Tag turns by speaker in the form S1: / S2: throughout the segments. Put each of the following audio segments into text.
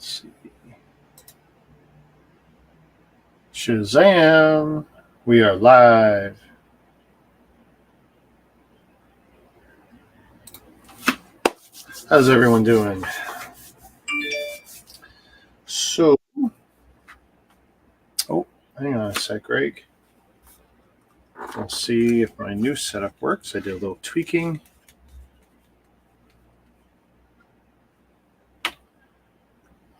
S1: see. Shazam! We are live. How's everyone doing? So, hang on a sec, Greg. We'll see if my new setup works. I did a little tweaking.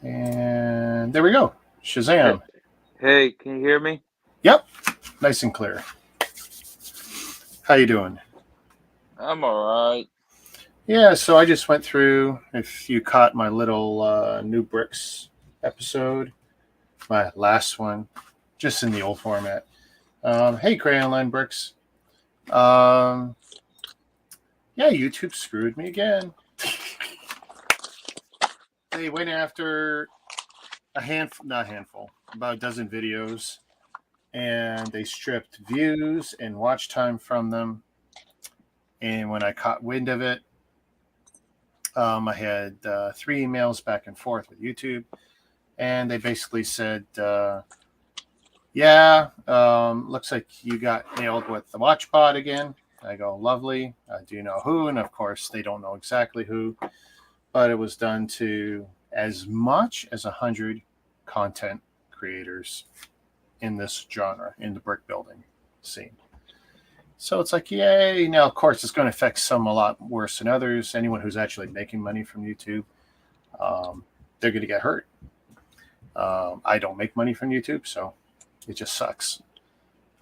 S1: And there we go. Shazam.
S2: Hey, can you hear me?
S1: Yep. Nice and clear. How you doing?
S2: I'm all right.
S1: Yeah, so I just went through, if you caught my little new bricks episode, my last one, just in the old format. Hey, Crayon Line Bricks. Yeah, YouTube screwed me again. They went after not a handful, about a dozen videos, and they stripped views and watch time from them. And when I caught wind of it, I had 3 emails back and forth with YouTube, and they basically said, looks like you got nailed with the watch pod again. I go, lovely. Do you know who? And of course, they don't know exactly who, but it was done to as much as 100 content creators in this genre, in the brick building scene. So it's like, yay. Now, of course, it's going to affect some a lot worse than others. Anyone who's actually making money from YouTube, they're going to get hurt. I don't make money from YouTube, so it just sucks.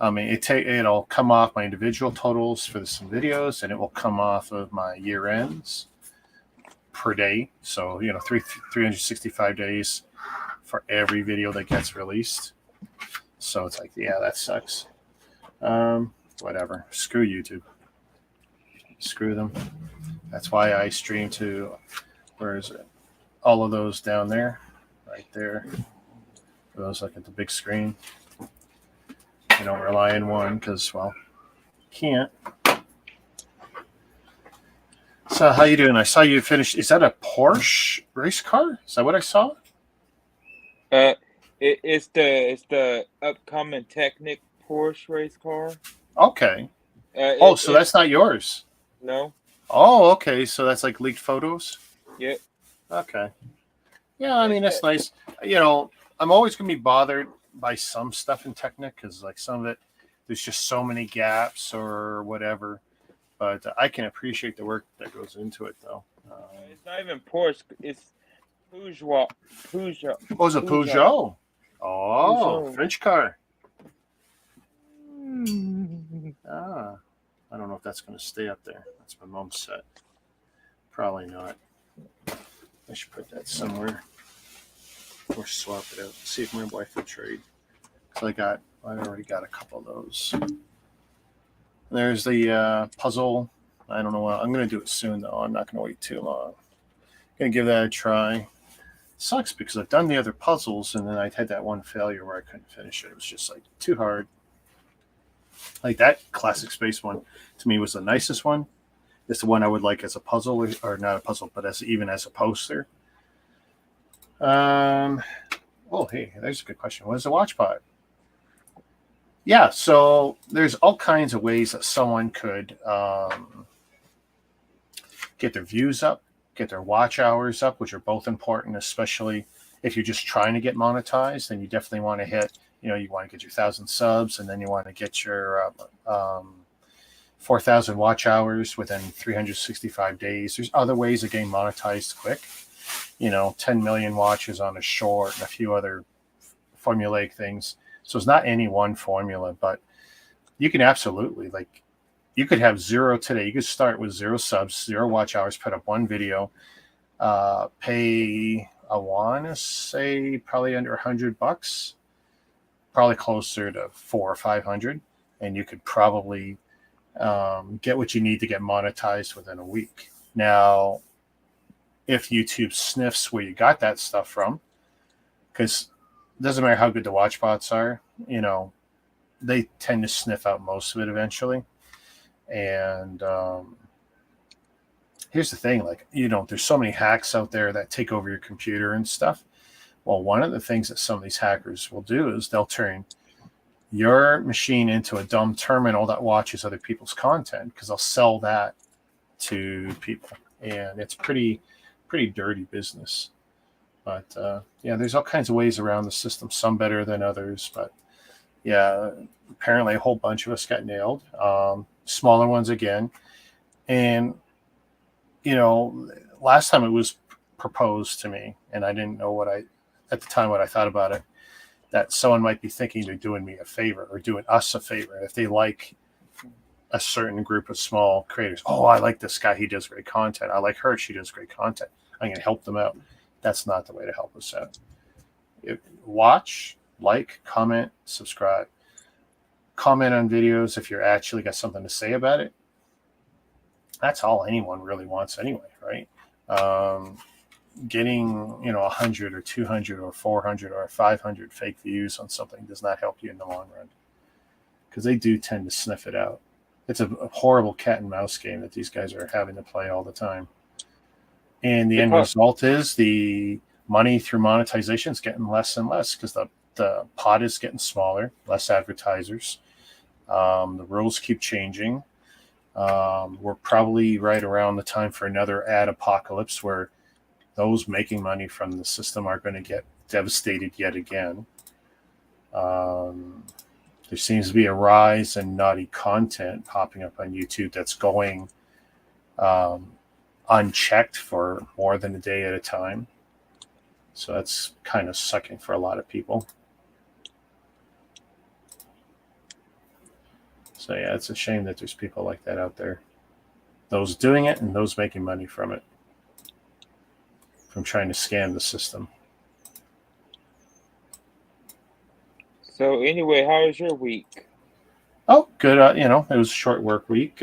S1: I mean, it'll come off my individual totals for some videos, and it will come off of my year ends per day. So, 365 days for every video that gets released. So it's like, yeah, that sucks. Whatever. Screw YouTube. Screw them. That's why I stream to, where is it? All of those down there, right there. For those like at the big screen. I don't rely on one because, well, can't. So how you doing? I saw you finished. Is that a Porsche race car? Is that what I saw?
S2: It's the upcoming Technic Porsche race car.
S1: Okay. So that's not yours?
S2: No.
S1: Oh, okay. So that's like leaked photos?
S2: Yep.
S1: Okay. Yeah, I mean, that's nice. I'm always going to be bothered by some stuff in Technic because, like, some of it, there's just so many gaps or whatever. But I can appreciate the work that goes into it, though.
S2: It's not even Porsche. It's Peugeot.
S1: Oh, it's a Peugeot. Oh, Peugeot. French car. I don't know if that's going to stay up there. That's my mom's set. Probably not. I should put that somewhere or swap it out. See if my wife will trade. So I already got a couple of those. There's the puzzle. I don't know what I'm going to do it soon though. I'm not going to wait too long. I'm going to give that a try. It sucks because I've done the other puzzles and then I had that one failure where I couldn't finish it. It was just like too hard. Like that classic space one to me was the nicest one. It's the one I would like as a puzzle, or not a puzzle, but even as a poster. Oh, hey, there's a good question. What is a watch pod? Yeah, so there's all kinds of ways that someone could get their views up, get their watch hours up, which are both important, especially if you're just trying to get monetized. Then you definitely want to hit, you want to get your 1,000 subs, and then you want to get your 4,000 watch hours within 365 days. There's other ways of getting monetized quick. 10 million watches on a short and a few other formulaic things. So it's not any one formula, but you can absolutely, like, you could have 0 today. You could start with 0 subs, 0 watch hours, put up 1 video, pay, I want to say probably under $100, probably closer to 400 or 500. And you could probably get what you need to get monetized within a week. Now, if YouTube sniffs where you got that stuff from, because it doesn't matter how good the watch bots are, they tend to sniff out most of it eventually. And here's the thing, like, there's so many hacks out there that take over your computer and stuff. Well, one of the things that some of these hackers will do is they'll turn your machine into a dumb terminal that watches other people's content, because they'll sell that to people, and it's pretty dirty business. But yeah, there's all kinds of ways around the system, some better than others. But yeah, apparently a whole bunch of us got nailed. Smaller ones again. And, last time it was proposed to me, and I didn't know at the time what I thought about it, that someone might be thinking they're doing me a favor or doing us a favor if they like a certain group of small creators. Oh, I like this guy. He does great content. I like her. She does great content. I'm going to help them out. That's not the way to help us out. Watch, like, comment, subscribe. Comment on videos if you're actually got something to say about it. That's all anyone really wants anyway, right? Getting 100 or 200 or 400 or 500 fake views on something does not help you in the long run, because they do tend to sniff it out. It's a horrible cat and mouse game that these guys are having to play all the time. And the end result is the money through monetization is getting less and less, because the pot is getting smaller, less advertisers. The rules keep changing. We're probably right around the time for another ad apocalypse, where those making money from the system are going to get devastated yet again. There seems to be a rise in naughty content popping up on YouTube that's going unchecked for more than a day at a time. So that's kind of sucking for a lot of people. So yeah, it's a shame that there's people like that out there. Those doing it and those making money from it, from trying to scam the system.
S2: So anyway, how was your week?
S1: Oh, good. It was a short work week.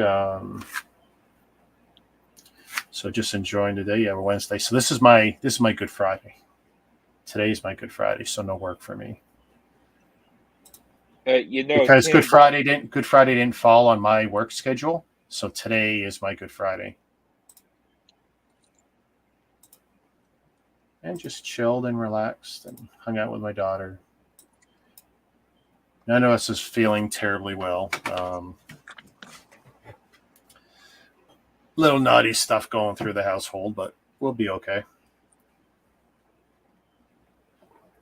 S1: So just enjoying today. Yeah, Wednesday. So this is my Good Friday. Today's my Good Friday, so no work for me. Because Good Friday didn't fall on my work schedule, so today is my Good Friday. And just chilled and relaxed and hung out with my daughter. None of us is feeling terribly well. Little naughty stuff going through the household, but we'll be okay.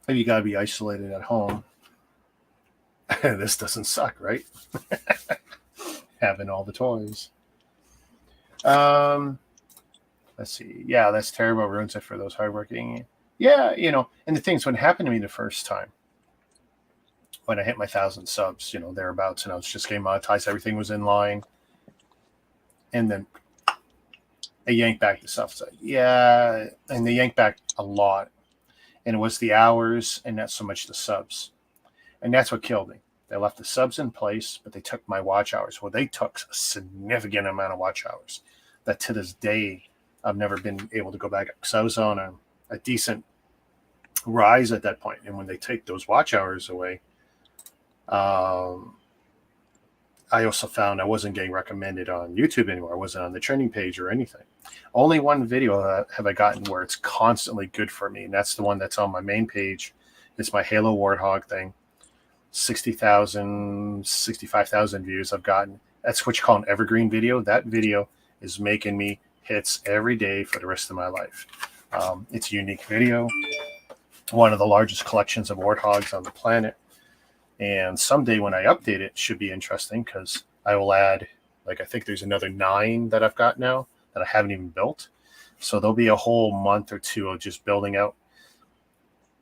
S1: You got to be isolated at home. This doesn't suck, right? Having all the toys. Let's see. Yeah, that's terrible. Ruins it for those hardworking. Yeah, and the things when it happened to me the first time, when I hit my 1,000 subs, thereabouts, and I was just getting monetized, everything was in line, and then they yanked back the stuff. So, yeah, and they yanked back a lot, and it was the hours and not so much the subs, and that's what killed me. They left the subs in place, but they took my watch hours. Well, they took a significant amount of watch hours that to this day I've never been able to go back, because I was on a decent rise at that point. And when they take those watch hours away, I also found I wasn't getting recommended on YouTube anymore. I wasn't on the trending page or anything. Only one video have I gotten where it's constantly good for me, and that's the one that's on my main page. It's my Halo Warthog thing. 60,000, 65,000 views I've gotten. That's what you call an evergreen video. That video is making me hits every day for the rest of my life. It's a unique video, one of the largest collections of warthogs on the planet. And someday when I update it should be interesting, because I will add, I think there's another 9 that I've got now that I haven't even built. So there'll be a whole month or two of just building out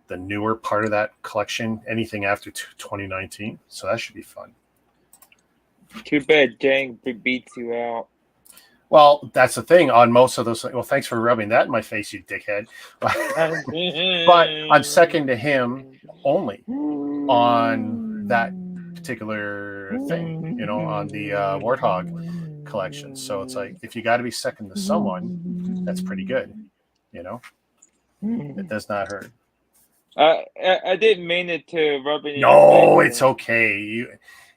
S1: the newer part of that collection, anything after 2019. So that should be fun.
S2: Too bad Jang beats you out.
S1: Well, that's the thing on most of those. Well, thanks for rubbing that in my face, you dickhead. But I'm second to him only on that particular thing, on the Warthog collection. So it's like, if you got to be second to someone, that's pretty good. It does not hurt.
S2: I didn't mean it to rub it in.
S1: No, it's okay.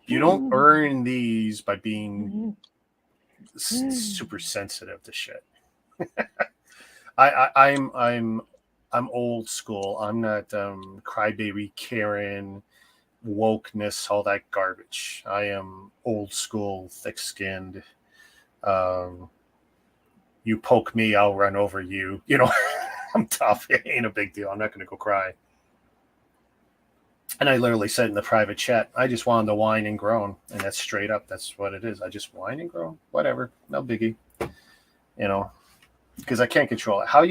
S1: You don't earn these by being super sensitive to shit. I'm I'm old school. I'm not crybaby Karen, wokeness, all that garbage. I am old school, thick-skinned. Um, you poke me, I'll run over you. You know, I'm tough. It ain't a big deal. I'm not going to go cry. And I literally said in the private chat, I just wanted to whine and groan. And that's straight up. That's what it is. I just whine and groan. Whatever. No biggie. You know, because I can't control it. How do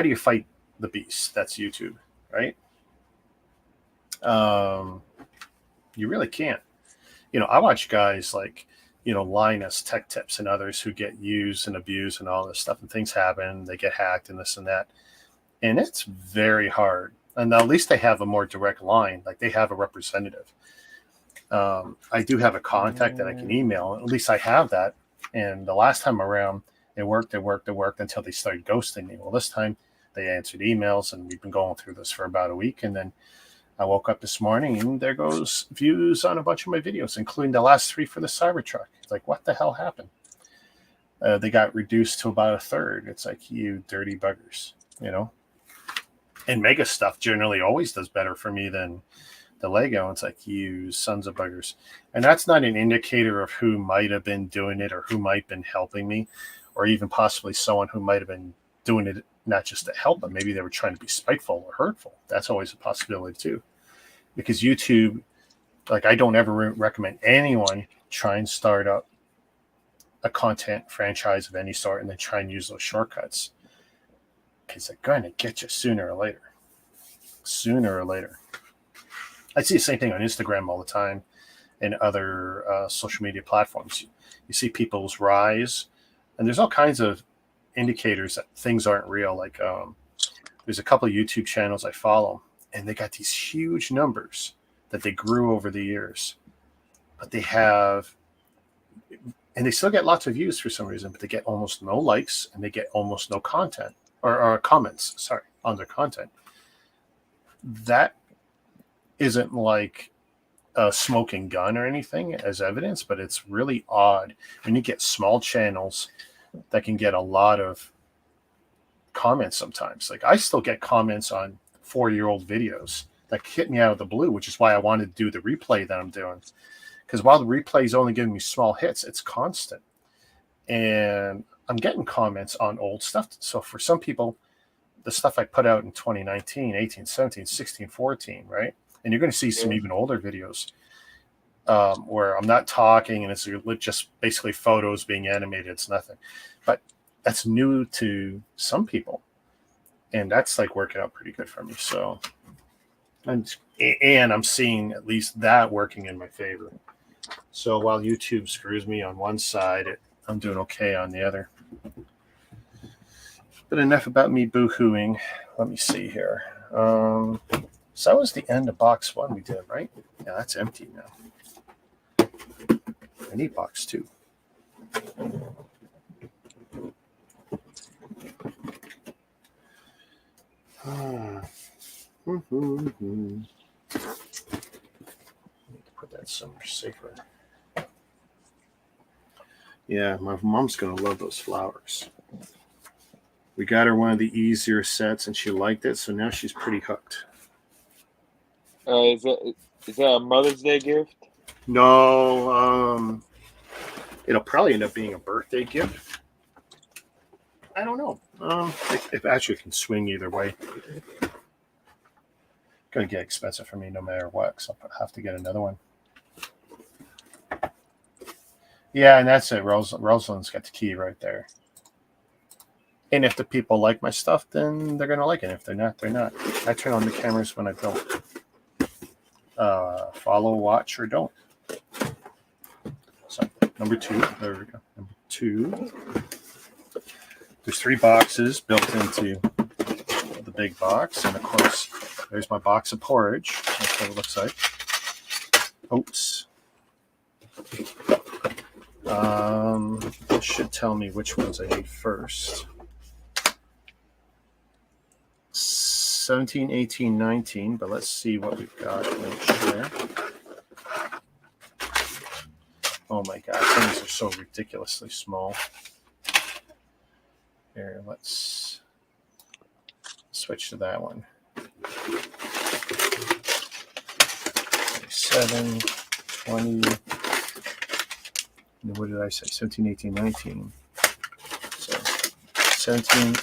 S1: you fight the beast? That's YouTube, right? You really can't. You know, I watch guys like, you know, Linus Tech Tips and others who get used and abused and all this stuff, and things happen. They get hacked and this and that. And it's very hard. And at least they have a more direct line, like they have a representative. I do have a contact that I can email. At least I have that. And the last time around, it worked until they started ghosting me. Well, this time they answered emails, and we've been going through this for about a week. And then I woke up this morning, and there goes views on a bunch of my videos, including the last 3 for the Cybertruck. It's like, what the hell happened? They got reduced to about a third. It's like, you dirty buggers, you know? And Mega stuff generally always does better for me than the Lego. It's like, you sons of buggers. And that's not an indicator of who might have been doing it or who might have been helping me, or even possibly someone who might have been doing it not just to help, but maybe they were trying to be spiteful or hurtful. That's always a possibility too. Because YouTube, like, I don't ever recommend anyone try and start up a content franchise of any sort and then try and use those shortcuts. Because they're going to get you sooner or later. Sooner or later. I see the same thing on Instagram all the time and other social media platforms. You see people's rise, and there's all kinds of indicators that things aren't real. Like there's a couple of YouTube channels I follow, and they got these huge numbers that they grew over the years. But they have, and they still get lots of views for some reason, but they get almost no likes, and they get almost no content or comments, on their content. That isn't like a smoking gun or anything as evidence, but it's really odd when you get small channels that can get a lot of comments sometimes. Like, I still get comments on 4-year-old videos that hit me out of the blue, which is why I wanted to do the replay that I'm doing. Because while the replay is only giving me small hits, it's constant. And I'm getting comments on old stuff. So for some people, the stuff I put out in 2019, 18, 17, 16, 14, right? And you're going to see some even older videos where I'm not talking and it's just basically photos being animated. It's nothing. But that's new to some people. And that's like working out pretty good for me. So, and I'm seeing at least that working in my favor. So while YouTube screws me on one side, I'm doing okay on the other. But enough about me boo-hooing. Let me see here. So that was the end of box 1 we did, right? Yeah, that's empty now. I need box 2. Need to put that somewhere safer. Yeah, my mom's going to love those flowers. We got her one of the easier sets, and she liked it, so now she's pretty hooked.
S2: Is that a Mother's Day gift?
S1: No, it'll probably end up being a birthday gift. I don't know. It actually can swing either way. Going to get expensive for me no matter what, so I'll have to get another one. Yeah, and that's it. Rosalind's got the key right there. And if the people like my stuff, then they're going to like it. If they're not, they're not. I turn on the cameras when I don't. Follow, watch, or don't. So, number 2. There we go. Number 2. There's 3 boxes built into the big box. And, of course, there's my box of porridge. That's what it looks like. Oops. It should tell me which ones I need first. 17, 18, 19, but let's see what we've got. Make sure. Oh my God, things are so ridiculously small. Here, let's switch to that one. 7, 20. What did I say? 17, 18, 19. So 17,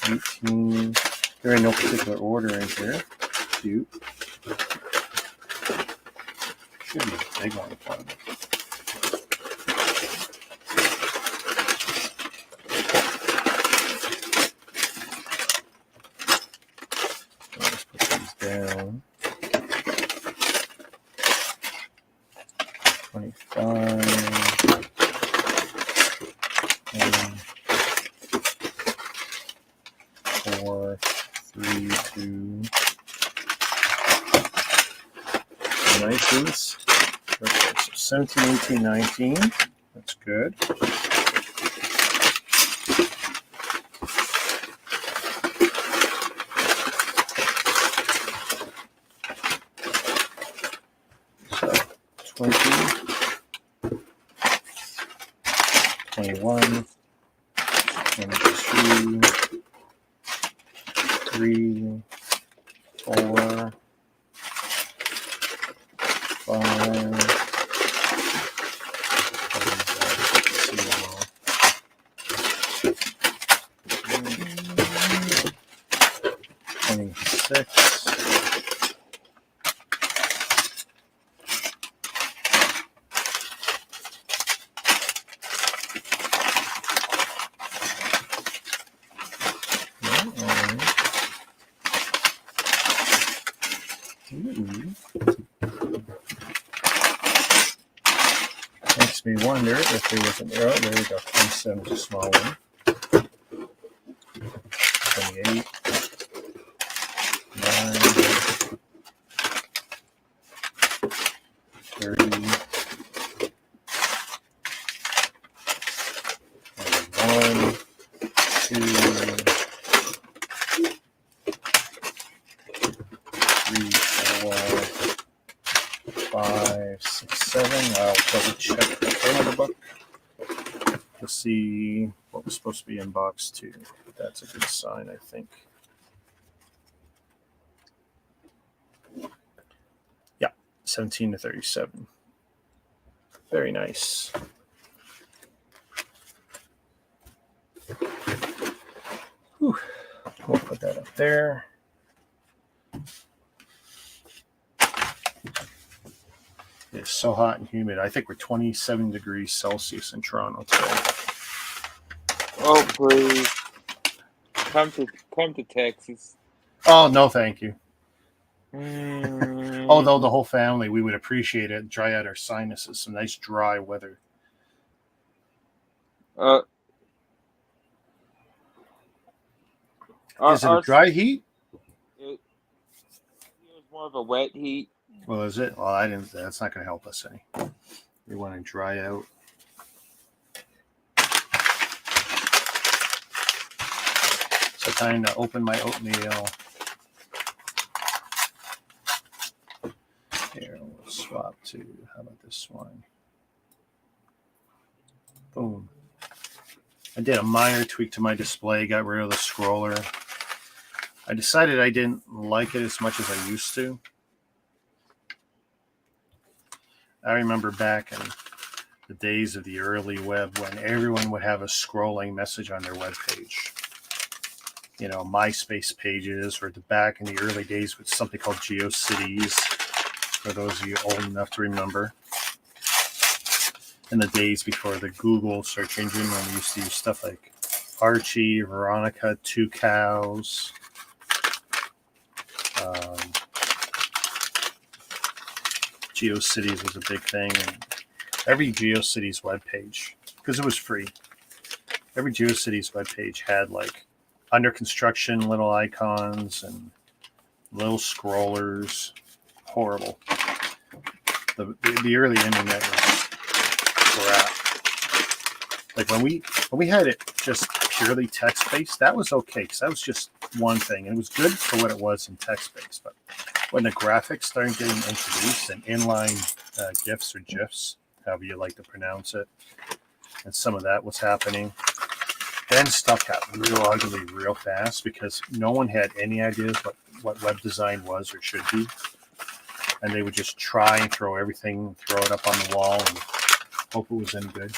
S1: 18. There ain't no particular order in here. Cute. Should be a big one for me. Let's put these down. 25. And 4, 3, 2. 19s. Okay, so 17, 18, 19. That's good. So 20, 21, 22, 3, 4, 5, 26. Makes me wonder if there was an arrow. There we go. 27 is a small one. 28. 9. 30. 1, 2, 3, 4, 5, 6, 7. I'll double check the front of the book to see what was supposed to be in box 2. That's a good sign, I think. Yeah, 17 to 37. Very nice. Whew. We'll put that up there. It's so hot and humid. I think we're 27 degrees Celsius in Toronto today.
S2: Oh, please. Come to Texas.
S1: Oh, no, thank you.
S2: Mm.
S1: Although the whole family, we would appreciate it. Dry out our sinuses. Some nice dry weather. Is it a dry heat?
S2: It was more of a wet heat.
S1: Well, is it? Well, I didn't. That's not going to help us any. We want to dry out. So time to open my oatmeal. Here, we'll swap to, how about this one? Boom. I did a minor tweak to my display, got rid of the scroller. I decided I didn't like it as much as I used to. I remember back in the days of the early web when everyone would have a scrolling message on their web page. You know, MySpace pages, or back in the early days with something called GeoCities, for those of you old enough to remember. In the days before the Google search engine, when we used to use stuff like Archie, Veronica, Two Cows. GeoCities was a big thing. And every GeoCities webpage, because it was free, every GeoCities webpage had like under construction little icons and little scrollers. Horrible. The early internet was crap. Like when we had it just purely text-based, that was okay, because that was just one thing. And it was good for what it was in text-based. But when the graphics started getting introduced, and inline GIFs or GIFs, however you like to pronounce it, and some of that was happening, then stuff got real ugly real fast because no one had any ideas what web design was or should be. And they would just try and throw everything, throw it up on the wall and hope it was any good.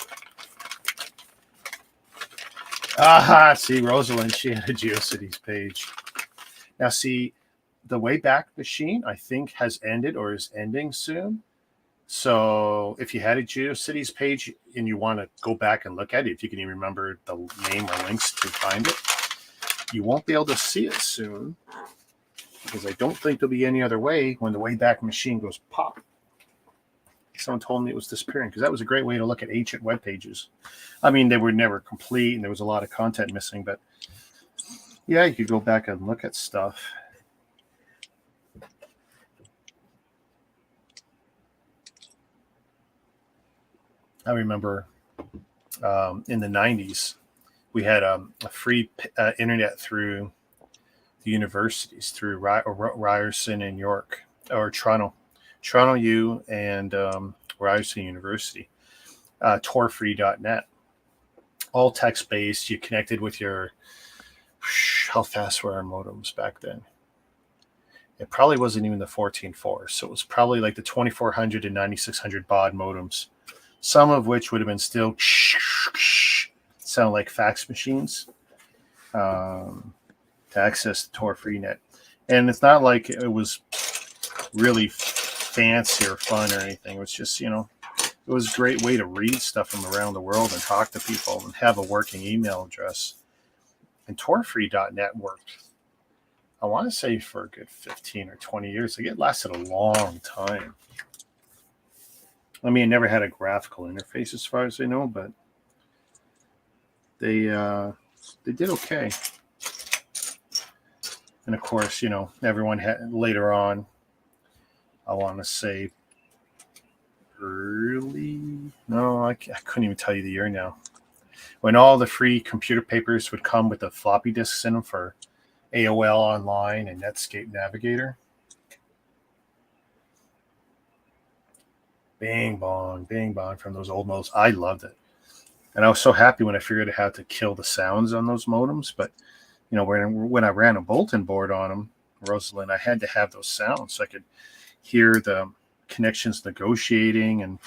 S1: Aha, see, Rosalind, she had a GeoCities page. Now, see, the Wayback Machine, I think, has ended or is ending soon. So if you had a GeoCities page and you want to go back and look at it, if you can even remember the name or links to find it, you won't be able to see it soon because I don't think there'll be any other way when the Wayback Machine goes pop. Someone told me it was disappearing because that was a great way to look at ancient web pages. I mean, they were never complete and there was a lot of content missing, but yeah, you could go back and look at stuff. I remember in the 90s, we had a free internet through the universities, through Ryerson and York, or Toronto U and Ryerson University, torfree.net. All text-based. You connected with your, how fast were our modems back then? It probably wasn't even the 14.4, so it was probably like the 2400 and 9600 baud modems, some of which would have been still sound like fax machines to access the Tor FreeNet. And it's not like it was really fancy or fun or anything. It was just, it was a great way to read stuff from around the world and talk to people and have a working email address. And torfree.net worked, I want to say, for a good 15 or 20 years. Like, it lasted a long time. I mean, it never had a graphical interface as far as I know, but they did okay. And of course, everyone had later on, I want to say I couldn't even tell you the year now, when all the free computer papers would come with the floppy disks in them for AOL Online and Netscape Navigator. Bing bong from those old modems. I loved it. And I was so happy when I figured out how to kill the sounds on those modems. But, when I ran a bulletin board on them, Rosalind, I had to have those sounds so I could hear the connections negotiating. And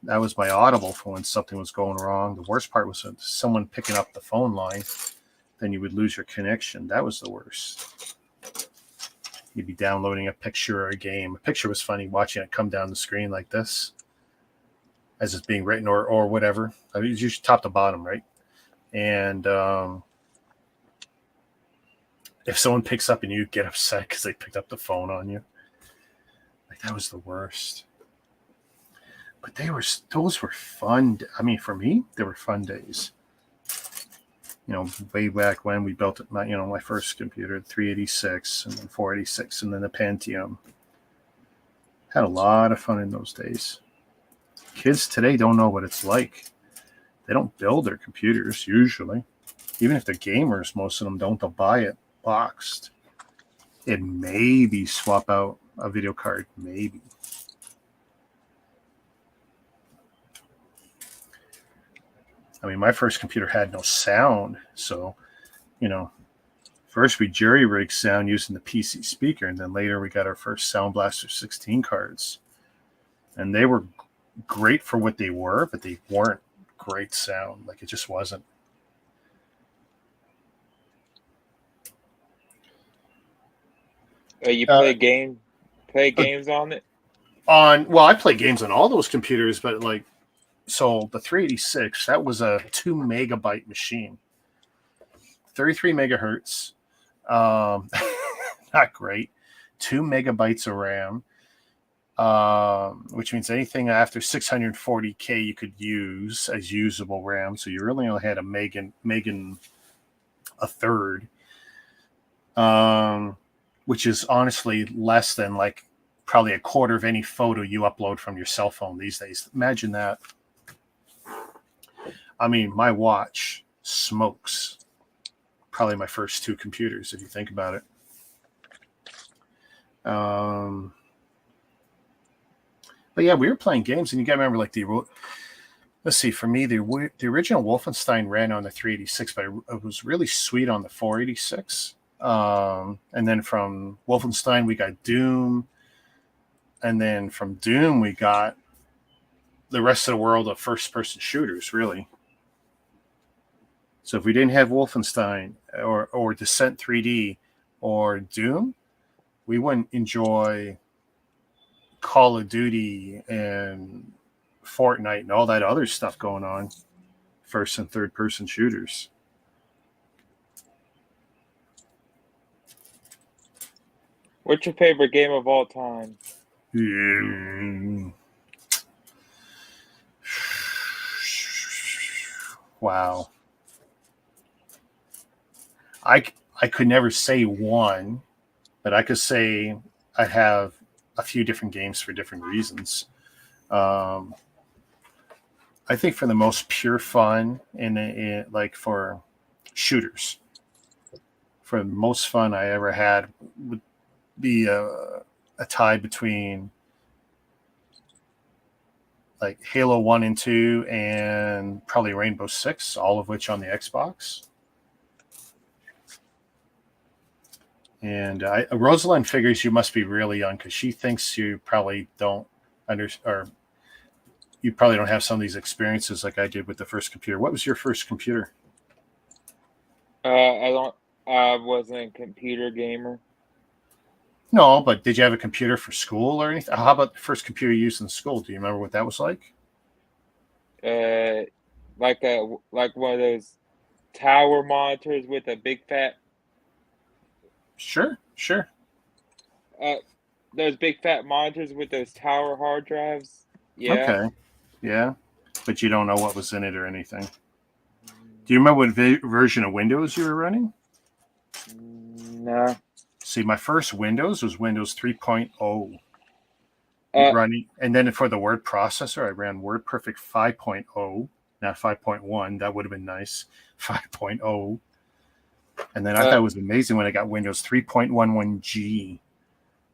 S1: that was my audible for when something was going wrong. The worst part was someone picking up the phone line. Then you would lose your connection. That was the worst. You'd be downloading a picture or a game. A picture was funny, watching it come down the screen like this as it's being written or whatever. I mean, it's usually top to bottom, right? And if someone picks up and you get upset because they picked up the phone on you, like, that was the worst. But those were fun. I mean, for me, they were fun days. Way back when we built it, my first computer, 386 and then 486 and then the Pentium. Had a lot of fun in those days. Kids today don't know what it's like. They don't build their computers usually. Even if they're gamers, most of them don't. They'll buy it boxed. And maybe swap out a video card, maybe. I mean, my first computer had no sound. So, first we jury-rigged sound using the PC speaker, and then later we got our first Sound Blaster 16 cards. And they were great for what they were, but they weren't great sound. Like, it just wasn't.
S2: You play games on it?
S1: I play games on all those computers, but so the 386, that was a 2 megabyte machine, 33 megahertz, not great, 2 megabytes of RAM, which means anything after 640K you could use as usable RAM. So you really only had a megan a third, which is honestly less than probably a quarter of any photo you upload from your cell phone these days. Imagine that. I mean, my watch smokes probably my first two computers, if you think about it. But yeah, we were playing games, and you got to remember, let's see. For me, the original Wolfenstein ran on the 386, but it was really sweet on the 486. And then from Wolfenstein, we got Doom. And then from Doom, we got the rest of the world of first-person shooters, really. So if we didn't have Wolfenstein or Descent 3D or Doom, we wouldn't enjoy Call of Duty and Fortnite and all that other stuff going on, first and third person shooters.
S2: What's your favorite game of all time?
S1: Wow. I could never say one, but I could say I have a few different games for different reasons. I think for the most pure fun in like for shooters, for the most fun I ever had would be a tie between like Halo 1 and 2 and probably Rainbow Six, all of which on the Xbox. And Rosalind figures you must be really young because she thinks you probably don't or you probably don't have some of these experiences like I did with the first computer. What was your first computer?
S2: I wasn't a computer gamer.
S1: No, but did you have a computer for school or anything? How about the first computer you used in school? Do you remember what that was like?
S2: Like one of those tower monitors with a big fat.
S1: Sure.
S2: Those big fat monitors with those tower hard drives. Yeah.
S1: Okay. Yeah. But you don't know what was in it or anything. Do you remember what version of Windows you were running?
S2: No.
S1: See, my first Windows was Windows 3.0. Running, and then for the word processor, I ran WordPerfect 5.0, not 5.1. That would have been nice. 5.0. And then I thought it was amazing when I got Windows 3.11G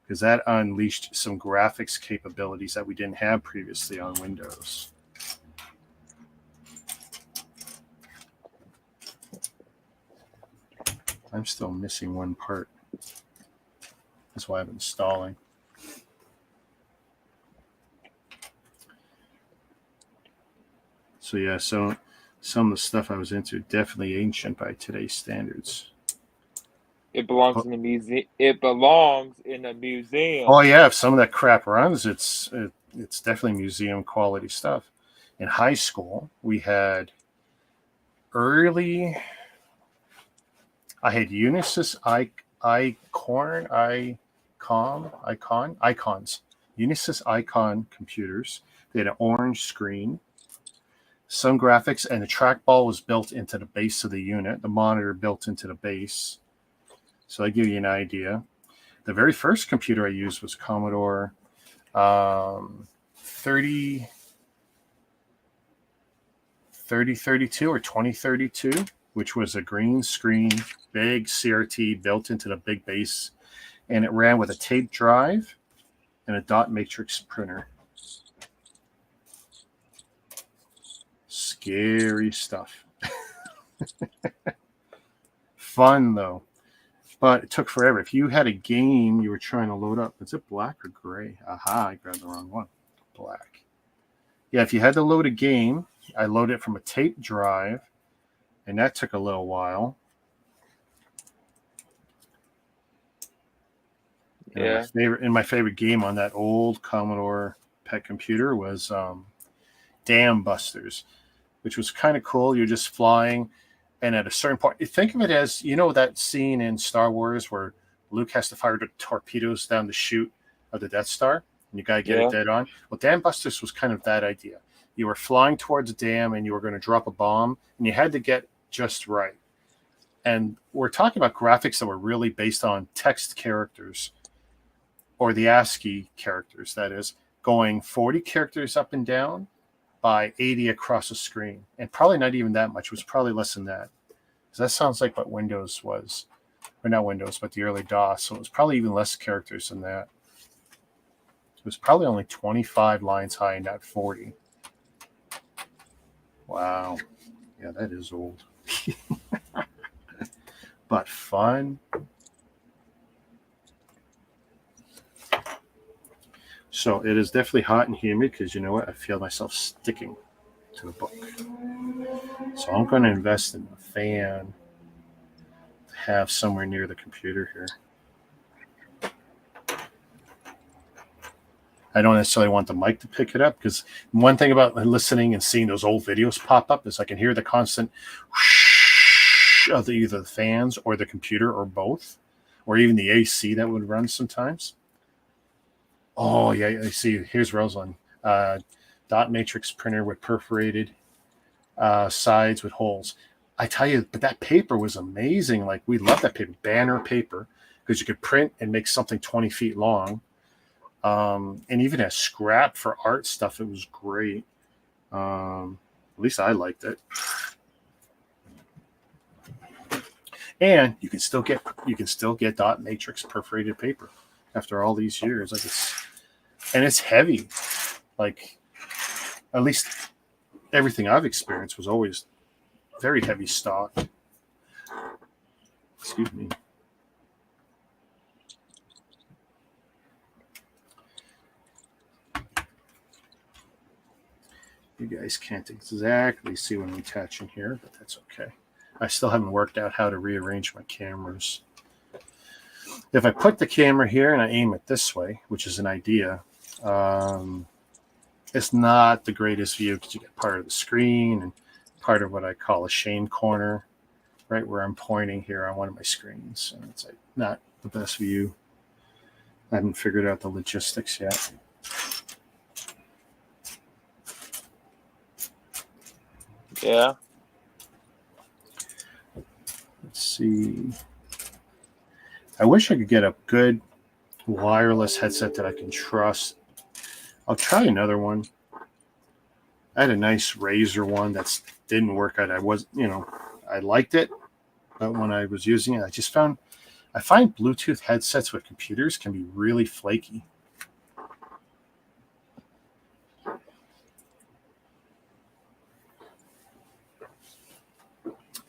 S1: because that unleashed some graphics capabilities that we didn't have previously on Windows. I'm still missing one part. That's why I'm installing. So yeah, so some of the stuff I was into definitely ancient by today's standards.
S2: It belongs in the museum. It belongs in a museum.
S1: Oh yeah, if some of that crap runs, it's definitely museum quality stuff. In high school, we had I had Unisys icons. Unisys icon computers. They had an orange screen, some graphics, and the trackball was built into the base of the unit. The monitor built into the base. So I give you an idea. The very first computer I used was Commodore 3032 or 2032, which was a green screen, big CRT built into the big base, and it ran with a tape drive and a dot matrix printer. Scary stuff. Fun though. But it took forever. If you had a game you were trying to load up, is it black or gray? Aha, I grabbed the wrong one. Black. Yeah, if you had to load a game, I loaded it from a tape drive, and that took a little while.
S2: Yeah.
S1: And my favorite game on that old Commodore PET computer was Dam Busters, which was kind of cool. You're just flying. And at a certain point, think of it as, you know, that scene in Star Wars where Luke has to fire the torpedoes down the chute of the Death Star, and you got to get it dead on. Well, Dam Busters was kind of that idea. You were flying towards a dam, and you were going to drop a bomb, and you had to get just right. And we're talking about graphics that were really based on text characters, or the ASCII characters, that is, going 40 characters up and down by 80 across the screen, and probably not even that much. It was probably less than that. So that sounds like what Windows was, or not Windows, but the early DOS. So it was probably even less characters than that. It was probably only 25 lines high, not 40. Wow. Yeah, that is old. But fun. So it is definitely hot and humid because you know what? I feel myself sticking to the book. So I'm going to invest in a fan to have somewhere near the computer here. I don't necessarily want the mic to pick it up because one thing about listening and seeing those old videos pop up is I can hear the constant whoosh of either the fans or the computer or both, or even the AC that would run sometimes. Oh, yeah, I see. Here's Rosalind. Dot matrix printer with perforated sides with holes. I tell you, but that paper was amazing. Like, we love that paper, banner paper, because you could print and make something 20 feet long. And even as scrap for art stuff, it was great. At least I liked it. And you can still get dot matrix perforated paper after all these years. Like it's heavy. Like, at least everything I've experienced was always very heavy stock. Excuse me. You guys can't exactly see what I'm attaching here, but that's okay. I still haven't worked out how to rearrange my cameras. If I put the camera here and I aim it this way, which is an idea, it's not the greatest view because you get part of the screen and part of what I call a shame corner, right where I'm pointing here on one of my screens. And it's like not the best view. I haven't figured out the logistics yet.
S2: Yeah.
S1: Let's see. I wish I could get a good wireless headset that I can trust. I'll try another one. I had a nice Razer one that didn't work out. I liked it, but when I was using it, I find Bluetooth headsets with computers can be really flaky.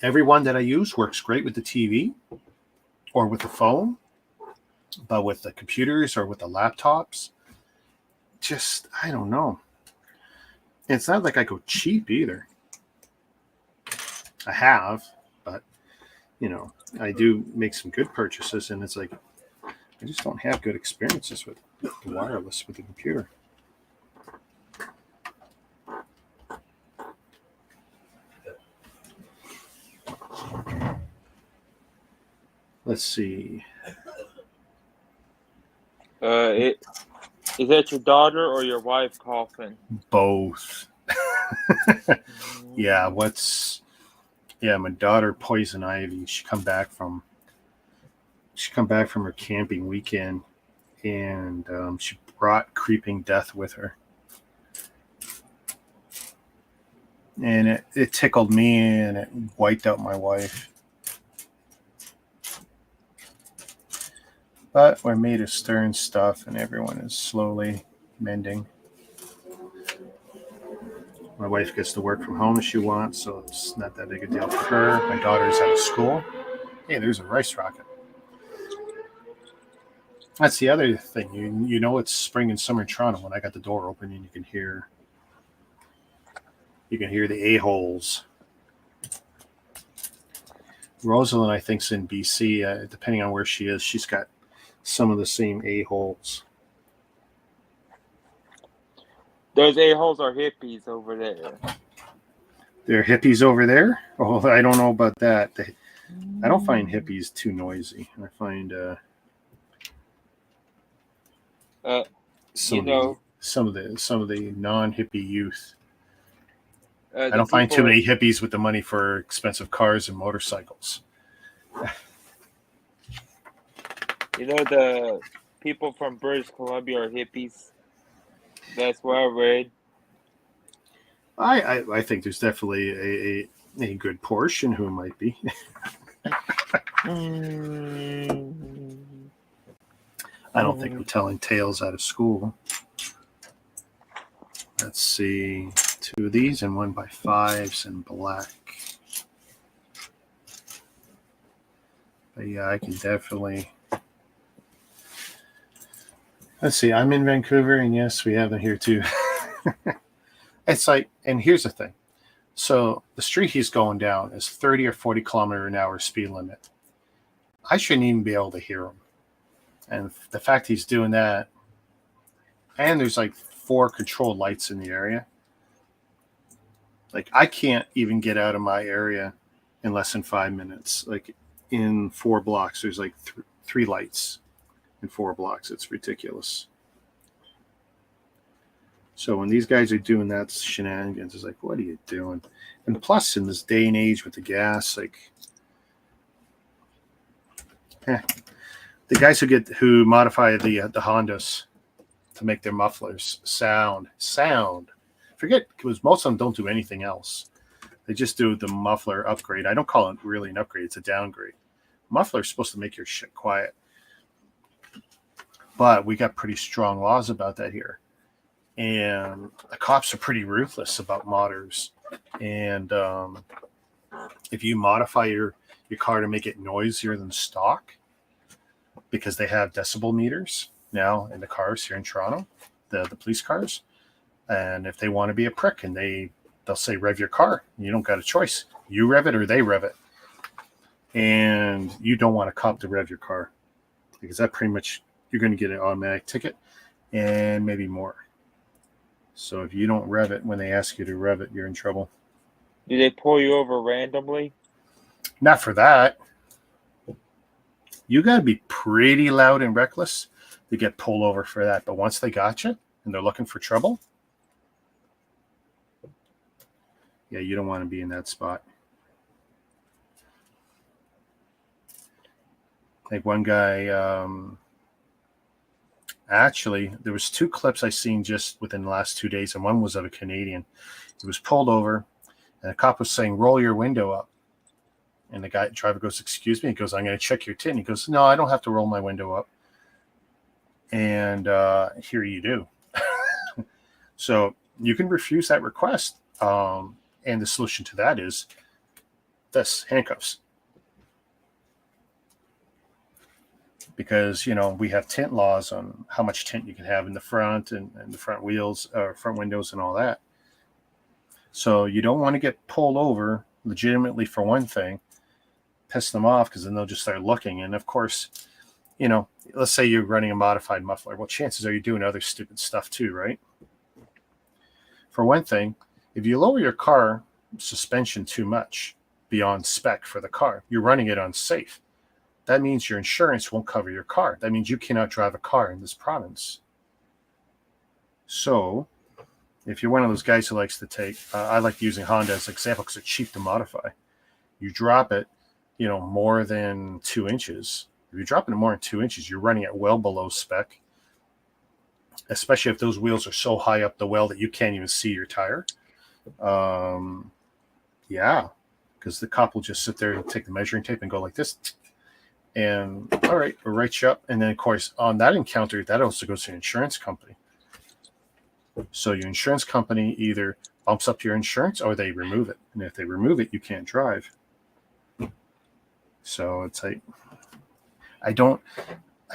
S1: Every one that I use works great with the TV or with the phone, but with the computers or with the laptops, just, I don't know. It's not like I go cheap either. I have, but, I do make some good purchases, and it's like, I just don't have good experiences with the wireless with the computer. Let's see.
S2: Is that your daughter or your wife coughing?
S1: Both. Yeah, my daughter Poison Ivy, she come back from her camping weekend, and she brought Creeping Death with her. And it tickled me, and it wiped out my wife. But we're made of stern stuff, and everyone is slowly mending. My wife gets to work from home if she wants, so it's not that big a deal for her. My daughter's out of school. Hey, there's a rice rocket. That's the other thing. You know it's spring and summer in Toronto when I got the door open and you can hear the a-holes. Rosalind, I think, is in BC. Depending on where she is, she's got some of the same a-holes.
S2: Those a-holes are hippies over there.
S1: There are hippies over there? Oh, I don't know about that. I don't find hippies too noisy. I find some of the non-hippie youth. I don't find too many hippies with the money for expensive cars and motorcycles.
S2: The people from British Columbia are hippies. That's what I read.
S1: I think there's definitely a good portion who might be. I don't think we're telling tales out of school. Let's see. 2 of these and 1x5s in black. But yeah, I can definitely. Let's see, I'm in Vancouver, and yes, we have them here too. It's like, and here's the thing. So the street he's going down is 30 or 40 kilometer an hour speed limit. I shouldn't even be able to hear him. And the fact he's doing that, and there's like 4 controlled lights in the area. Like, I can't even get out of my area in less than 5 minutes. Like, in 4 blocks, there's like 3 lights in 4 blocks. It's ridiculous. So when these guys are doing that shenanigans, it's like, what are you doing? And plus, in this day and age with the gas, like, the guys who modify the Hondas to make their mufflers sound. Forget, because most of them don't do anything else. They just do the muffler upgrade. I don't call it really an upgrade; it's a downgrade. Muffler is supposed to make your shit quiet, but we got pretty strong laws about that here. And the cops are pretty ruthless about modders. And if you modify your car to make it noisier than stock, because they have decibel meters now in the cars here in Toronto, the police cars, and if they want to be a prick and they'll say rev your car, you don't got a choice. You rev it or they rev it. And you don't want a cop to rev your car, because that pretty much, you're going to get an automatic ticket and maybe more. So if you don't rev it when they ask you to rev it, you're in trouble.
S2: Do they pull you over randomly?
S1: Not for that. You got to be pretty loud and reckless to get pulled over for that. But once they got you and they're looking for trouble, yeah, you don't want to be in that spot. Like one guy, actually, there was 2 clips I seen just within the last 2 days, and one was of a Canadian. He was pulled over, and the cop was saying, roll your window up. And the driver goes, excuse me? He goes, I'm going to check your tin. He goes, no, I don't have to roll my window up. And here you do. So you can refuse that request. And the solution to that is this, handcuffs. Because, we have tint laws on how much tint you can have in the front and the front wheels, front windows and all that. So you don't want to get pulled over legitimately for one thing, piss them off, because then they'll just start looking. And of course, let's say you're running a modified muffler. Well, chances are you're doing other stupid stuff too, right? For one thing, if you lower your car suspension too much beyond spec for the car, you're running it unsafe. That means your insurance won't cover your car. That means you cannot drive a car in this province. So if you're one of those guys who likes to take, I like using Honda as an example because it's cheap to modify. You drop it, more than 2 inches. If you're dropping it more than 2 inches, you're running it well below spec, especially if those wheels are so high up the well that you can't even see your tire. Yeah, because the cop will just sit there and take the measuring tape and go like this. And all right, we'll write you up. And then, of course, on that encounter, that also goes to your insurance company. So your insurance company either bumps up your insurance or they remove it. And if they remove it, you can't drive. So it's like, I don't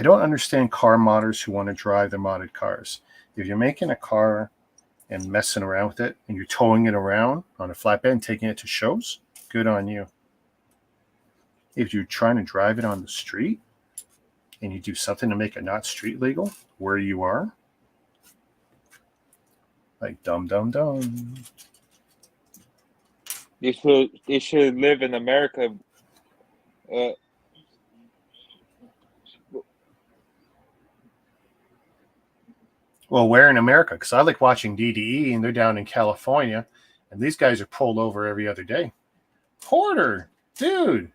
S1: understand car modders who want to drive their modded cars. If you're making a car and messing around with it and you're towing it around on a flatbed and taking it to shows, good on you. If you're trying to drive it on the street and you do something to make it not street legal where you are, like dumb.
S2: They should live in America.
S1: Well, where in America? Because I like watching DDE, and they're down in California, and these guys are pulled over every other day. Porter, dude,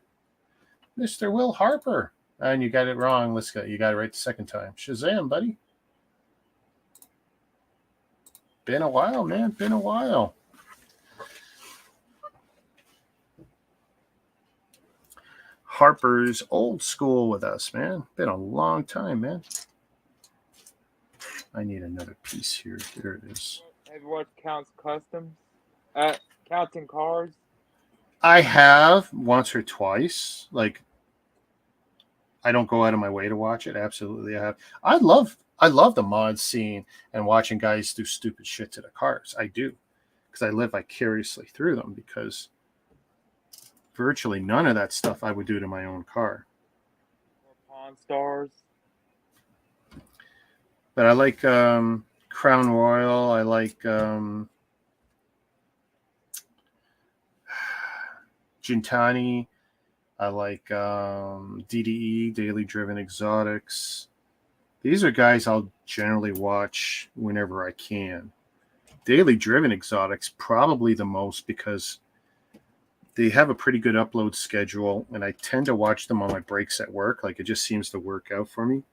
S1: Mr. Will Harper. And you got it wrong. You got it right the second time. Shazam, buddy. Been a while, man. Been a while. Harper's old school with us, man. Been a long time, man. I need another piece here. There it is.
S2: Everyone counts customs. Counting cars.
S1: I have once or twice. Like, I don't go out of my way to watch it. Absolutely, I have. I love the mod scene and watching guys do stupid shit to the cars. I do, because I live vicariously through them. Because virtually none of that stuff I would do to my own car.
S2: Or Pawn Stars.
S1: But I like Crown Royal. I like Gintani. I like DDE, Daily Driven Exotics. These are guys I'll generally watch whenever I can. Daily Driven Exotics, probably the most, because they have a pretty good upload schedule, and I tend to watch them on my breaks at work. Like, it just seems to work out for me.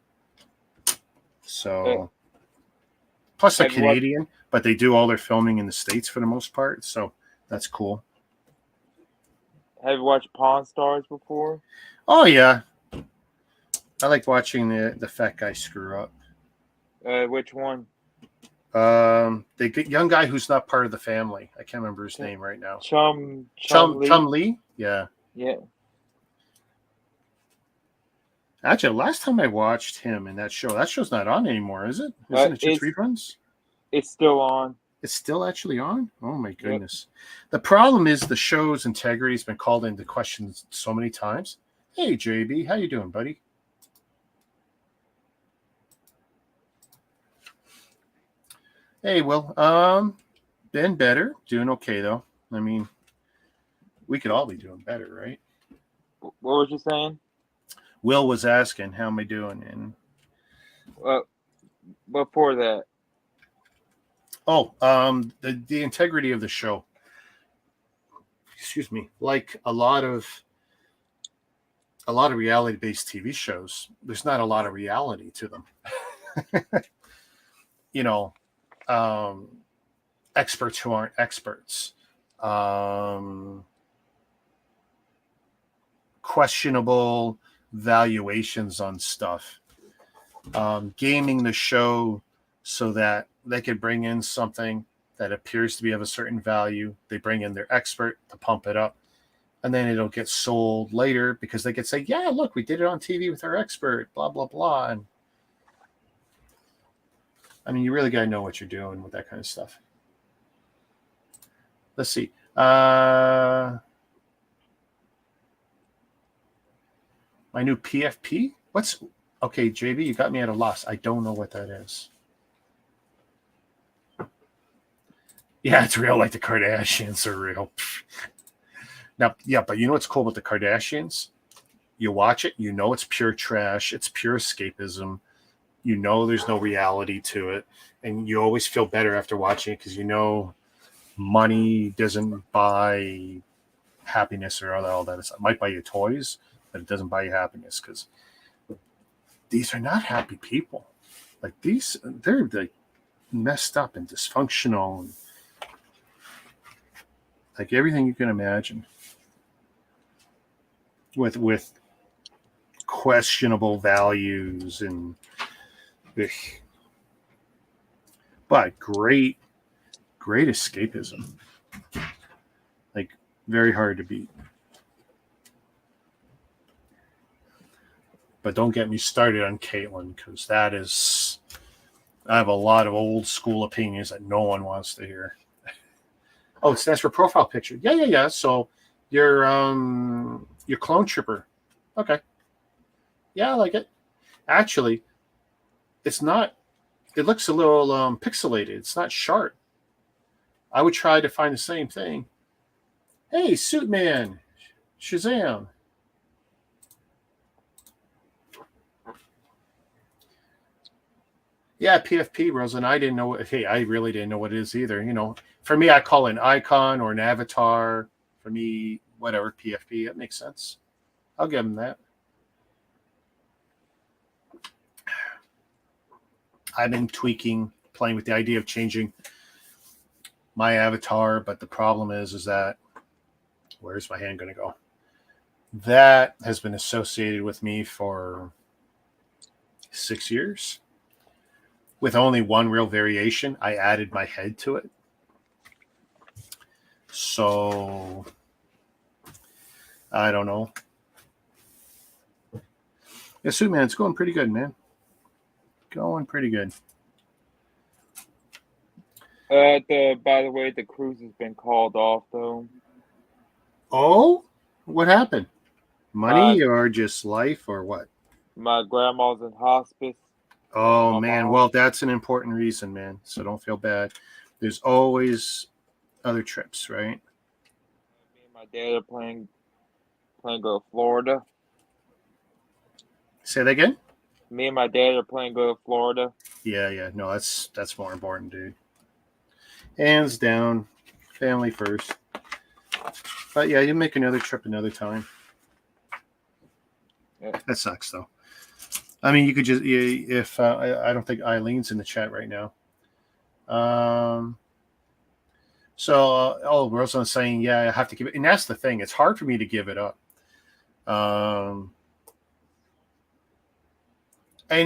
S1: So, plus they're Canadian, but they do all their filming in the States for the most part. So that's cool.
S2: Have you watched Pawn Stars before?
S1: Oh yeah, I like watching the fat guy screw up.
S2: Which one?
S1: The young guy who's not part of the family. I can't remember his name right now.
S2: Chum
S1: Lee. Yeah.
S2: Yeah.
S1: Actually, last time I watched him in that show's not on anymore, is it? Isn't it just reruns?
S2: It's still on.
S1: It's still actually on? Oh my goodness. Yep. The problem is the show's integrity has been called into question so many times. Hey JB, how you doing, buddy? Hey, Will. Been better. Doing okay though. I mean, we could all be doing better, right?
S2: What was you saying?
S1: Will was asking, how am I doing? And
S2: before that.
S1: Oh, the integrity of the show. Excuse me. Like a lot of reality-based TV shows, there's not a lot of reality to them. You know, experts who aren't experts. Questionable valuations on stuff. Gaming the show so that they could bring in something that appears to be of a certain value. They bring in their expert to pump it up, and then it'll get sold later because they could say, yeah, look, we did it on TV with our expert, blah, blah, blah. And I mean, you really got to know what you're doing with that kind of stuff. Let's see. My new PFP? Okay, JB, you got me at a loss. I don't know what that is. Yeah, it's real, like the Kardashians are real. Now, yeah, but you know what's cool about the Kardashians? You watch it, you know it's pure trash. It's pure escapism. You know there's no reality to it. And you always feel better after watching it because you know money doesn't buy happiness or all that. It might buy you toys, but it doesn't buy you happiness because these are not happy people. Like they're like messed up and dysfunctional. And, like everything you can imagine with questionable values and but great escapism, like very hard to beat. But don't get me started on Caitlin, because I have a lot of old school opinions that no one wants to hear. Oh, it stands for profile picture. Yeah. So your clone tripper. Okay. Yeah, I like it. Actually, it's not. It looks a little pixelated. It's not sharp. I would try to find the same thing. Hey, Suit Man, Shazam. Yeah, PFP, Rosen. I didn't know. Hey, I really didn't know what it is either. You know, for me, I call it an icon or an avatar. For me, whatever, PFP. That makes sense. I'll give him that. I've been playing with the idea of changing my avatar, but the problem is that where's my hand going to go? That has been associated with me for 6 years. With only one real variation, I added my head to it. So I don't know. Yeah, Sue, man, it's going pretty good, man. Going pretty good.
S2: By the way, the cruise has been called off though.
S1: Oh, what happened? Money or just life or what?
S2: My grandma's in hospice.
S1: Oh
S2: My
S1: man,
S2: mom.
S1: well that's an important reason, man. So don't feel bad. There's always other trips, right?
S2: Me and my dad are planning to go to Florida.
S1: Say that again?
S2: Me and my dad are planning to go to Florida.
S1: Yeah. No, that's more important, dude. Hands down, family first. But yeah, you make another trip another time.
S2: Yeah.
S1: That sucks though. I mean, you could just if I don't think Eileen's in the chat right now. So Rosalind's saying, yeah, I have to give it, and that's the thing. It's hard for me to give it up. And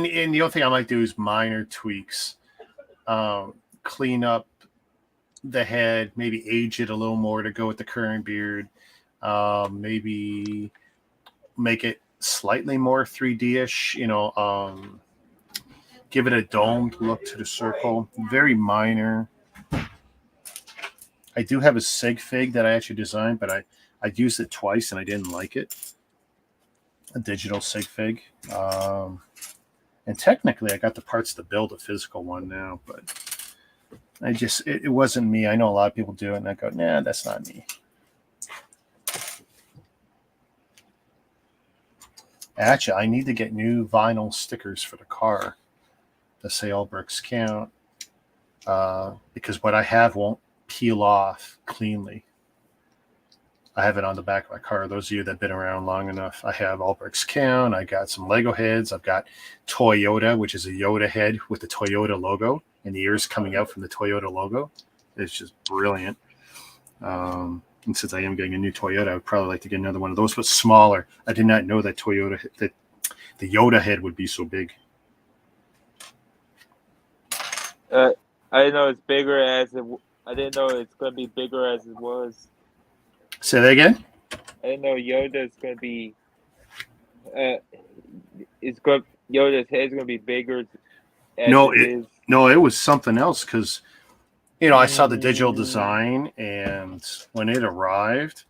S1: the only thing I might do is minor tweaks, clean up the head, maybe age it a little more to go with the current beard, maybe make it slightly more 3D-ish, give it a domed look to the circle. Very minor. I do have a sig fig that I actually designed, but I used it twice and I didn't like it. A digital sig fig. And technically I got the parts to build a physical one now, but it wasn't me. I know a lot of people do it and I go, nah, that's not me. Actually, I need to get new vinyl stickers for the car that say all bricks count, because what I have won't peel off cleanly. I have it on the back of my car. Those of you that have been around long enough, I have all bricks count. I got some Lego heads. I've got Toyota, which is a Yoda head with the Toyota logo and the ears coming out from the Toyota logo. It's just brilliant. And since I am getting a new Toyota, I would probably like to get another one of those, but smaller. I did not know that that the Yoda head would be so big.
S2: I didn't know it's bigger as it. I didn't know it's gonna be bigger as it was.
S1: Say that again.
S2: I didn't know Yoda's gonna be. Yoda's head's gonna be bigger as
S1: No,
S2: it is.
S1: no, it was something else because I saw the digital design, and when it arrived,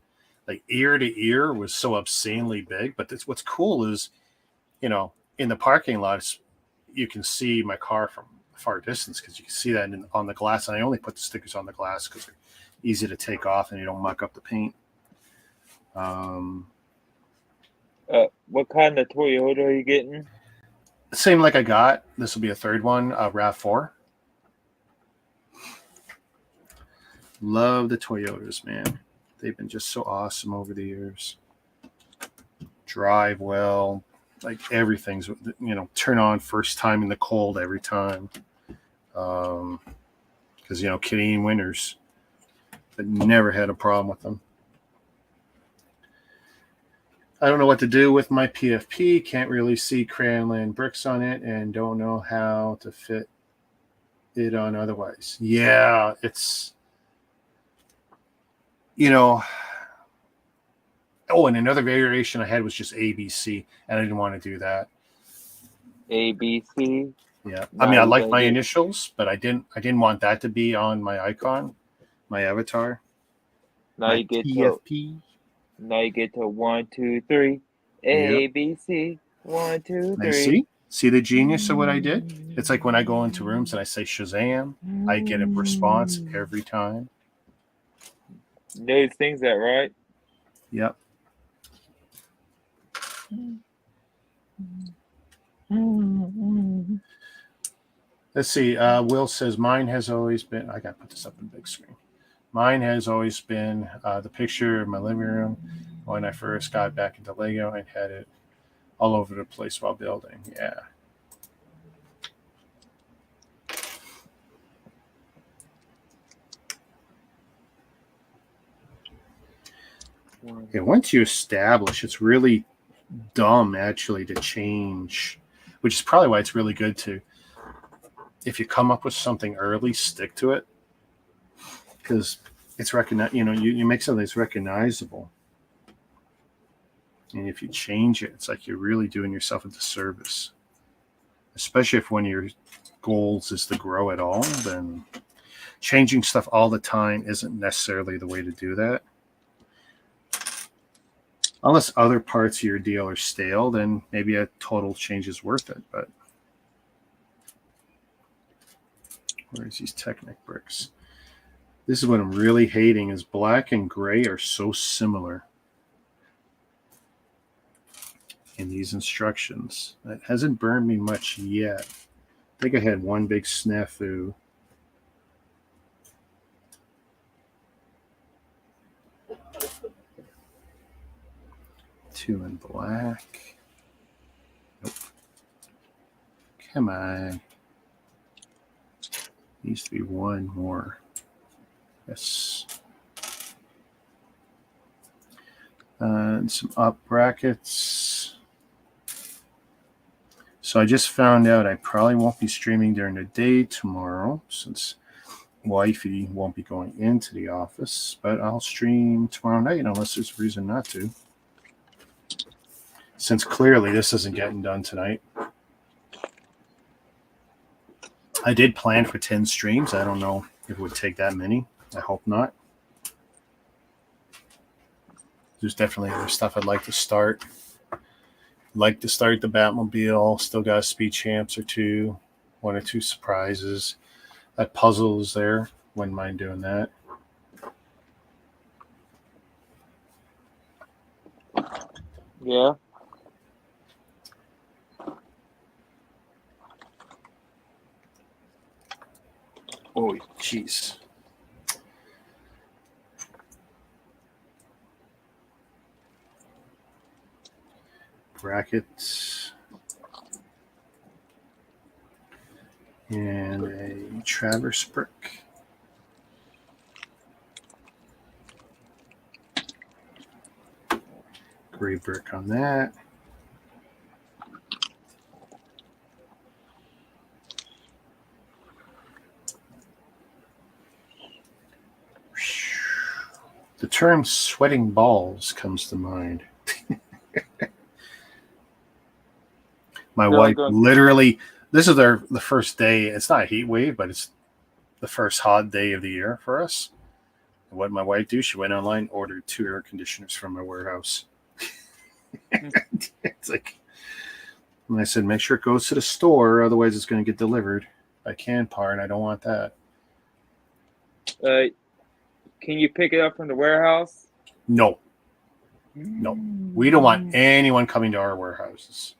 S1: like ear to ear was so obscenely big. But what's cool is, in the parking lots, you can see my car from a far distance because you can see that on the glass. And I only put the stickers on the glass because they're easy to take off and you don't muck up the paint.
S2: What kind of Toyota are you getting?
S1: Same like I got. This will be a third one, RAV4. Love the Toyotas, man. They've been just so awesome over the years. Drive well, like everything's, turn on first time in the cold every time. Because, Canadian winters, but never had a problem with them. I don't know what to do with my PFP. Can't really see Cranland bricks on it and don't know how to fit it on otherwise. Yeah, it's, oh, and another variation I had was just ABC, and I didn't want to do that.
S2: ABC?
S1: Yeah. I mean, I like my initials, but I didn't want that to be on my icon, my avatar.
S2: Now you get PFP. Now you get to 1, 2, 3. A, B, C. 1, 2, 3.
S1: See the genius of what I did? It's like when I go into rooms and I say Shazam, I get a response every time.
S2: Those things that, right?
S1: Yep. Let's see. Will says, mine has always been, I got to put this up in big screen. Mine has always been the picture of my living room when I first got back into Lego and had it all over the place while building. Yeah. Yeah, once you establish, it's really dumb actually to change, which is probably why it's really good to, if you come up with something early, stick to it. Because it's you make something that's recognizable. And if you change it, it's like you're really doing yourself a disservice. Especially if one of your goals is to grow at all, then changing stuff all the time isn't necessarily the way to do that. Unless other parts of your deal are stale, then maybe a total change is worth it. But where's these Technic bricks? This is what I'm really hating is black and gray are so similar in these instructions. It hasn't burned me much yet. I think I had one big snafu. Two in black. Nope. Come on. Needs to be one more. Yes. And some up brackets. So I just found out I probably won't be streaming during the day tomorrow since wifey won't be going into the office, but I'll stream tomorrow night unless there's a reason not to. Since clearly this isn't getting done tonight. I did plan for 10 streams. I don't know if it would take that many. I hope not. There's definitely other stuff I'd like to start. Like to start the Batmobile. Still got a speed champs or two. One or two surprises. That puzzle is there. Wouldn't mind doing that.
S2: Yeah.
S1: Oh, jeez. Brackets. And a traverse brick. Gray brick on that. The term sweating balls comes to mind. My wife literally, this is the first day. It's not a heat wave, but it's the first hot day of the year for us. And what did my wife do? She went online, ordered 2 air conditioners from my warehouse. It's like, and I said, make sure it goes to the store, otherwise it's going to get delivered by Canpar, and I don't want that.
S2: Can you pick it up from the warehouse?
S1: No. We don't want anyone coming to our warehouses.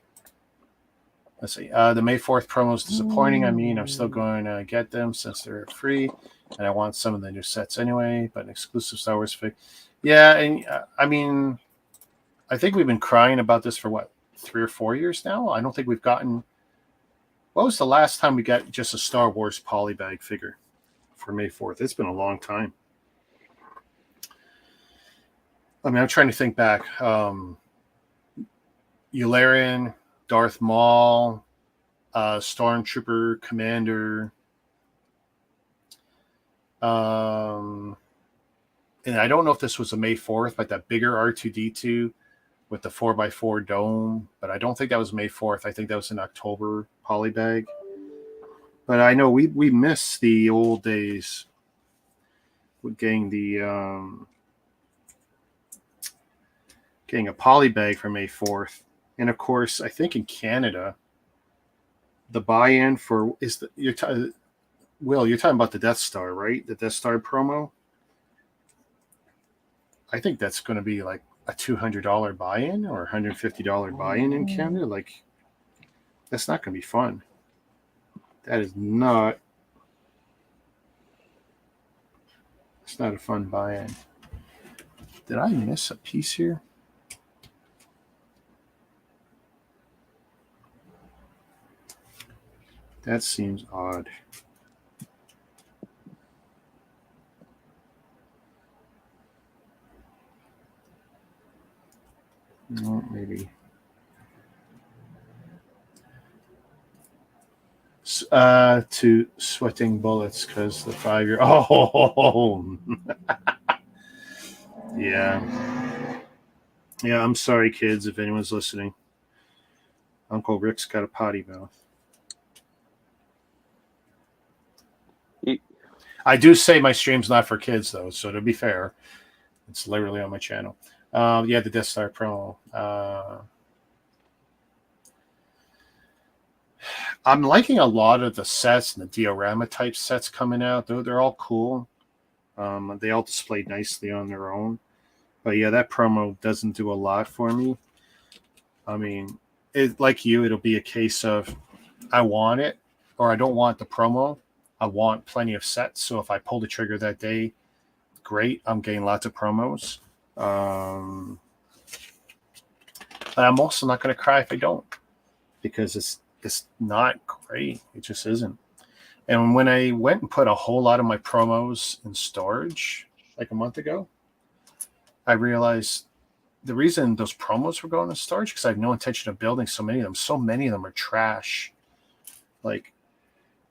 S1: Let's see. The May 4th promo is disappointing. I mean, I'm still going to get them since they're free, and I want some of the new sets anyway, but an exclusive Star Wars fig. Yeah, and I mean, I think we've been crying about this for, 3 or 4 years now? I don't think we've gotten... What was the last time we got just a Star Wars polybag figure for May 4th? It's been a long time. I mean, I'm trying to think back. Yularian, Darth Maul, Stormtrooper, Commander. And I don't know if this was a May 4th, like that bigger R2-D2 with the 4x4 dome, but I don't think that was May 4th. I think that was in October polybag. But I know we miss the old days with getting a polybag for May 4th. And of course, I think in Canada, the buy-in for you're talking about the Death Star, right? The Death Star promo. I think that's going to be like a $200 buy-in or $150 buy-in in Canada. Like, that's not going to be fun. That is not. It's not a fun buy-in. Did I miss a piece here? That seems odd. Well, maybe. To sweating bullets because the 5-year. Oh, yeah. Yeah, I'm sorry, kids, if anyone's listening. Uncle Rick's got a potty mouth. I do say my stream's not for kids, though, so to be fair, it's literally on my channel. Yeah, the Death Star promo. I'm liking a lot of the sets and the diorama type sets coming out. They're all cool. They all displayed nicely on their own. But yeah, that promo doesn't do a lot for me. I mean, like you, it'll be a case of I want it or I don't want the promo. I want plenty of sets. So if I pull the trigger that day, great. I'm getting lots of promos. But I'm also not going to cry if I don't, because it's not great. It just isn't. And when I went and put a whole lot of my promos in storage like a month ago, I realized the reason those promos were going in storage because I have no intention of building so many of them. So many of them are trash. Like,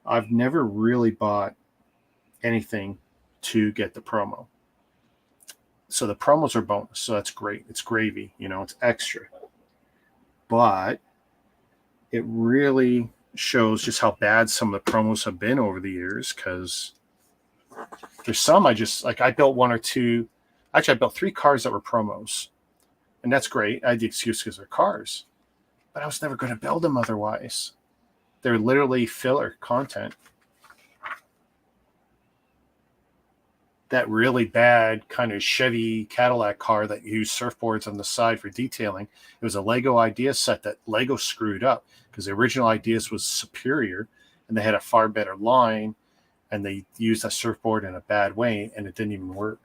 S1: I've never really bought anything to get the promo. So the promos are bonus. So that's great. It's gravy. It's extra. But it really shows just how bad some of the promos have been over the years, because there's some I built one or two. Actually, I built 3 cars that were promos, and that's great. I had the excuse because they're cars, but I was never going to build them otherwise. They're literally filler content. That really bad kind of Chevy Cadillac car that used surfboards on the side for detailing, it was a Lego idea set that Lego screwed up because the original ideas was superior and they had a far better line, and they used a surfboard in a bad way and it didn't even work.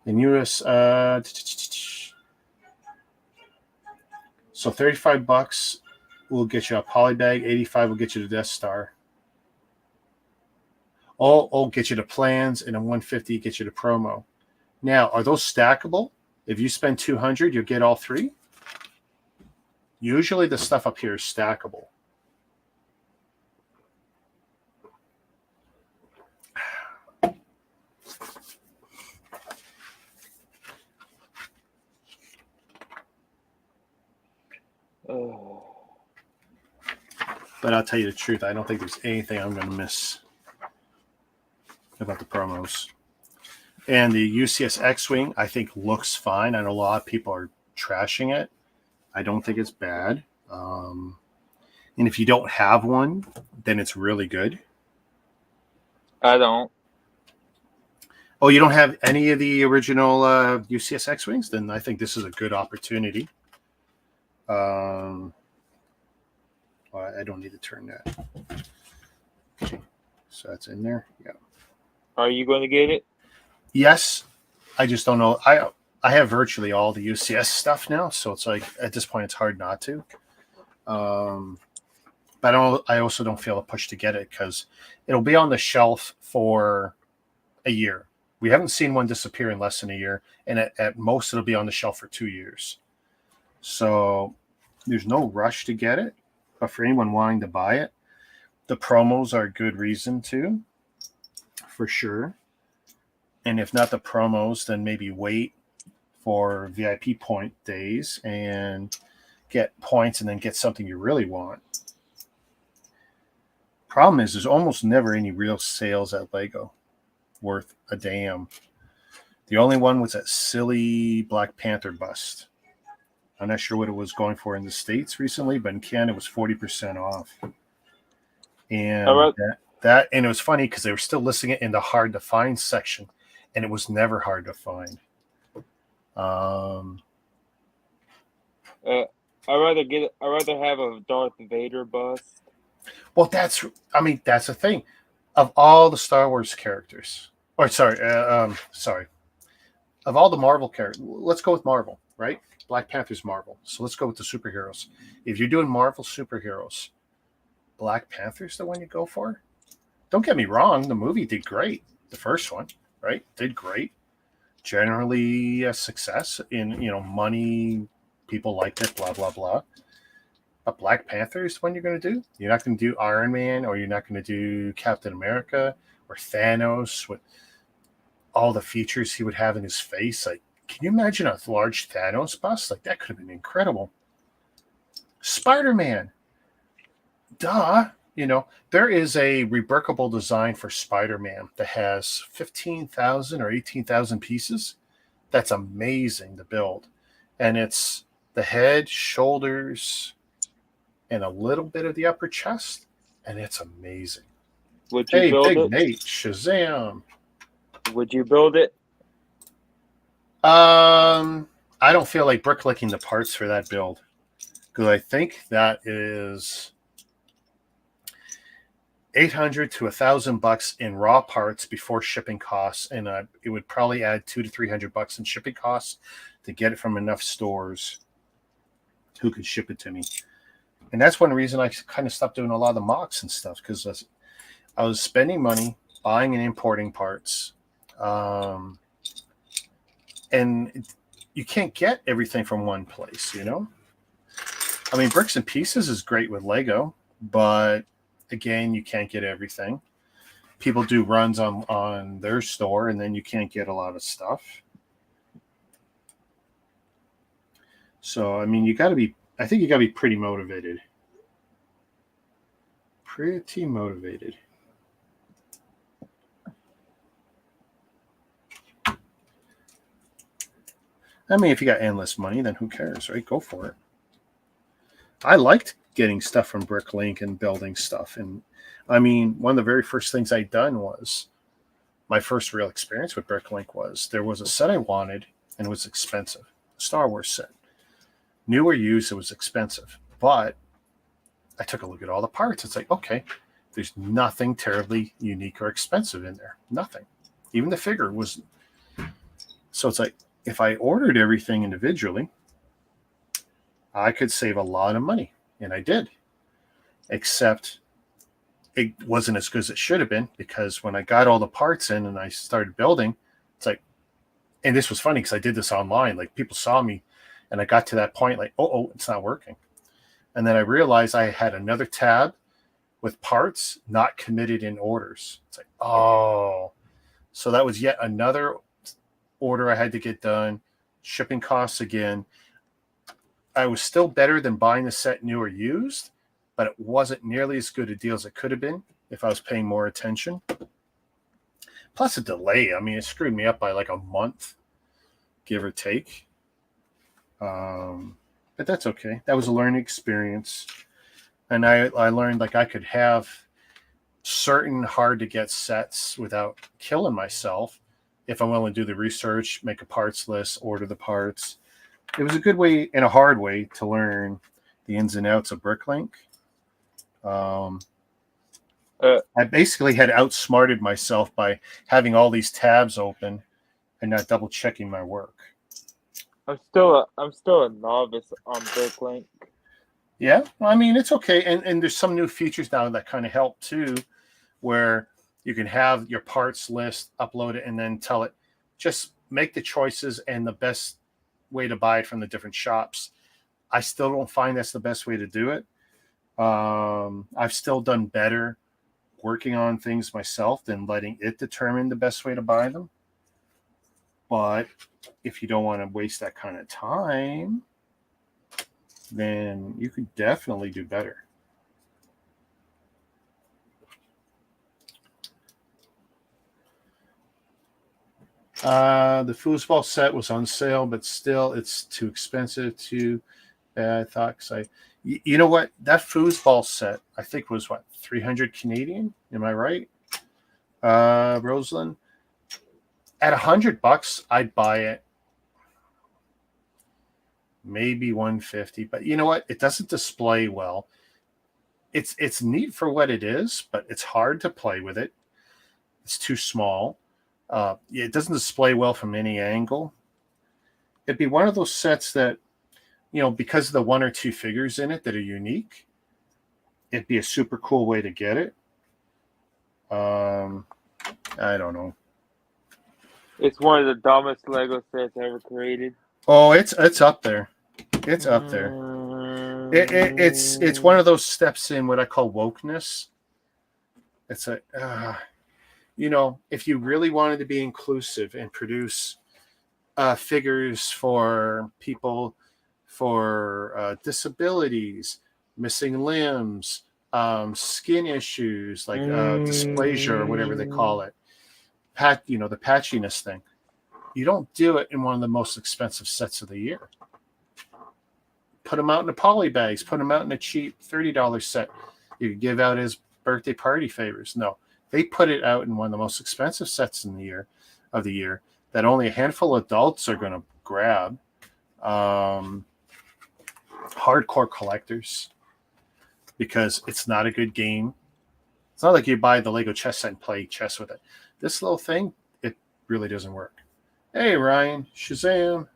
S1: In US, so $35 will get you a polybag, $85 will get you the Death Star. All get you the plans, and a $150 get you the promo. Now, are those stackable? If you spend $200, you'll get all 3. Usually, the stuff up here is stackable. But I'll tell you the truth, I don't think there's anything I'm going to miss about the promos. And the UCS X-Wing, I think, looks fine. I know a lot of people are trashing it. I don't think it's bad. And if you don't have one, then it's really good.
S2: I don't.
S1: Oh, you don't have any of the original UCS X-Wings? Then I think this is a good opportunity. I don't need to turn that. Okay. So that's in there. Yeah.
S2: Are you going to get it?
S1: Yes. I just don't know. I have virtually all the UCS stuff now, so it's like at this point it's hard not to. But I also don't feel a push to get it because it'll be on the shelf for a year. We haven't seen one disappear in less than a year, and at most it'll be on the shelf for 2 years. So there's no rush to get it, but for anyone wanting to buy it, the promos are a good reason to, for sure. And if not the promos, then maybe wait for VIP point days and get points and then get something you really want. Problem is, there's almost never any real sales at Lego worth a damn. The only one was that silly Black Panther bust. I'm not sure what it was going for in the States recently, but in Canada it was 40% off. And and it was funny because they were still listing it in the hard to find section, and it was never hard to find.
S2: I'd rather have a Darth Vader bust.
S1: Well, that's the thing. Of all the Star Wars characters, of all the Marvel characters, let's go with Marvel, right? Black Panther's Marvel. So let's go with the superheroes. If you're doing Marvel superheroes, Black Panther's the one you go for? Don't get me wrong, the movie did great. The first one, right? Did great. Generally a success in, money, people liked it, blah, blah, blah. But Black Panther is the one you're going to do. You're not going to do Iron Man, or you're not going to do Captain America or Thanos with all the features he would have in his face. Like, can you imagine a large Thanos bust? Like, that could have been incredible. Spider-Man. Duh. You know, there is a reworkable design for Spider-Man that has 15,000 or 18,000 pieces. That's amazing to build. And it's the head, shoulders, and a little bit of the upper chest. And it's amazing.
S2: Would you build
S1: Big
S2: it?
S1: Nate, Shazam.
S2: Would you build it?
S1: I don't feel like bricklicking the parts for that build, because I think that is $800 to $1,000 in raw parts before shipping costs, and it would probably add $200 to $300 in shipping costs to get it from enough stores who could ship it to me. And that's one reason I kind of stopped doing a lot of the mocks and stuff, because I was spending money buying and importing parts, and you can't get everything from one place, you know? I mean, Bricks and Pieces is great with Lego, but again, you can't get everything. People do runs on their store, and then you can't get a lot of stuff. So, I mean, I think you got to be pretty motivated. Pretty motivated. I mean, if you got endless money, then who cares, right? Go for it. I liked getting stuff from BrickLink and building stuff. And I mean, one of the very first things I'd done was, my first real experience with BrickLink was, there was a set I wanted, and it was expensive. Star Wars set. New or used, it was expensive. But I took a look at all the parts. It's like, okay, there's nothing terribly unique or expensive in there. Nothing. Even the figure was. So it's like, if I ordered everything individually, I could save a lot of money. And I did. Except it wasn't as good as it should have been, because when I got all the parts in and I started building, it's like, and this was funny because I did this online. Like, people saw me, and I got to that point like, oh, it's not working. And then I realized I had another tab with parts not committed in orders. It's like, oh. So that was yet another order I had to get done. Shipping costs again. I was still better than buying the set new or used, but it wasn't nearly as good a deal as it could have been if I was paying more attention. Plus a delay. I mean, it screwed me up by like a month, give or take. But that's okay. That was a learning experience. And I learned, like, I could have certain hard to get sets without killing myself if I'm willing to do the research, make a parts list, order the parts. It was a good way and a hard way to learn the ins and outs of BrickLink. I basically had outsmarted myself by having all these tabs open and not double checking my work.
S2: I'm still a novice on BrickLink.
S1: Yeah, I mean, it's okay. And there's some new features now that kind of help too, where you can have your parts list, upload it, and then tell it, just make the choices and the best way to buy it from the different shops. I still don't find that's the best way to do it. I've still done better working on things myself than letting it determine the best way to buy them. But if you don't want to waste that kind of time, then you could definitely do better. The foosball set was on sale, but still, it's too expensive to. I thought, because you know what, that foosball set I think was what, 300 Canadian? Am I right, Rosalind? At $100, I'd buy it. Maybe 150, but you know what? It doesn't display well. It's neat for what it is, but it's hard to play with it. It's too small. It doesn't display well from any angle. It'd be one of those sets that, you know, because of the one or two figures in it that are unique, it'd be a super cool way to get it. I don't know.
S2: It's one of the dumbest Lego sets ever created.
S1: Oh, it's up there. It's up there. It's one of those steps in what I call wokeness. It's a if you really wanted to be inclusive and produce figures for people for disabilities, missing limbs, skin issues like dysplasia or whatever they call it, the patchiness thing. You don't do it in one of the most expensive sets of the year. Put them out in the poly bags. Put them out in a cheap $30 set you could give out as birthday party favors. No, they put it out in one of the most expensive sets in the year that only a handful of adults are going to grab. Hardcore collectors, because it's not a good game. It's not like you buy the Lego chess set and play chess with it. This little thing, it really doesn't work. Hey, Ryan, Shazam.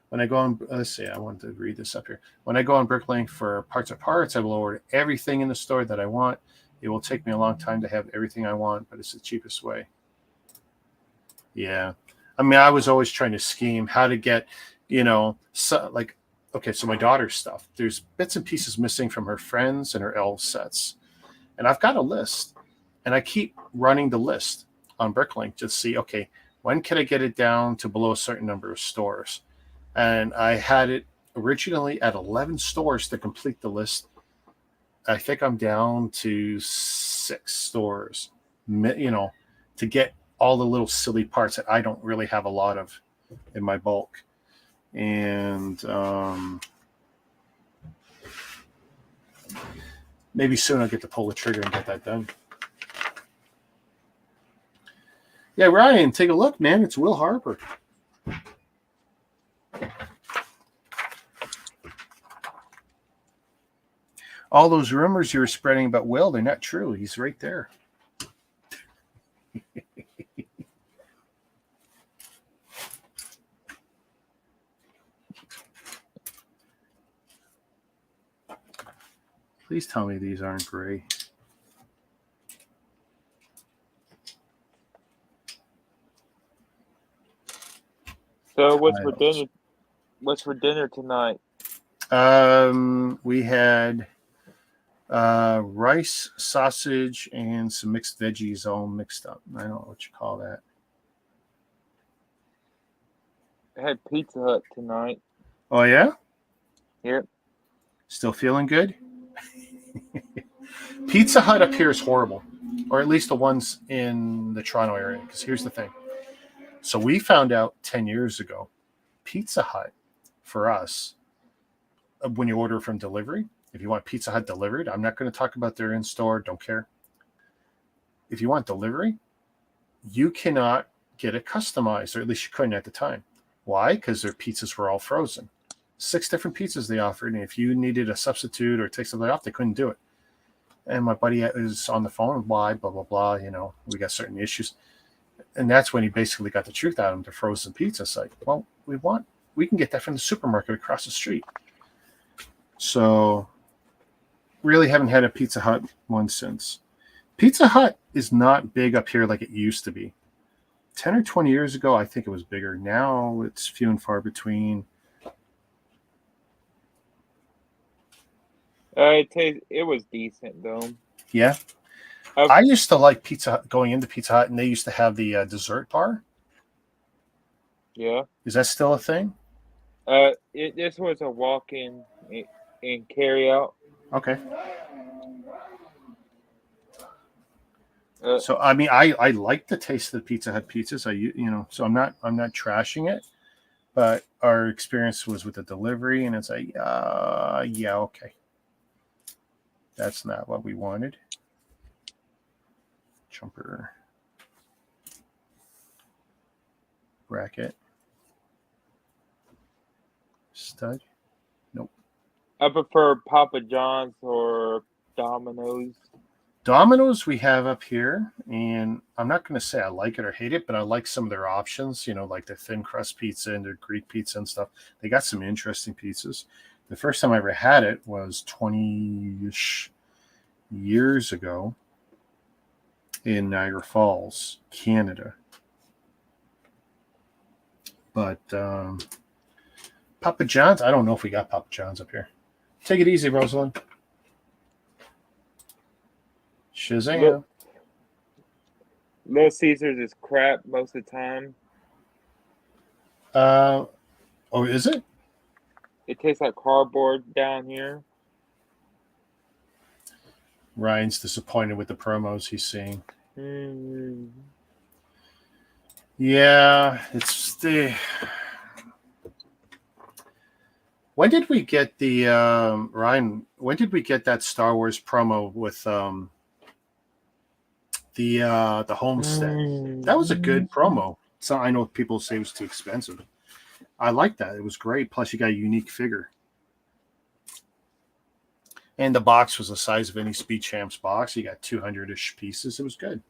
S1: When I go on, let's see, I wanted to read this up here. When I go on BrickLink for parts, I will order everything in the store that I want. It will take me a long time to have everything I want, but it's the cheapest way. Yeah. I mean, I was always trying to scheme how to get, so my daughter's stuff. There's bits and pieces missing from her friends and her elf sets. And I've got a list. And I keep running the list on BrickLink to see, okay, when can I get it down to below a certain number of stores? And I had it originally at 11 stores to complete the list. I think I'm down to 6 stores, to get all the little silly parts that I don't really have a lot of in my bulk. And maybe soon I'll get to pull the trigger and get that done. Yeah, Ryan, take a look, man. It's Will Harper. All those rumors you were spreading about Will, they're not true. He's right there. Please tell me these aren't gray.
S2: So what's for dinner? What's for dinner tonight?
S1: We had rice, sausage, and some mixed veggies all mixed up. I don't know what you call that.
S2: I had Pizza Hut tonight.
S1: Oh, yeah?
S2: Yep.
S1: Still feeling good? Pizza Hut up here is horrible, or at least the ones in the Toronto area, because here's the thing. So we found out 10 years ago, Pizza Hut, for us, when you order from delivery, if you want Pizza Hut delivered, I'm not going to talk about their in-store, don't care. If you want delivery, you cannot get it customized, or at least you couldn't at the time. Why? Because their pizzas were all frozen. 6 different pizzas they offered, and if you needed a substitute or take something off, they couldn't do it. And my buddy was on the phone, why, blah, blah, blah, we got certain issues. And that's when he basically got the truth out of him, the frozen pizza. It's like, well, we can get that from the supermarket across the street. So really haven't had a Pizza Hut one since. Pizza Hut is not big up here like it used to be. 10 or 20 years ago, I think it was bigger. Now it's few and far between.
S2: It was decent though.
S1: Yeah. I used to like Pizza Hut, going into Pizza Hut, and they used to have the dessert bar.
S2: Yeah.
S1: Is that still a thing?
S2: This was a walk-in and carry out.
S1: Okay. So I mean, I like the taste of the Pizza Hut pizzas. So I'm not trashing it, but our experience was with the delivery, and it's like, yeah, okay, that's not what we wanted. Jumper bracket stud. Nope.
S2: I prefer Papa John's or Domino's.
S1: Domino's we have up here, and I'm not going to say I like it or hate it, but I like some of their options, like the thin crust pizza and their Greek pizza and stuff. They got some interesting pizzas. The first time I ever had it was 20-ish years ago in Niagara Falls, Canada. But Papa John's? I don't know if we got Papa John's up here. Take it easy, Rosalind. Shazam.
S2: Little Caesars is crap most of the time.
S1: Oh, is it?
S2: It tastes like cardboard down here.
S1: Ryan's disappointed with the promos he's seeing. Yeah, it's the. When did we get the Ryan? When did we get that Star Wars promo with the homestead? That was a good promo. So I know people say it was too expensive. I like that. It was great. Plus, you got a unique figure. And the box was the size of any Speed Champs box. You got 200-ish pieces. It was good.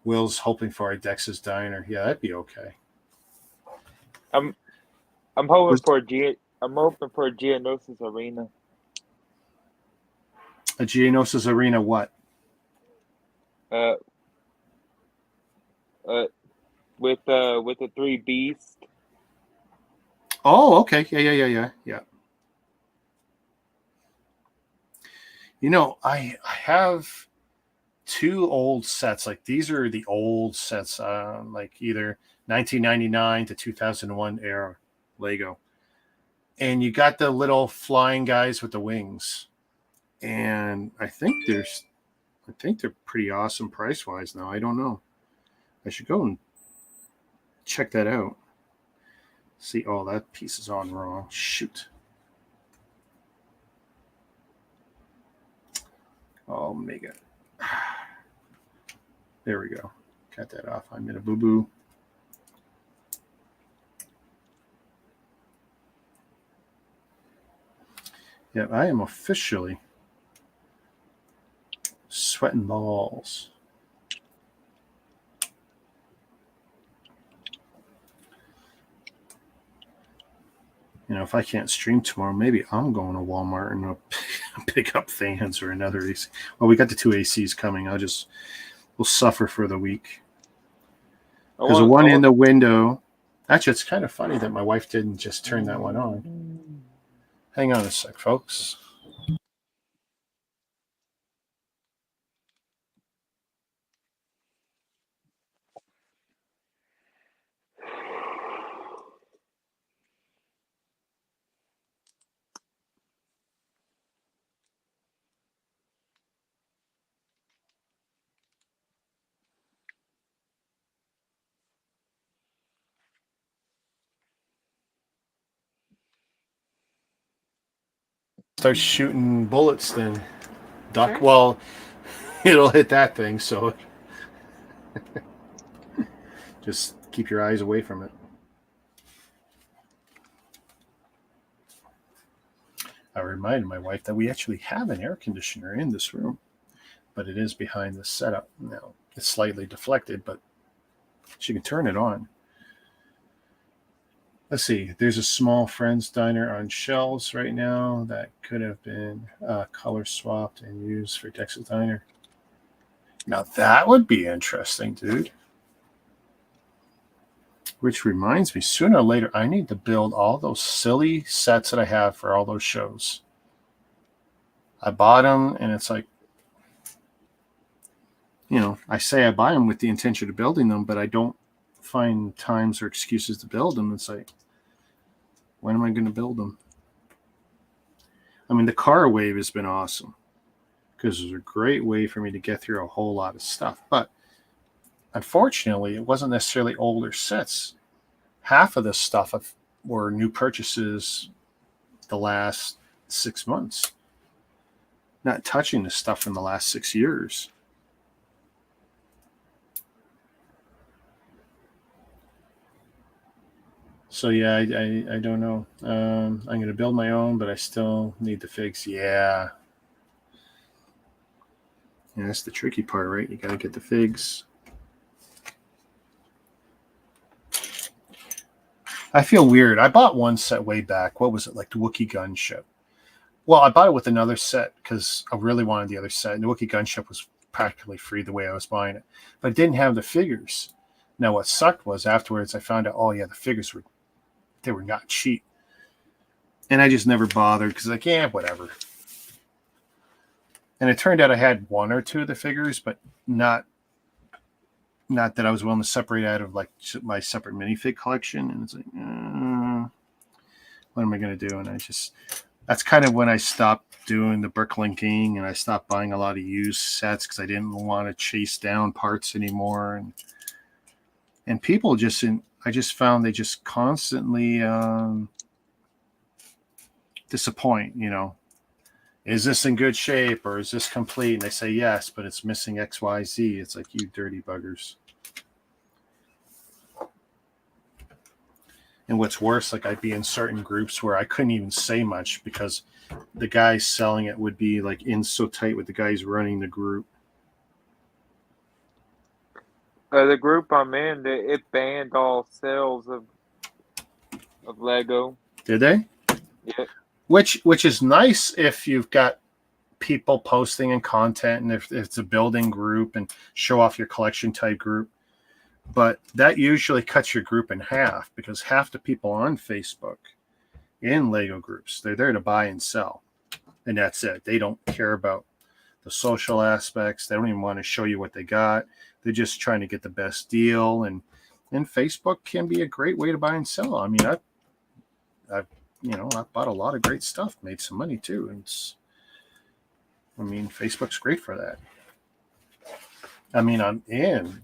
S1: Will's hoping for a Dex's Diner. Yeah, that'd be okay.
S2: I'm hoping for a Geonosis Arena.
S1: A Geonosis Arena what?
S2: With the 3 beasts.
S1: Oh, okay. Yeah. You know, I have 2 old sets. Like these are the old sets, like either 1999 to 2001 era Lego. And you got the little flying guys with the wings. And I think they're pretty awesome price wise now. I don't know. I should go and check that out. See, oh, that piece is on wrong. Shoot. Oh, Mega. There we go. Cut that off. I'm in a boo-boo. Yeah, I am officially sweating balls. You know, if I can't stream tomorrow, maybe I'm going to Walmart and I'll pick up fans or another AC. Well, we got the 2 ACs coming. We'll suffer for the week. Because the one in the window, actually, it's kind of funny that my wife didn't just turn that one on. Hang on a sec, folks. Start shooting bullets, then duck. Okay. Well, it'll hit that thing, so just keep your eyes away from it. I reminded my wife that we actually have an air conditioner in this room, but it is behind the setup now. It's slightly deflected, but she can turn it on. Let's see. There's a small Friends Diner on shelves right now that could have been color swapped and used for Dex's Diner. Now that would be interesting, dude. Which reminds me, sooner or later, I need to build all those silly sets that I have for all those shows. I bought them, and it's like, you know, I say I buy them with the intention of building them, but I don't find times or excuses to build them. It's like, when am I going to build them? I mean, the car wave has been awesome because it was a great way for me to get through a whole lot of stuff. But unfortunately, it wasn't necessarily older sets. Half of this stuff were new purchases the last 6 months. Not touching this stuff from the last 6 years. So yeah, I don't know. I'm going to build my own, but I still need the figs. Yeah. Yeah, that's the tricky part, right? You got to get the figs. I feel weird. I bought one set way back. What was it, like the Wookiee Gunship? Well, I bought it with another set because I really wanted the other set. And the Wookiee Gunship was practically free the way I was buying it. But it didn't have the figures. Now, what sucked was afterwards I found out, oh yeah, the figures were not cheap, and I just never bothered because like, yeah, whatever. And it turned out I had one or two of the figures, but not that I was willing to separate out of like my separate minifig collection. And it's like, what am I going to do? And that's kind of when I stopped doing the BrickLinking, and I stopped buying a lot of used sets because I didn't want to chase down parts anymore. And people I just found they just constantly disappoint, Is this in good shape or is this complete? And they say yes, but it's missing XYZ. It's like, you dirty buggers. And what's worse, like I'd be in certain groups where I couldn't even say much because the guy selling it would be like in so tight with the guys running the group.
S2: The group I'm in, it banned all sales of Lego.
S1: Did they?
S2: Yeah.
S1: Which is nice if you've got people posting and content, and if it's a building group and show off your collection type group. But that usually cuts your group in half because half the people on Facebook in Lego groups, they're there to buy and sell. And that's it. They don't care about the social aspects. They don't even want to show you what they got. They're just trying to get the best deal. And Facebook can be a great way to buy and sell. I mean, I've bought a lot of great stuff, made some money too. Facebook's great for that. I'm in,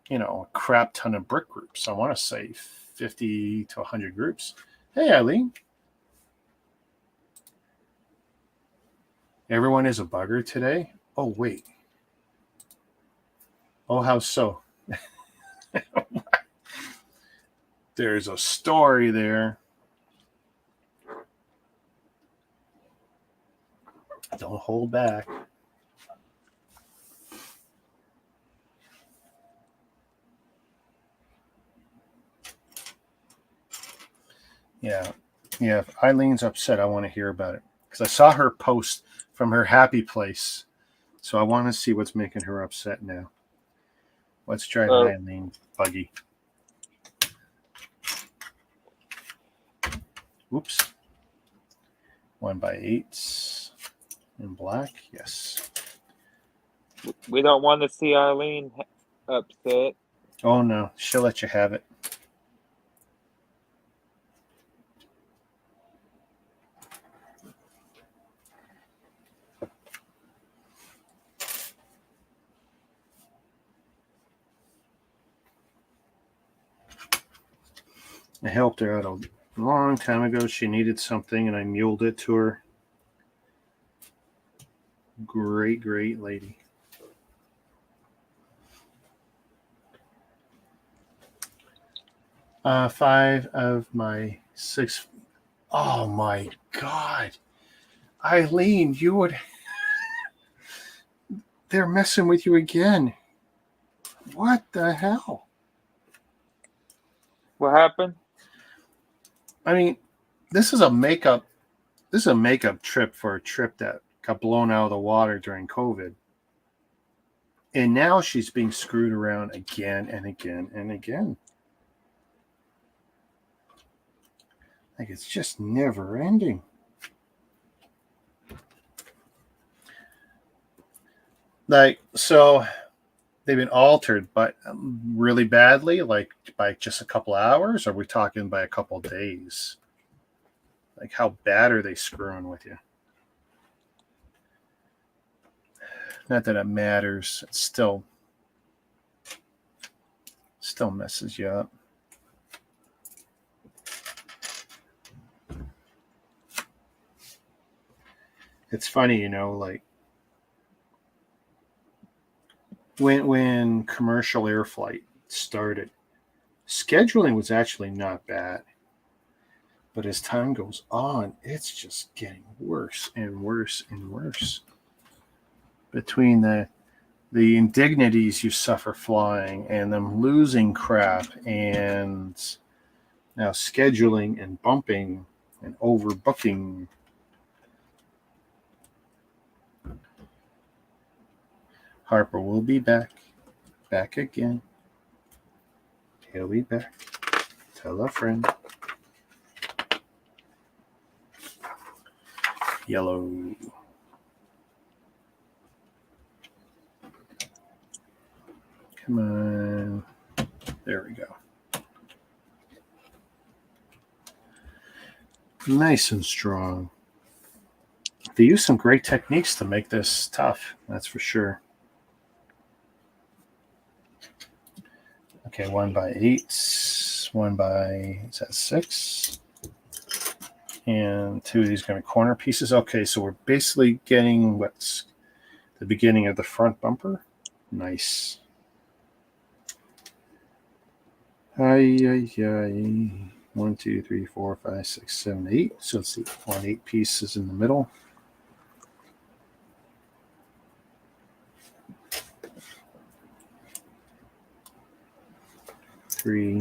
S1: a crap ton of brick groups. I want to say 50 to 100 groups. Hey, Eileen. Everyone is a bugger today? Oh, wait. Oh, how so? There's a story there. Don't hold back. Yeah. If Eileen's upset, I want to hear about it because I saw her post from her happy place. So I want to see what's making her upset now. What's driving Eileen buggy? Oops. 1x8s in black. Yes.
S2: We don't want to see Eileen upset.
S1: Oh, no. She'll let you have it. I helped her out a long time ago. She needed something, and I muled it to her. Great, great lady. Five of my 6. Oh, my God. Eileen, you would... They're messing with you again. What the hell?
S2: What happened?
S1: This is a makeup trip for a trip that got blown out of the water during COVID. And now she's being screwed around again and again and again. Like, it's just never ending. Like, so they've been altered, but really badly, like by just a couple hours? Or are we talking by a couple days? Like, how bad are they screwing with you? Not that it matters. It still messes you up. It's funny, like when commercial air flight started, scheduling was actually not bad. But as time goes on, it's just getting worse and worse and worse. Between the indignities you suffer flying and them losing crap and now scheduling and bumping and overbooking. Harper will be back again. He'll be back. Tell a friend. Yellow. Come on. There we go. Nice and strong. They use some great techniques to make this tough, that's for sure. Okay, 1x8, 1 by 6, and 2 of these are going to be corner pieces. Okay, so we're basically getting what's the beginning of the front bumper. Nice. Ay. 1, 2, 3, 4, 5, 6, 7, 8. So let's see, 8 pieces in the middle. Three,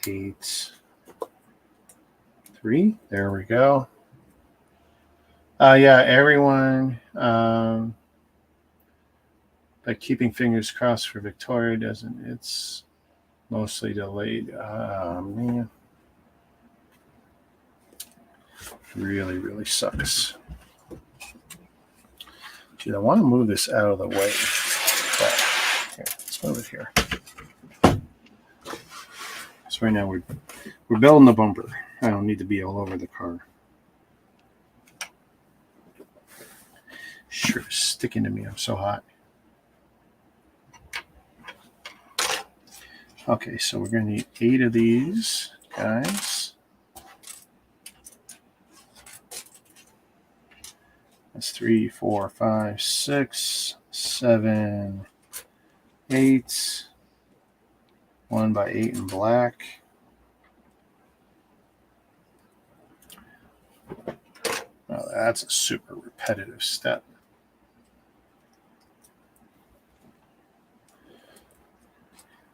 S1: 8, 3. There we go. Yeah, everyone. But keeping fingers crossed for Victoria doesn't. It's mostly delayed. Man. Really, really sucks. Gee, I want to move this out of the way. But here, let's move it here. So right now we're building the bumper. I don't need to be all over the car. Sure, sticking to me. I'm so hot. Okay, so we're going to need 8 of these guys. That's 3, 4, 5, 6, 7, 8. 1 by 8 in black. Oh, that's a super repetitive step.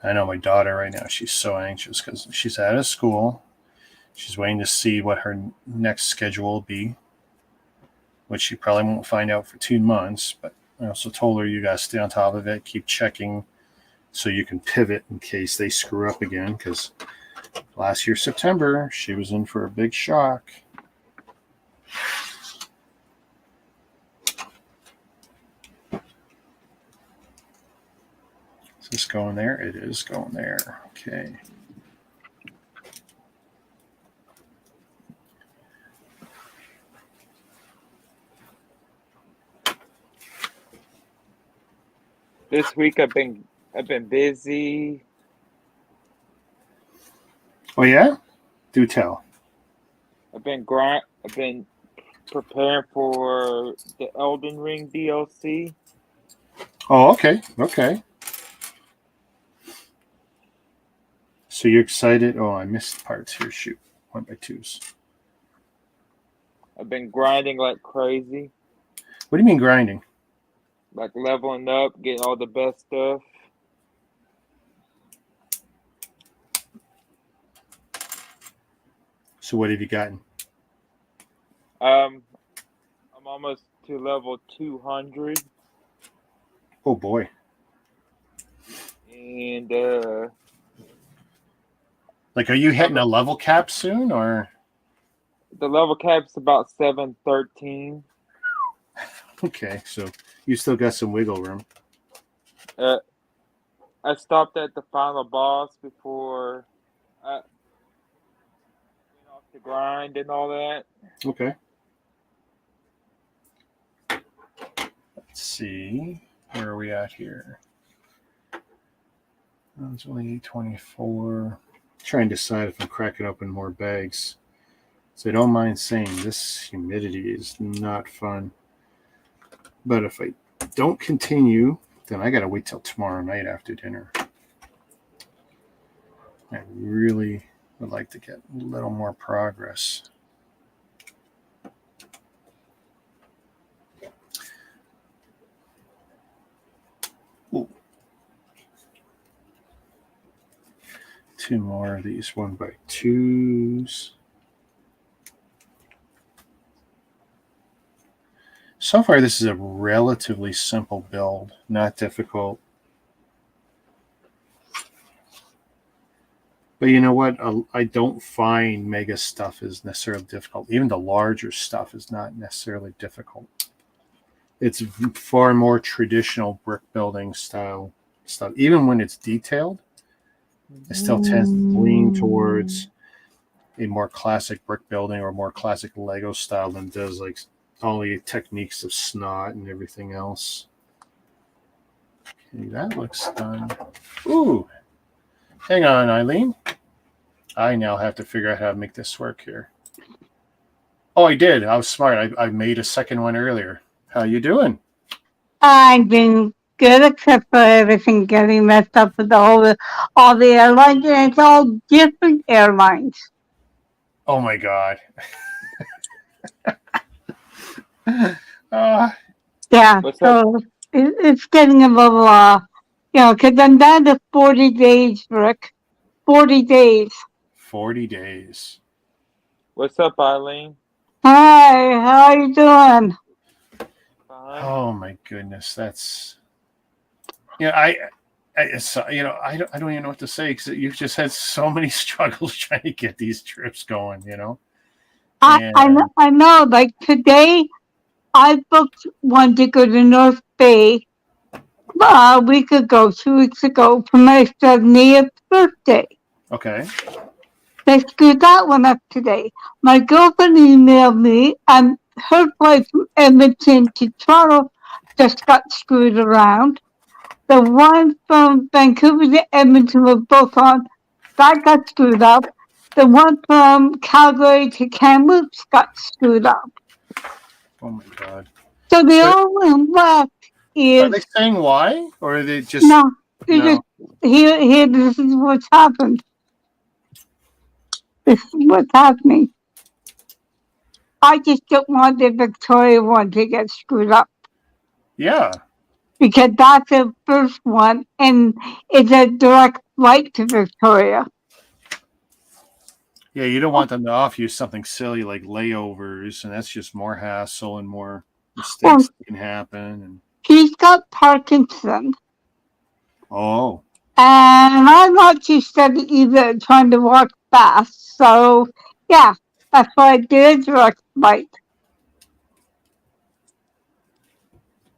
S1: I know my daughter right now, she's so anxious because she's out of school. She's waiting to see what her next schedule will be, which she probably won't find out for 2 months. But I also told her you got to stay on top of it, keep checking so you can pivot in case they screw up again. Because last year, September, she was in for a big shock. Is this going there? It is going there. Okay.
S2: This week I've been busy.
S1: Oh yeah? Do tell.
S2: I've been preparing for the Elden Ring DLC.
S1: Oh, okay. Okay. So you're excited? Oh, I missed parts here. Shoot. 1 by 2s.
S2: I've been grinding like crazy.
S1: What do you mean grinding?
S2: Like leveling up, getting all the best stuff.
S1: So what have you gotten?
S2: I'm almost to level 200.
S1: Oh boy.
S2: And
S1: like, are you hitting a level cap soon, or?
S2: The level cap's about 713.
S1: Okay, so you still got some wiggle room.
S2: I stopped at the final boss before I went off the grind and all that.
S1: Okay. Let's see. Where are we at here? It's only 824. Trying to decide if I'm cracking open more bags. So I don't mind saying this humidity is not fun. But if I don't continue, then I got to wait till tomorrow night after dinner. I really would like to get a little more progress. Ooh. 2 more of these 1 by 2s. So far, this is a relatively simple build, not difficult. But you know what? I don't find mega stuff is necessarily difficult. Even the larger stuff is not necessarily difficult. It's far more traditional brick building style stuff. Even when it's detailed, it still tends to lean towards a more classic brick building or more classic Lego style than does like all the techniques of snot and everything else. Okay, that looks done. Ooh, hang on, Eileen. I now have to figure out how to make this work here. Oh, I did. I was smart. I made a second one earlier. How you doing?
S3: I've been good except for everything getting messed up with all the airlines, and it's all different airlines.
S1: Oh my god.
S3: Yeah, so it's getting a little, because I'm down to 40 days, Rick. 40 days.
S1: 40 days.
S2: What's up, Eileen?
S3: Hi, how are you doing?
S2: Fine.
S1: Oh my goodness, that's I don't even know what to say because you've just had so many struggles trying to get these trips going.
S3: I know. Like today, I booked one to go to North Bay a week ago, 2 weeks ago, for my 70th birthday.
S1: Okay.
S3: They screwed that one up today. My girlfriend emailed me, and her flight from Edmonton to Toronto just got screwed around. The one from Vancouver to Edmonton were both on. That got screwed up. The one from Calgary to Kamloops got screwed up.
S1: Oh my god.
S3: So the only one left is.
S1: Are they saying why? Or are they just.
S3: No. Just, here, this is what's happened. This is what's happening. I just don't want the Victoria one to get screwed up.
S1: Yeah.
S3: Because that's the first one, and it's a direct flight to Victoria.
S1: Yeah, you don't want them to offer you something silly like layovers, and that's just more hassle and more mistakes that can happen. And
S3: he's got Parkinson's.
S1: Oh.
S3: And I'm not too steady either, trying to walk fast. So, yeah, that's why I did a direct flight.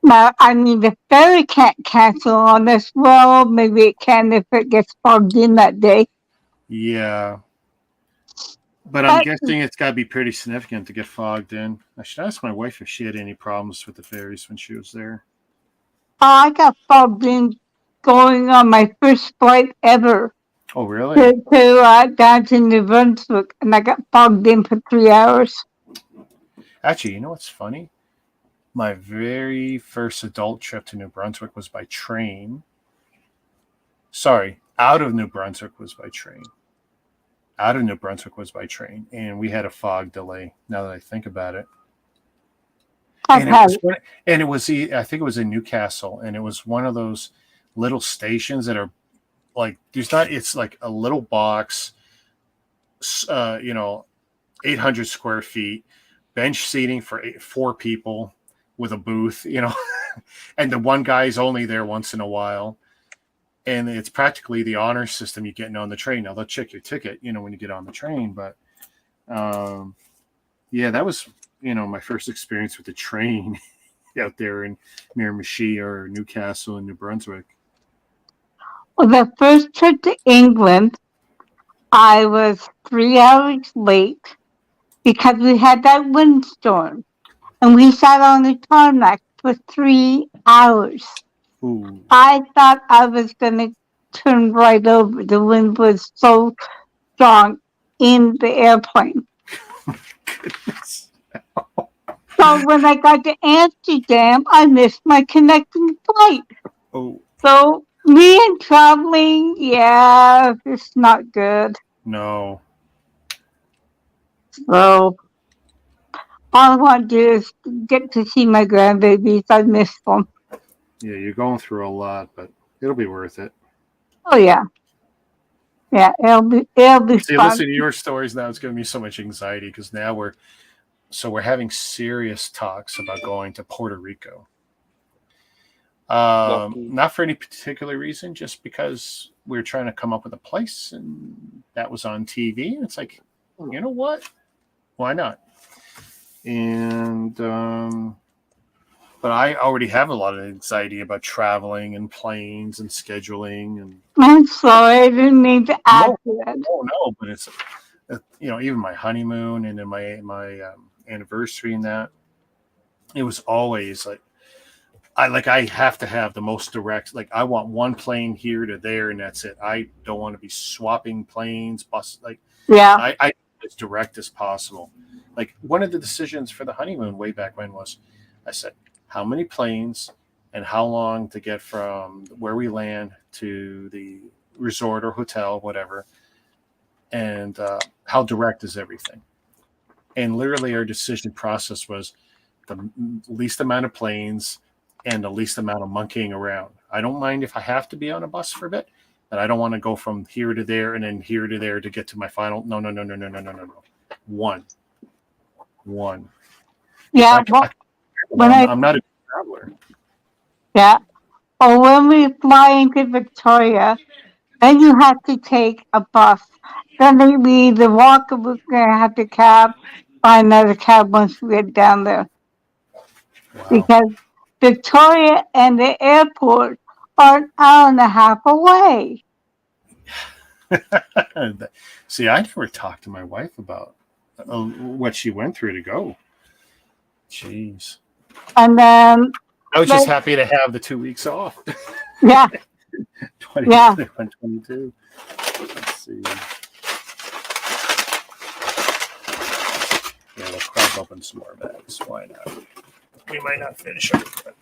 S3: Now, I mean, the ferry can't cancel on us. Well, maybe it can if it gets fogged in that day.
S1: Yeah. But I'm guessing it's got to be pretty significant to get fogged in. I should ask my wife if she had any problems with the ferries when she was there.
S3: I got fogged in going on my first flight ever.
S1: Oh, really?
S3: Down to New Brunswick, and I got fogged in for 3 hours.
S1: Actually, you know what's funny? My very first adult trip to New Brunswick was by train. Sorry, out of New Brunswick was by train. And we had a fog delay. Now that I think about it, I think it was in Newcastle, and it was one of those little stations that are like it's like a little box, 800 square feet, bench seating for 4 people with a booth, and the one guy's only there once in a while. And it's practically the honor system you get on the train. Now they'll check your ticket, when you get on the train. But that was, my first experience with the train out there in Miramichi or Newcastle and New Brunswick.
S3: Well, the first trip to England, I was 3 hours late because we had that windstorm. And we sat on the tarmac for 3 hours.
S1: Ooh.
S3: I thought I was going to turn right over. The wind was so strong in the airplane.
S1: Goodness.
S3: So when I got to Amsterdam, I missed my connecting flight.
S1: Oh.
S3: So me and traveling, it's not good.
S1: No.
S3: So all I want to do is get to see my grandbabies. I miss them.
S1: Yeah, you're going through a lot, but it'll be worth it.
S3: Oh yeah. Yeah, it'll be fun.
S1: Listen to your stories now. It's giving me so much anxiety because now we're having serious talks about going to Puerto Rico. Not for any particular reason, just because we're trying to come up with a place, and that was on TV. And it's like, you know what? Why not? And but I already have a lot of anxiety about traveling and planes and scheduling. And
S3: I'm sorry, I didn't mean to add to it.
S1: No, but it's even my honeymoon and then my anniversary and that, it was always like I have to have the most direct. Like I want one plane here to there and that's it. I don't want to be swapping planes, bus. Like I as direct as possible. Like one of the decisions for the honeymoon way back when was, I said, how many planes and how long to get from where we land to the resort or hotel, whatever, and how direct is everything. And literally our decision process was the least amount of planes and the least amount of monkeying around. I don't mind if I have to be on a bus for a bit, but I don't want to go from here to there and then here to there to get to my final. No. One.
S3: Yeah,
S1: I'm not a traveler.
S3: Yeah. Or when we fly into Victoria, then you have to take a bus. Then we either walk or we're going to have to find another cab once we get down there.
S1: Wow.
S3: Because Victoria and the airport are an hour and a half away.
S1: See, I never talked to my wife about what she went through to go. Jeez.
S3: And then
S1: I was just happy to have the 2 weeks off.
S3: Yeah.
S1: 22. Let's see. Yeah, we'll crack open some more bags. Why not? We might not finish it, but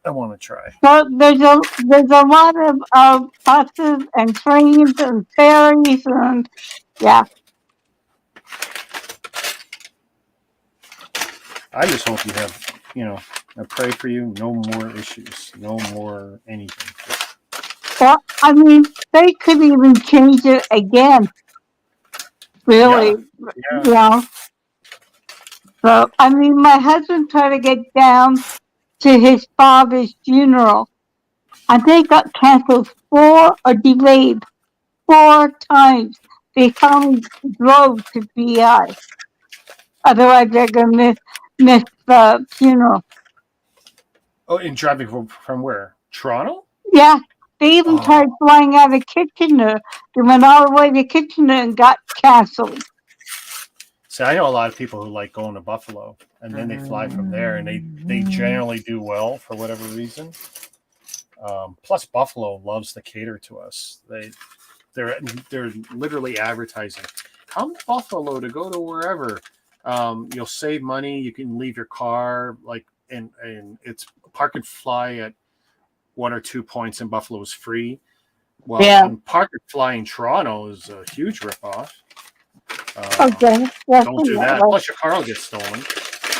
S1: I want to try.
S3: So there's a lot of buses and trains and ferries and
S1: I just hope you have, I pray for you. No more issues. No more anything.
S3: Well, I mean, they could even change it again. Really.
S1: Yeah.
S3: So, I mean, my husband tried to get down to his father's funeral, and they got canceled or delayed 4 times. They finally drove to BI. Otherwise, they're going to miss the funeral.
S1: Oh, and driving from where? Toronto?
S3: Yeah. They even tried flying out of Kitchener. They went all the way to Kitchener and got canceled.
S1: See, I know a lot of people who like going to Buffalo, and then they fly from there, and they generally do well for whatever reason. Plus, Buffalo loves to cater to us. They're literally advertising, come to Buffalo to go to wherever. You'll save money. You can leave your car and it's park and fly at 1 or 2 points in Buffalo is free. Well, park and fly in Toronto is a huge ripoff.
S3: Okay.
S1: Don't do that. Plus, your car will get stolen.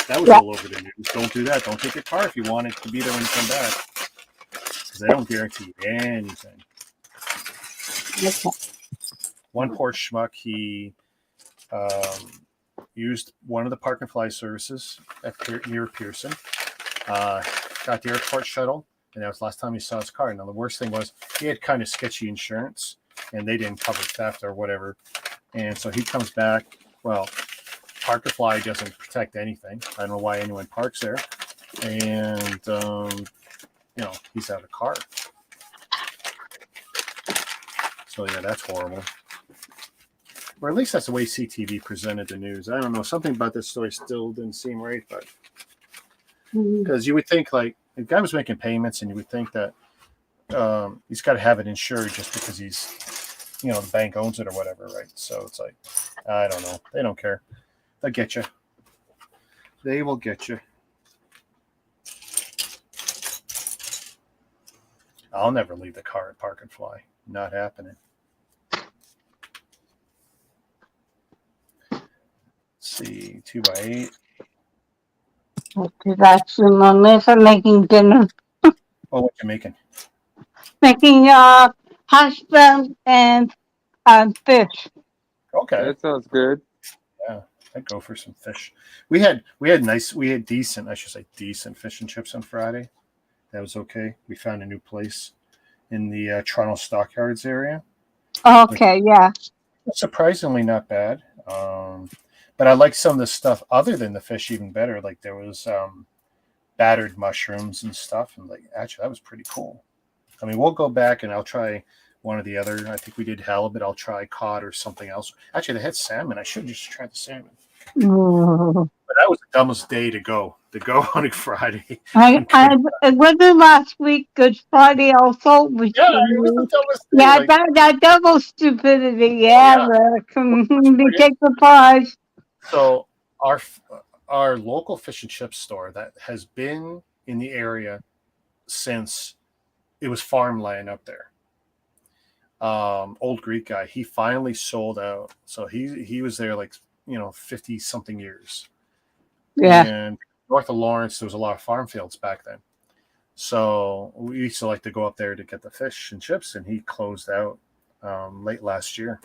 S1: That was all over the news. Don't do that. Don't take your car if you want it to be there when you come back. Because they don't guarantee anything.
S3: Okay.
S1: One poor schmuck, he used one of the park and fly services near Pearson. Got the airport shuttle, and that was the last time he saw his car. Now, the worst thing was he had kind of sketchy insurance, and they didn't cover theft or whatever. And so he comes back. Well, park and fly doesn't protect anything. I don't know why anyone parks there. And, he's out of a car. So, yeah, that's horrible. Or at least that's the way CTV presented the news. I don't know. Something about this story still didn't seem right, but because you would think the guy was making payments, and you would think that he's got to have it insured just because he's, the bank owns it or whatever, right? So it's like, I don't know. They don't care. They'll get you. They will get you. I'll never leave the car at Park and Fly. Not happening. Let's see, 2x8.
S3: Okay, that's the moment for making dinner.
S1: Oh, what you making?
S3: Making hash browns and fish.
S1: Okay,
S2: that sounds good.
S1: Yeah, I'd go for some fish. We had decent fish and chips on Friday. That was okay. We found a new place in the Toronto Stockyards area.
S3: Okay, yeah.
S1: Surprisingly not bad. But I like some of the stuff other than the fish even better. Like there was battered mushrooms and stuff, and like actually that was pretty cool. I mean, we'll go back and I'll try one of the other. I think we did halibut. I'll try cod or something else. Actually, they had salmon. I should just try the salmon.
S3: Mm.
S1: But that was the dumbest day to go on a Friday.
S3: It wasn't last week, Good Friday also, which
S1: Yeah, it was the dumbest day.
S3: yeah,
S1: Like,
S3: that double stupidity,
S1: oh
S3: yeah,
S1: yeah.
S3: they take the prize.
S1: So our local fish and chip store that has been in the area since it was farmland up there. Old Greek guy, he finally sold out. So he was there like 50 something years.
S3: Yeah.
S1: And north of Lawrence, there was a lot of farm fields back then. So we used to like to go up there to get the fish and chips, and he closed out late last year.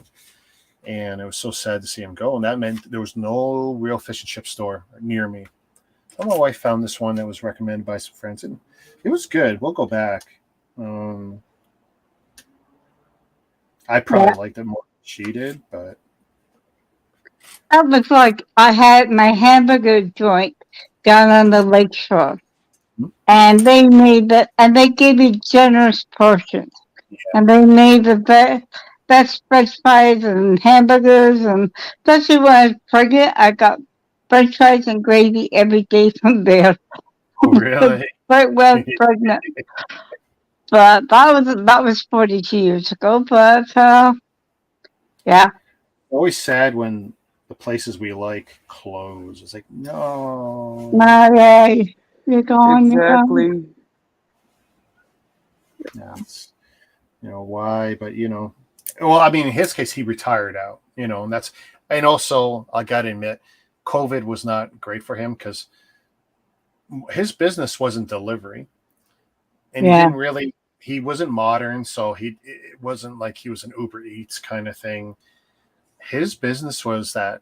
S1: And it was so sad to see him go. And that meant there was no real fish and chip store near me. So my wife found this one that was recommended by some friends, and it was good. We'll go back. I probably liked it more than she did, but
S3: that was like I had my hamburger joint down on the lakeshore, and they made and they gave me generous portions, and they made the best French fries and hamburgers, and especially when I was pregnant, I got French fries and gravy every day from there.
S1: oh really?
S3: Right when I was pregnant. But that was 42 years ago. But yeah,
S1: Always sad when the places we like close. It's like no.
S3: yeah, you're gone.
S2: Exactly.
S1: Yeah, it's, why? But well, I mean, in his case, he retired out. And also I got to admit, COVID was not great for him because his business wasn't delivery, and he didn't really. He wasn't modern, so it wasn't like he was an Uber Eats kind of thing. His business was that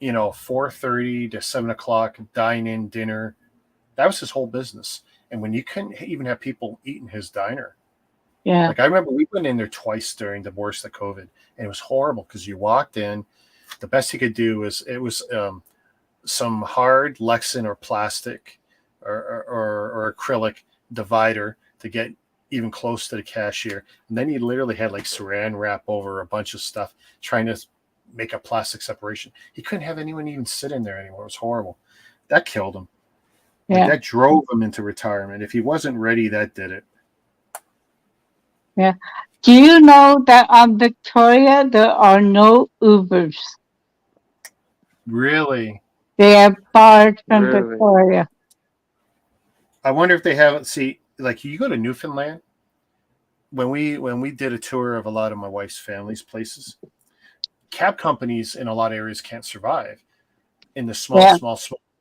S1: 4:30 to 7 o'clock dine in dinner. That was his whole business. And when you couldn't even have people eat in his diner, like I remember we went in there twice during the worst of COVID, and it was horrible because you walked in. The best he could do was some hard Lexan or plastic or acrylic divider to get even close to the cashier. And then he literally had like saran wrap over a bunch of stuff trying to make a plastic separation. He couldn't have anyone even sit in there anymore. It was horrible. That killed him. Like, that drove him into retirement. If he wasn't ready, that did it.
S3: Yeah. Do you know that on Victoria there are no Ubers?
S1: Really?
S3: They are barred from Victoria.
S1: I wonder if they have. See, like you go to Newfoundland. When we did a tour of a lot of my wife's family's places, cab companies in a lot of areas can't survive. In the small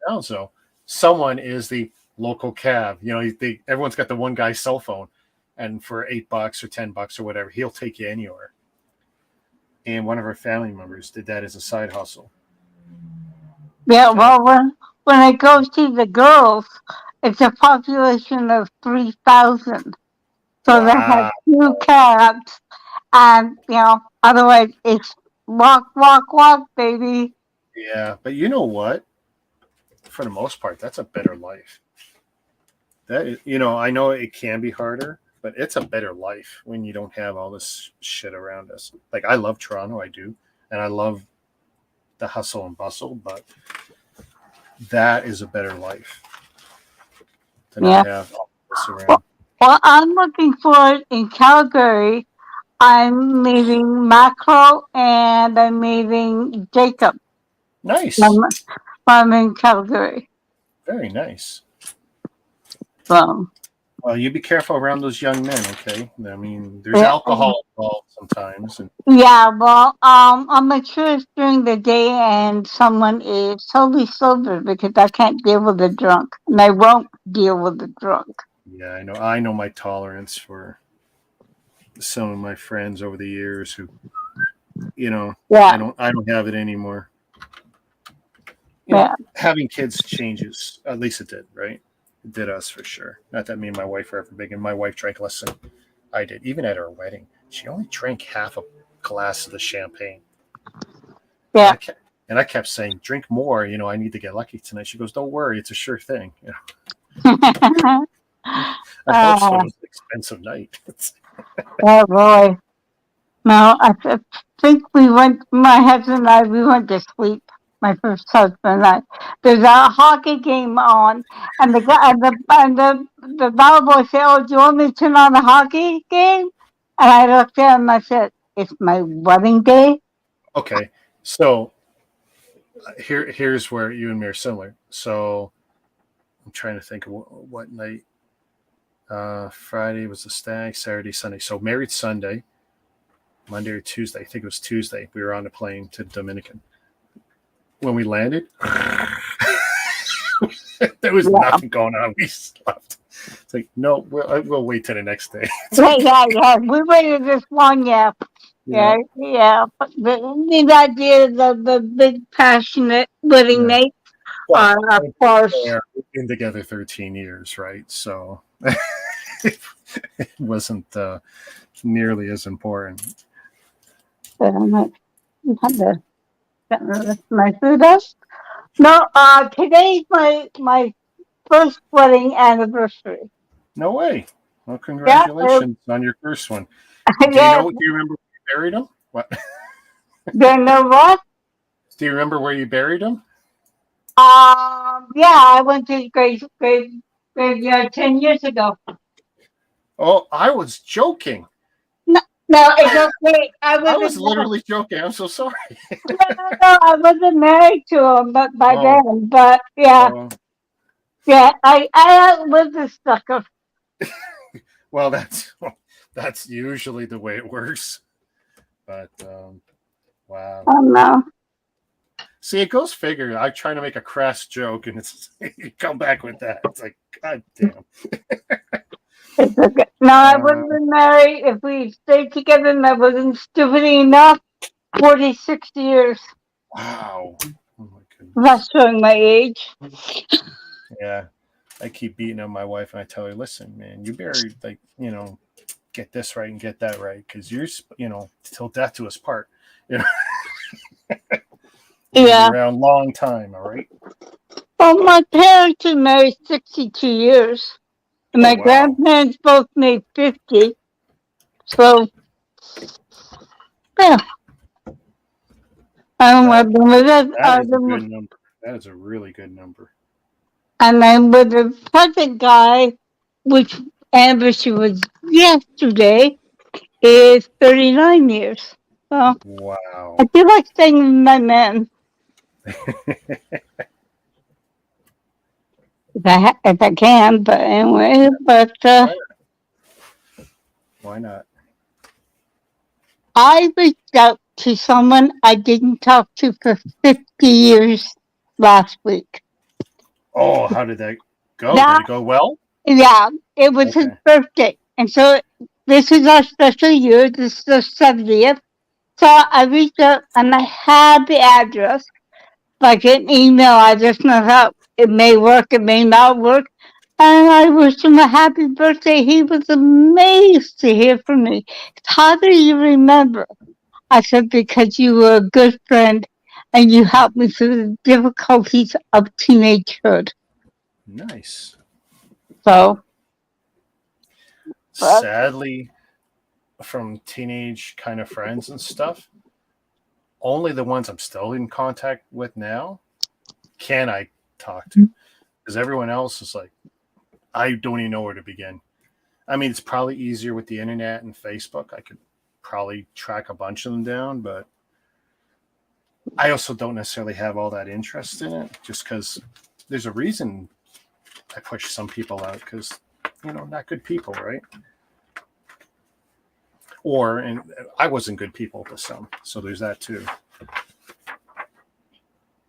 S1: towns, though, someone is the local cab. Everyone's got the one guy's cell phone, and for $8 or $10 or whatever, he'll take you anywhere. And one of our family members did that as a side hustle.
S3: Yeah, well, when I go see the girls, it's a population of 3,000. So they have 2 cabs, and otherwise it's walk, baby.
S1: Yeah, but you know what? For the most part, that's a better life. That is, I know it can be harder, but it's a better life when you don't have all this shit around us. Like I love Toronto, I do, and I love the hustle and bustle, but that is a better life to not have all this around.
S3: Well, I'm looking for it in Calgary. I'm leaving Macro and I'm leaving Jacob.
S1: Nice.
S3: I'm in Calgary.
S1: Very nice.
S3: Well,
S1: you be careful around those young men, okay? I mean, there's alcohol involved sometimes.
S3: Yeah, well, I'm sure it's during the day and someone is totally sober because I can't deal with the drunk, and I won't deal with the drunk.
S1: Yeah, I know. I know my tolerance for some of my friends over the years who, I don't have it anymore. Having kids changes. At least it did, right? It did us for sure. Not that me and my wife are ever big, and my wife drank less than I did. Even at our wedding, she only drank half a glass of the champagne.
S3: Yeah.
S1: And I kept saying, drink more. I need to get lucky tonight. She goes, don't worry. It's a sure thing. I hope so. It was an expensive night.
S3: Oh, boy. No, I think my husband and I, we went to sleep. My first husband and I. There's a hockey game on, and the guy the bellboy said, "Oh, do you want me to turn on the hockey game?" And I looked at him and I said, "It's my wedding day."
S1: Okay, so here's where you and me are similar. So I'm trying to think of what night. Friday was the stag, Saturday, Sunday. So married Sunday, Monday or Tuesday. I think it was Tuesday. We were on a plane to Dominican. When we landed, there was nothing going on. We slept. It's like, no, we'll wait till the next day.
S3: Yeah. We waited this long, yeah. Yeah. But the idea of the big, passionate wedding night, of course.
S1: We've been together 13 years, right? So it wasn't nearly as important.
S3: My food is? No, today's my first wedding anniversary.
S1: No way. Well, congratulations on your first one. Do you remember where you buried him? What?
S3: Do you know what?
S1: Do you remember where you buried him?
S3: Yeah, I went to grade 10 years ago.
S1: Oh, I was joking.
S3: No, it's okay.
S1: I was literally joking. I'm so sorry.
S3: No, I wasn't married to him, but by then. But yeah, I was a sucker.
S1: Well, that's usually the way it works. But wow.
S3: Oh no.
S1: See, it goes figure. I try to make a crass joke, and you come back with that. It's like, God damn.
S3: It's okay. No, I wouldn't been married if we stayed together and I wasn't stupid enough. 46 years.
S1: Wow. Oh my goodness.
S3: That's showing my age.
S1: Yeah. I keep beating on my wife and I tell her, listen, man, you better get this right and get that right. Cause you're, till death do us part,
S3: Yeah.
S1: Around a long time. All right.
S3: Well, my parents are married 62 years. And my grandparents both made 50. So, yeah.
S1: That is a good number. That is a really good number.
S3: And then with the present guy, which anniversary was yesterday, is 39 years. So,
S1: wow.
S3: I feel like staying with my man. If I can, but anyway,
S1: why not?
S3: I reached out to someone I didn't talk to for 50 years last week.
S1: Oh, how did that go? Did it go well?
S3: Yeah, it was his birthday. And so this is our special year. This is the 70th. So I reached out and I had the address, like an email address, and I thought it may work, it may not work. And I wished him a happy birthday. He was amazed to hear from me. How do you remember? I said, because you were a good friend and you helped me through the difficulties of teenagehood.
S1: Nice.
S3: So,
S1: sadly, from teenage kind of friends and stuff, only the ones I'm still in contact with now can I talk to. Because everyone else is like, I don't even know where to begin. I mean, it's probably easier with the internet and Facebook. I could probably track a bunch of them down, but I also don't necessarily have all that interest in it, just because there's a reason I push some people out, because, not good people, right? And I wasn't good people to some, so there's that too.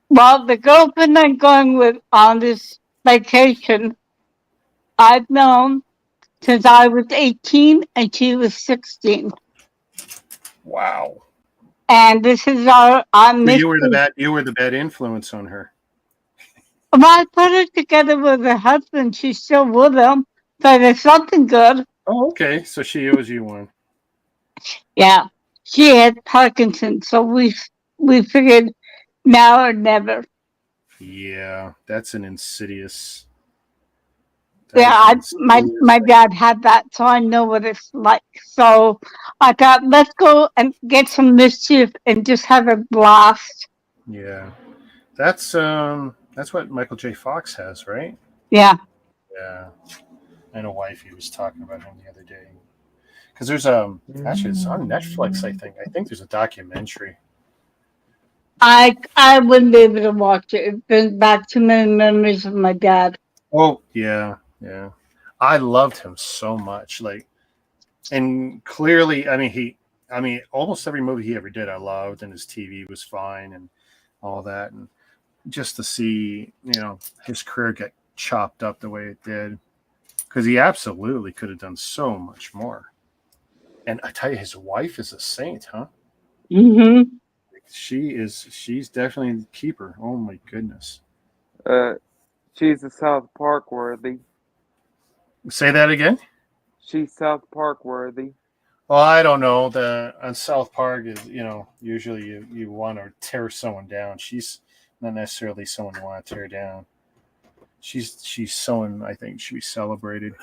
S3: Well, the girlfriend I'm going with on this vacation, I've known since I was 18 and she was 16.
S1: Wow.
S3: And this is
S1: so you were the bad influence on her.
S3: Well, I put her together with her husband. She's still with him, but it's something good.
S1: Oh, okay. So she owes you one.
S3: Yeah. she had Parkinson's, so we figured now or never.
S1: Yeah, that's an insidious.
S3: Yeah, my dad had that, so I know what it's like. So I thought, let's go and get some mischief and just have a blast.
S1: Yeah, that's what Michael J. Fox has, right?
S3: Yeah.
S1: Yeah, I know wifey was talking about him the other day because there's actually it's on Netflix. I think there's a documentary.
S3: I wouldn't be able to watch it. It brings back too many memories of my dad.
S1: Oh yeah, yeah. I loved him so much. Like, and clearly, I mean, almost every movie he ever did, I loved, and his TV was fine and all that. And just to see, his career get chopped up the way it did, because he absolutely could have done so much more. And I tell you, his wife is a saint, huh?
S3: Mm-hmm.
S1: She's definitely the keeper. Oh my goodness.
S2: She's a South Park worthy.
S1: Say that again.
S2: She's South Park worthy.
S1: Well, I don't know. On South Park is usually you want to tear someone down. She's not necessarily someone you want to tear down. She's someone I think should be celebrated,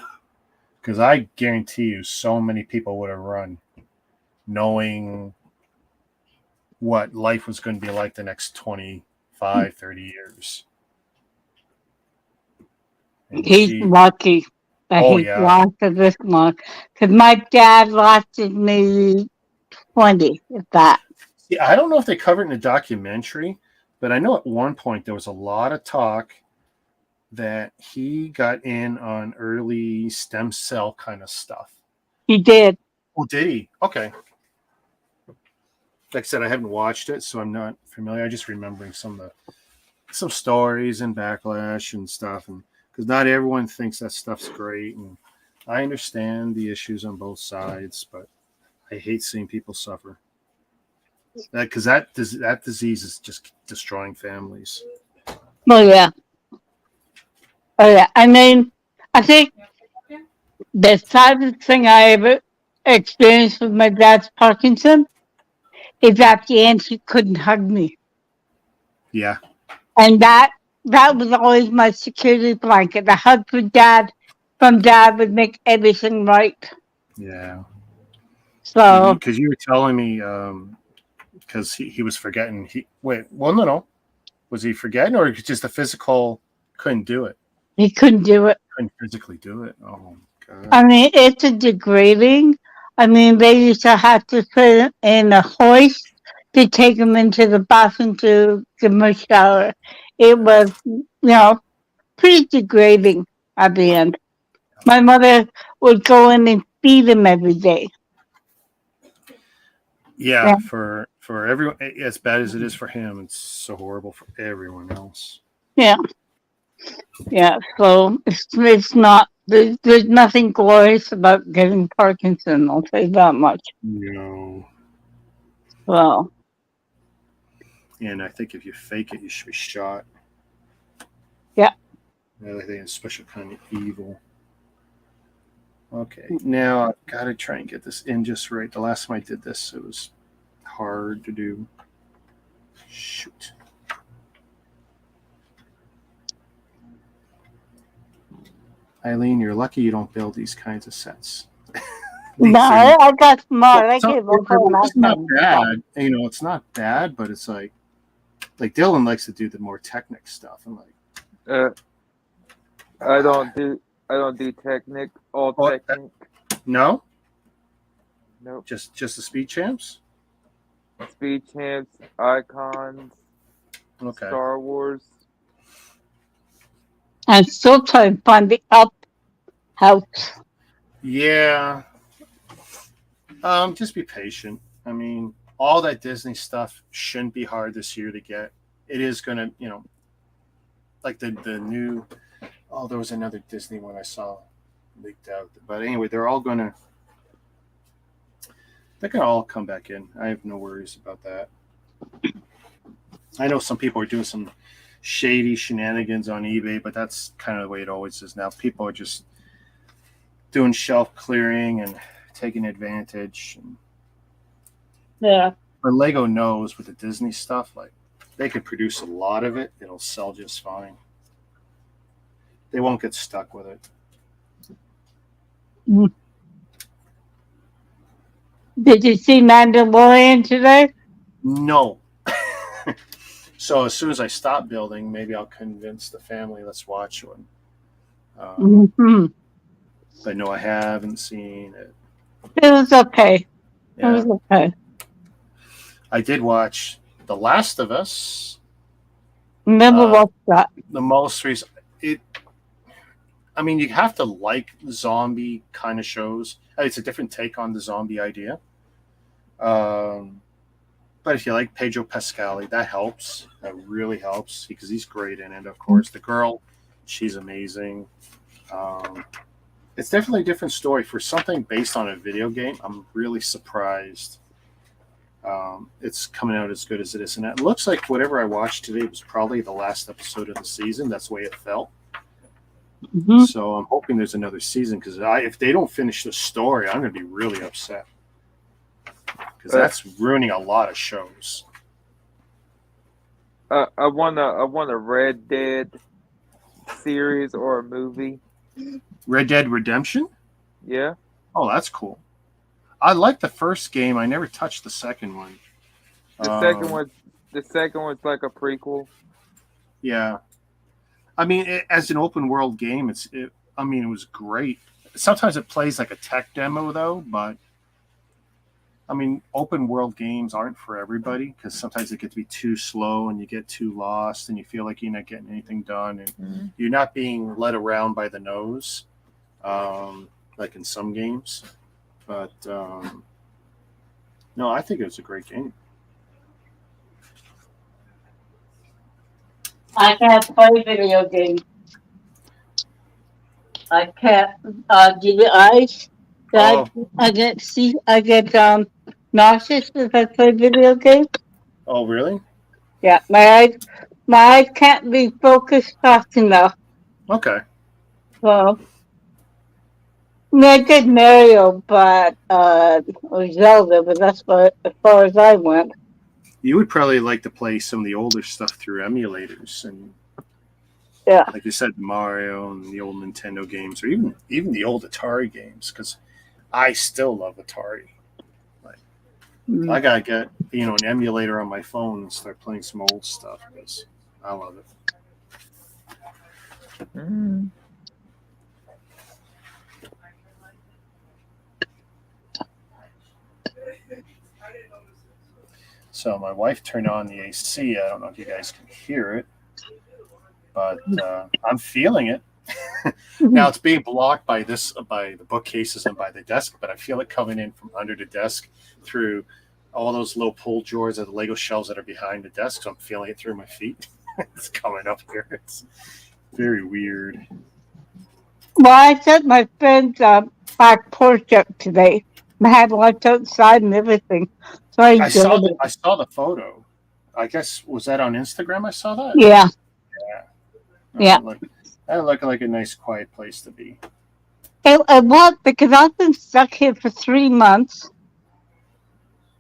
S1: because I guarantee you, so many people would have run, knowing what life was going to be like the next 25, 30 years. And
S3: He's lucky that he's lasted this long. Because my dad lasted maybe 20, if that.
S1: Yeah, I don't know if they covered it in the documentary, but I know at one point there was a lot of talk that he got in on early stem cell kind of stuff.
S3: He did.
S1: Oh, did he? Okay. Like I said, I haven't watched it, so I'm not familiar. I'm just remembering some stories and backlash and stuff, and because not everyone thinks that stuff's great, and I understand the issues on both sides, but I hate seeing people suffer. Because that disease is just destroying families.
S3: Oh yeah. Oh yeah. I mean, I think the saddest thing I ever experienced with my dad's Parkinson is at the end he couldn't hug me.
S1: Yeah.
S3: And that was always my security blanket. A hug from dad would make everything right.
S1: Yeah.
S3: So
S1: because you were telling me because he was forgetting. No. Was he forgetting, or just the physical couldn't do it?
S3: He couldn't do it.
S1: Couldn't physically do it. Oh God.
S3: I mean, it's a degrading. I mean, they used to have to put him in a hoist to take him into the bathroom to give him a shower. It was, pretty degrading at the end. My mother would go in and feed him every day.
S1: Yeah. For everyone, as bad as it is for him, it's so horrible for everyone else.
S3: Yeah. So it's not. There's nothing glorious about getting Parkinson. I'll say that much.
S1: No.
S3: Well.
S1: And I think if you fake it, you should be shot.
S3: Yeah.
S1: I think it's a special kind of evil. Okay, now I've got to try and get this in just right. The last time I did this, it was hard to do. Shoot. Eileen, you're lucky you don't build these kinds of sets.
S3: No, I got smart.
S1: It's not bad. It's not bad, but it's like Dylan likes to do the more technic stuff. I'm like,
S2: I don't do technic. All technic.
S1: No.
S2: Nope.
S1: Just the speed champs.
S2: Speed champs, icons.
S1: Okay.
S2: Star Wars.
S3: I'm still trying to find the up house.
S1: Yeah. Just be patient. I mean, all that Disney stuff shouldn't be hard this year to get. It is gonna, like the new. Oh, there was another Disney one I saw leaked out. But anyway, they're gonna all come back in. I have no worries about that. I know some people are doing some shady shenanigans on eBay, but that's kind of the way it always is now. People are just doing shelf clearing and taking advantage. And
S3: Yeah.
S1: But Lego knows with the Disney stuff, like they could produce a lot of it. It'll sell just fine. They won't get stuck with it.
S3: Did you see Mandalorian today?
S1: No. So as soon as I stop building, maybe I'll convince the family, let's watch one. But no, I haven't seen it.
S3: It was okay.
S1: Yeah.
S3: It was okay.
S1: I did watch The Last of Us.
S3: Never watched that.
S1: The most recent. I mean, you have to like zombie kind of shows. It's a different take on the zombie idea. But if you like Pedro Pascal, that helps. That really helps because he's great in it. Of course, the girl, she's amazing. It's definitely a different story for something based on a video game. I'm really surprised it's coming out as good as it is. And it looks like whatever I watched today was probably the last episode of the season. That's the way it felt. So I'm hoping there's another season because if they don't finish the story, I'm going to be really upset because that's ruining a lot of shows.
S2: I want a Red Dead series or a movie.
S1: Red Dead Redemption?
S2: Yeah.
S1: Oh, that's cool. I like the first game. I never touched the second one.
S2: The second one's like a prequel.
S1: Yeah. I mean, as an open world game, it was great. Sometimes it plays like a tech demo, though. But I mean, open world games aren't for everybody because sometimes they get to be too slow and you get too lost and you feel like you're not getting anything done and you're not being led around by the nose, like in some games. But no, I think it was a great game.
S3: I can't play video games. I can't do the eyes. I get nauseous if I play video games.
S1: Oh, really?
S3: Yeah, my eyes can't be focused fast enough.
S1: Okay.
S3: So I did Mario, or Zelda, but that's as far as I went.
S1: You would probably like to play some of the older stuff through emulators and like you said, Mario and the old Nintendo games, or even the old Atari games, because I still love Atari. Like, I gotta get an emulator on my phone and start playing some old stuff because I love it. So my wife turned on the AC. I don't know if you guys can hear it, but I'm feeling it. Now it's being blocked by the bookcases and by the desk, but I feel it coming in from under the desk through all those little pull drawers of the Lego shelves that are behind the desk. So I'm feeling it through my feet. It's coming up here. It's very weird.
S3: Well, I set my friend's back porch up today. I had lunch outside and everything. So I saw
S1: the photo. I guess, was that on Instagram I saw that?
S3: Yeah.
S1: Yeah. That looked like a nice, quiet place to be.
S3: It was, because I've been stuck here for 3 months.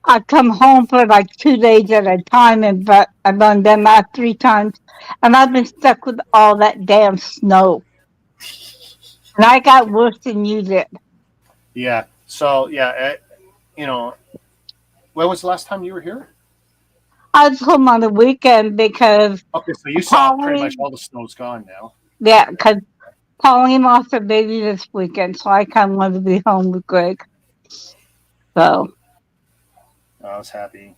S3: I come home for like 2 days at a time, but I've done that 3 times. And I've been stuck with all that damn snow. And I got worse than you did.
S1: Yeah. So, when was the last time you were here?
S3: I was home on the weekend because...
S1: Okay, so you saw pretty much all the snow's gone now.
S3: Yeah, because Pauline lost her baby this weekend, so I kind of wanted to be home with Greg. So...
S1: I was happy.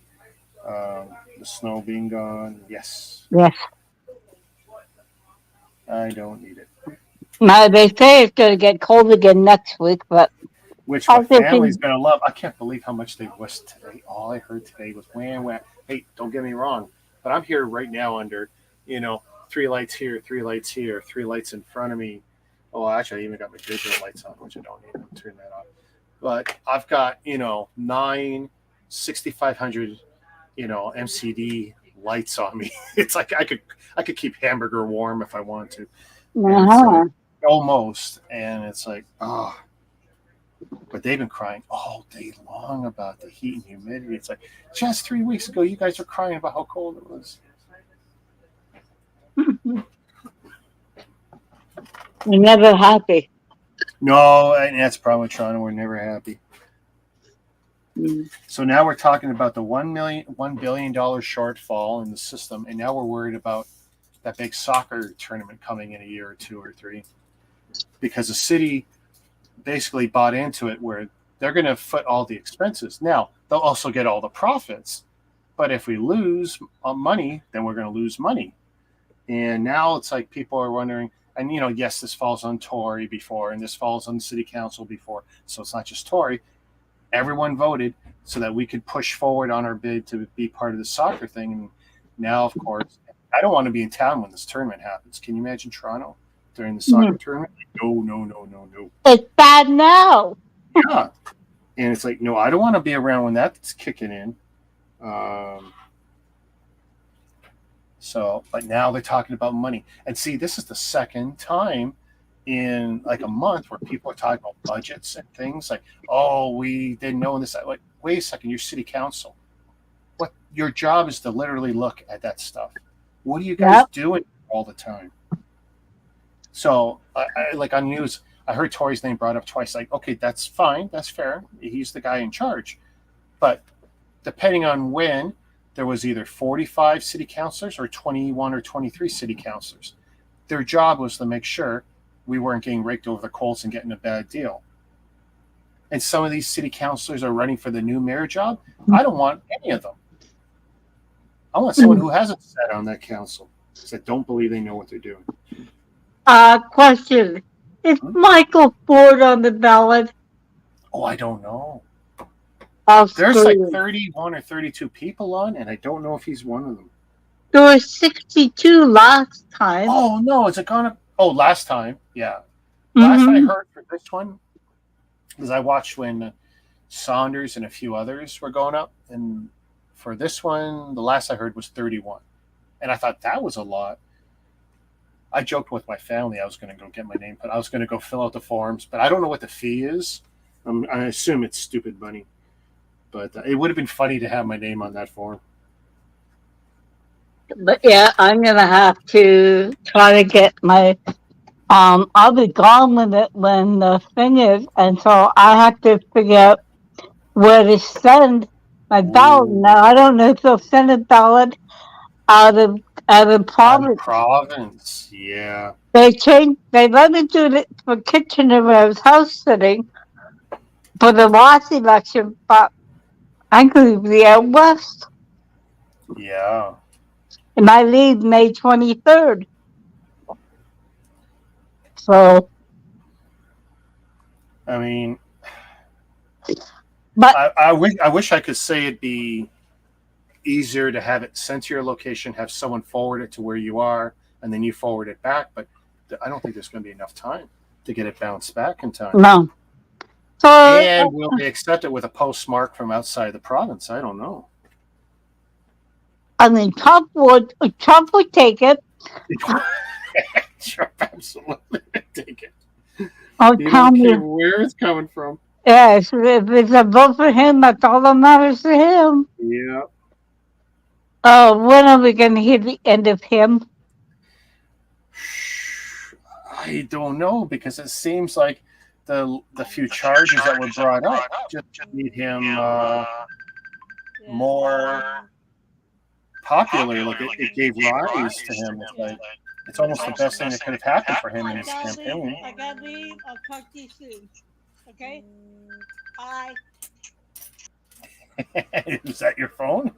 S1: The snow being gone, yes.
S3: Yes.
S1: I don't need it.
S3: Now, they say it's going to get cold again next week, but...
S1: Which my family's going to love. I can't believe how much they wished today. All I heard today was wham. Hey, don't get me wrong, but I'm here right now under, 3 lights here, 3 lights here, 3 lights in front of me. Oh, actually, I even got my digital lights on, which I don't need to turn that off. But I've got, 9 6500, MCD lights on me. It's like I could keep hamburger warm if I wanted to. Almost. And it's like, oh. But they've been crying all day long about the heat and humidity. It's like, just 3 weeks ago, you guys were crying about how cold it was.
S3: We're never happy.
S1: No, and that's the problem with Toronto. We're never happy. So now we're talking about the $1 billion shortfall in the system, and now we're worried about that big soccer tournament coming in a year or 2 or 3, because the city basically bought into it where they're going to foot all the expenses. Now they'll also get all the profits, but if we lose money, then we're going to lose money. And now it's like people are wondering. And, yes, this falls on Tory before, and this falls on the city council before. So it's not just Tory. Everyone voted so that we could push forward on our bid to be part of the soccer thing. And now, of course, I don't want to be in town when this tournament happens. Can you imagine Toronto during the soccer tournament? No.
S3: It's bad now.
S1: Yeah. And it's like, no, I don't want to be around when that's kicking in. So, but now they're talking about money. And see, this is the second time in like a month where people are talking about budgets and things like, oh, we didn't know this. Like, wait a second, you're city council. What your job is to literally look at that stuff. What are you guys doing all the time? So, I like on news, I heard Tory's name brought up twice. Like, okay, that's fine. That's fair. He's the guy in charge. But depending on when, there was either 45 city councilors or 21 or 23 city councilors. Their job was to make sure we weren't getting raked over the coals and getting a bad deal. And some of these city councilors are running for the new mayor job. I don't want any of them. I want someone who hasn't sat on that council, that don't believe they know what they're doing.
S3: Question. Is Michael Ford on the ballot?
S1: Oh, I don't know.
S3: Oh,
S1: there's like 31 or 32 people on, and I don't know if he's one of them.
S3: There were 62 last time.
S1: Oh, no. Is it gone up? Oh, last time. Yeah. Last I heard for this one, because I watched when Saunders and a few others were going up. And for this one, the last I heard was 31. And I thought that was a lot. I joked with my family I was going to go get my name put. I was going to go fill out the forms, but I don't know what the fee is. I assume it's stupid money. But it would have been funny to have my name on that form.
S3: But yeah, I'm gonna have to try to get my. I'll be gone when the thing is, and so I have to figure out where to send my ballot. Now I don't know if they'll send a ballot out of province.
S1: Out of province, yeah.
S3: They let me do it for Kitchener where I was house sitting for the last election, but I'm going to be out west.
S1: Yeah.
S3: And I leave May 23rd. So.
S1: I mean, but I wish I could say it'd be easier to have it sent to your location, have someone forward it to where you are, and then you forward it back. But I don't think there's going to be enough time to get it bounced back in time.
S3: No. So,
S1: and will they accept it with a postmark from outside the province? I don't know.
S3: I mean, Trump would take it.
S1: Trump absolutely take it.
S3: Oh,
S1: you don't care where it's coming from.
S3: Yes, if it's a vote for him, that's all that matters to him.
S1: Yeah.
S3: When are we going to hear the end of him?
S1: I don't know, because it seems like the few charges that were brought up just made him more popular. Like it gave rise to him. It's almost the best thing that could have happened for him in his campaign.
S3: I got to leave. I'll talk to you soon. Okay? Bye.
S1: Is that your phone?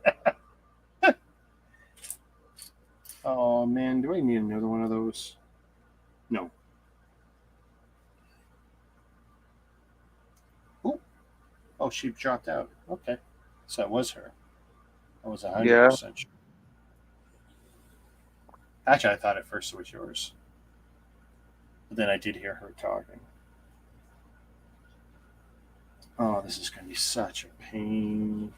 S1: Oh, man. Do I need another one of those? No. Ooh. Oh, she dropped out. Okay. So that was her. That was 100% sure. Actually, I thought at first it was yours. But then I did hear her talking. Oh, this is going to be such a pain.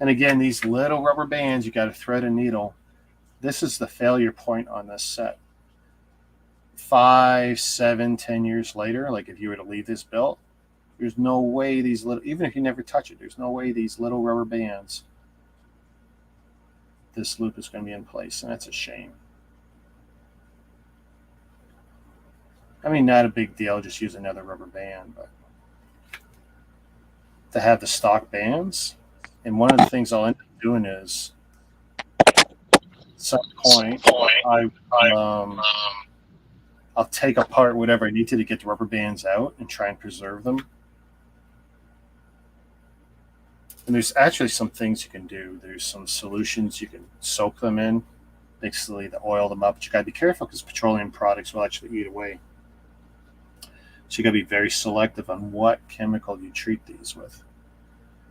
S1: And again, these little rubber bands, you got to thread a needle. This is the failure point on this set. 5, 7, 10 years later, like if you were to leave this built, there's no way these little, even if you never touch it, there's no way these little rubber bands, this loop is going to be in place, and that's a shame. I mean, not a big deal, just use another rubber band, but to have the stock bands, and one of the things I'll end up doing is, at some point, I'll take apart whatever I need to get the rubber bands out and try and preserve them. And there's actually some things you can do. There's some solutions you can soak them in, basically to oil them up. But you got to be careful because petroleum products will actually eat away. So you got to be very selective on what chemical you treat these with,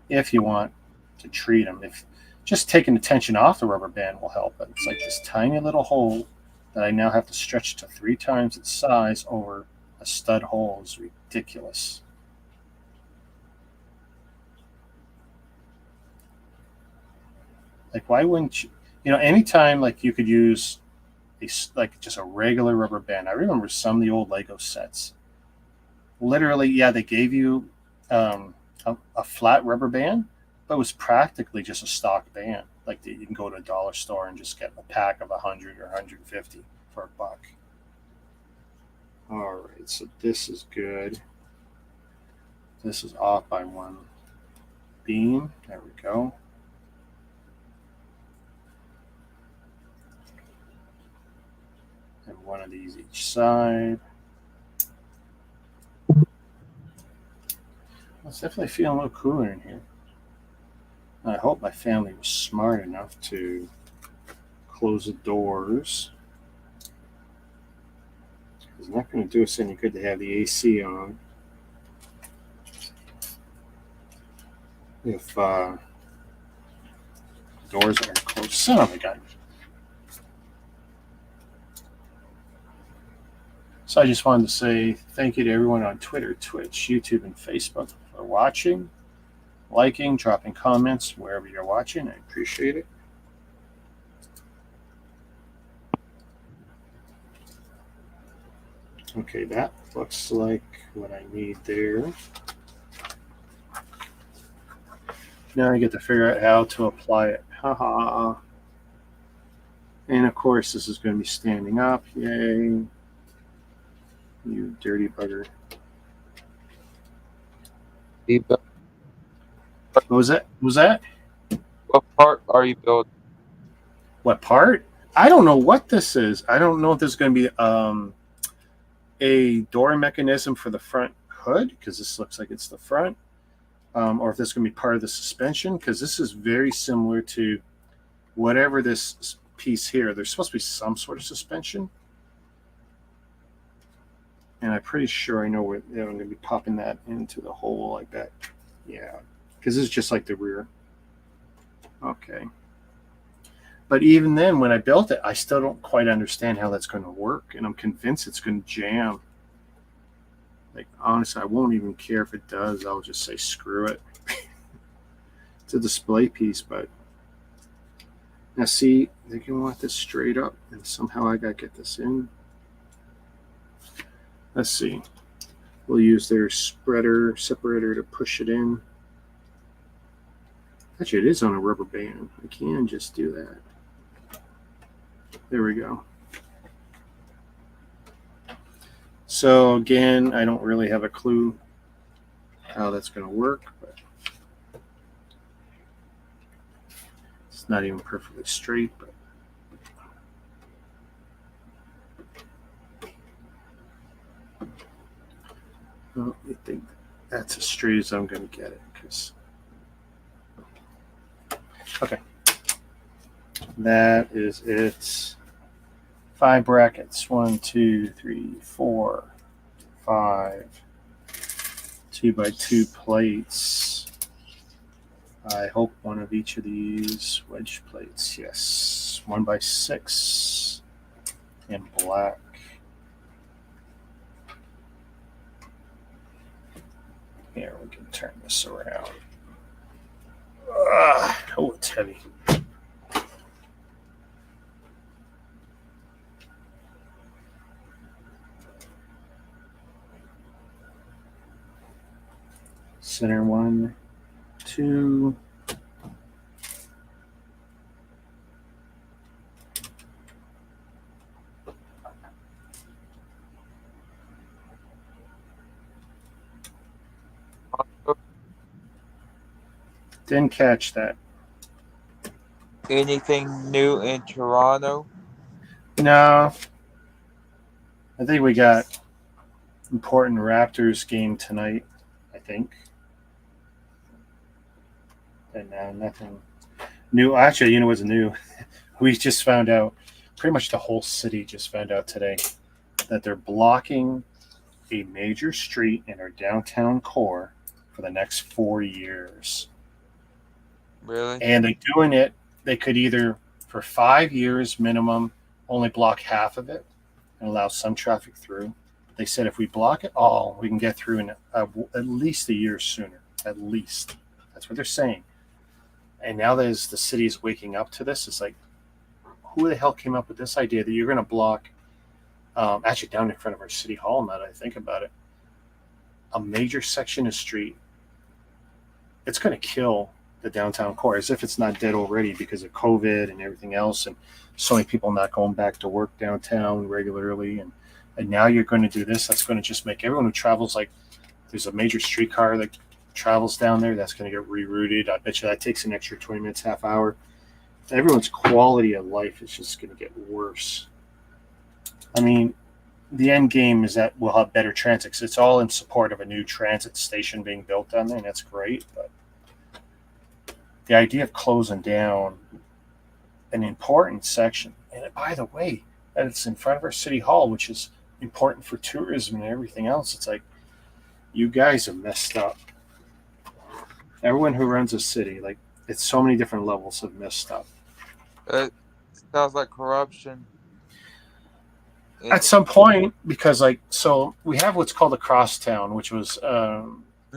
S1: if you want to treat them. If just taking the tension off the rubber band will help. But it's like this tiny little hole that I now have to stretch to 3 times its size over a stud hole is ridiculous. Like, why wouldn't you? You know, anytime like you could use like just a regular rubber band. I remember some of the old Lego sets. Literally, yeah, they gave you a flat rubber band, but it was practically just a stock band. Like you can go to a dollar store and just get a pack of 100 or 150 for $1. All right, so this is good. This is off by 1 beam. There we go. And 1 of these each side. It's definitely feeling a little cooler in here. I hope my family was smart enough to close the doors. It's not going to do us any good to have the AC on if doors are closed. Son of a gun. So I just wanted to say thank you to everyone on Twitter, Twitch, YouTube, and Facebook for watching, liking, dropping comments wherever you're watching. I appreciate it. Okay, that looks like what I need there. Now I get to figure out how to apply it. Haha. And of course, this is going to be standing up. Yay. You dirty bugger. What was that?
S2: What part are you building?
S1: What part? I don't know what this is. I don't know if there's going to be a door mechanism for the front hood, because this looks like it's the front, or if this is going to be part of the suspension, because this is very similar to whatever this piece here. There's supposed to be some sort of suspension. And I'm pretty sure I know where I'm going to be popping that into the hole like that. Yeah, because this is just like the rear. Okay. But even then, when I built it, I still don't quite understand how that's going to work. And I'm convinced it's going to jam. Like, honestly, I won't even care if it does. I'll just say, screw it. It's a display piece, but now see, they can want this straight up, and somehow I got to get this in. Let's see. We'll use their separator to push it in. Actually, it is on a rubber band. I can just do that. There we go. So again, I don't really have a clue how that's going to work, but it's not even perfectly straight, but well, I think that's as straight as I'm going to get it. Okay, that is it. 5 brackets. 1, 2, 3, 4, 5. 2x2 plates. I hope one of each of these wedge plates. Yes, 1x6 in black. Here, we can turn this around. Oh, it's heavy. Center 1, 2. Didn't catch that.
S2: Anything new in Toronto?
S1: No. I think we got important Raptors game tonight, I think. And nothing new. Actually, you know what's new? We just found out, pretty much the whole city just found out today, that they're blocking a major street in our downtown core for the next 4 years.
S2: Really?
S1: And they're doing it, they could either, for 5 years minimum, only block half of it and allow some traffic through. They said if we block it all, we can get through in at least a year sooner. At least. That's what they're saying. And now that the city is waking up to this, it's like, who the hell came up with this idea that you're going to block, actually down in front of our city hall, now that I think about it, a major section of street? It's going to kill the downtown core, as if it's not dead already because of COVID and everything else, and so many people not going back to work downtown regularly. And now you're going to do this. That's going to just make everyone who travels, like, there's a major streetcar that travels down there, that's going to get rerouted. I bet you that takes an extra 20 minutes, half hour. Everyone's quality of life is just going to get worse. I mean, the end game is that we'll have better transit, because it's all in support of a new transit station being built down there, and that's great. But the idea of closing down an important section, and by the way, that it's in front of our city hall, which is important for tourism and everything else, it's like, you guys are messed up. Everyone who runs a city, like, it's so many different levels have messed up.
S2: It sounds like corruption.
S1: At some point, because, like, so we have what's called a crosstown, which was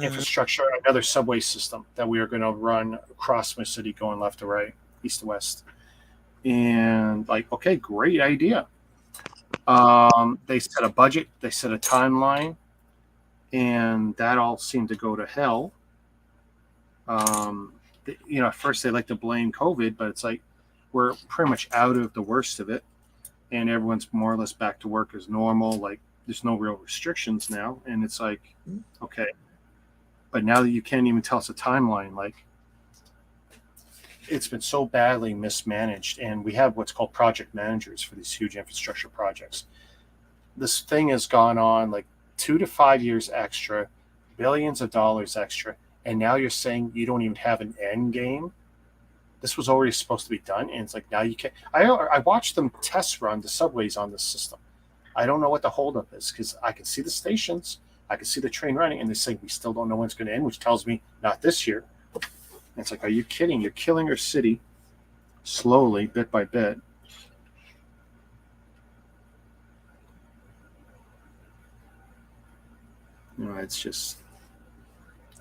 S1: infrastructure, another subway system that we are going to run across my city, going left to right, east to west. And, like, okay, great idea. They set a budget, they set a timeline, and that all seemed to go to hell. At first they like to blame COVID, but it's like, we're pretty much out of the worst of it, and everyone's more or less back to work as normal. Like, there's no real restrictions now, and it's like, okay, but now that you can't even tell us a timeline, like, it's been so badly mismanaged. And we have what's called project managers for these huge infrastructure projects. This thing has gone on like 2 to 5 years extra, billions of dollars extra, and now you're saying you don't even have an end game. This was already supposed to be done, and it's like, now you can't. I watched them test run the subways on this system. I don't know what the holdup is, because I can see the stations, I can see the train running, and they say we still don't know when it's going to end, which tells me not this year. And it's like, are you kidding? You're killing our city slowly, bit by bit. It's just,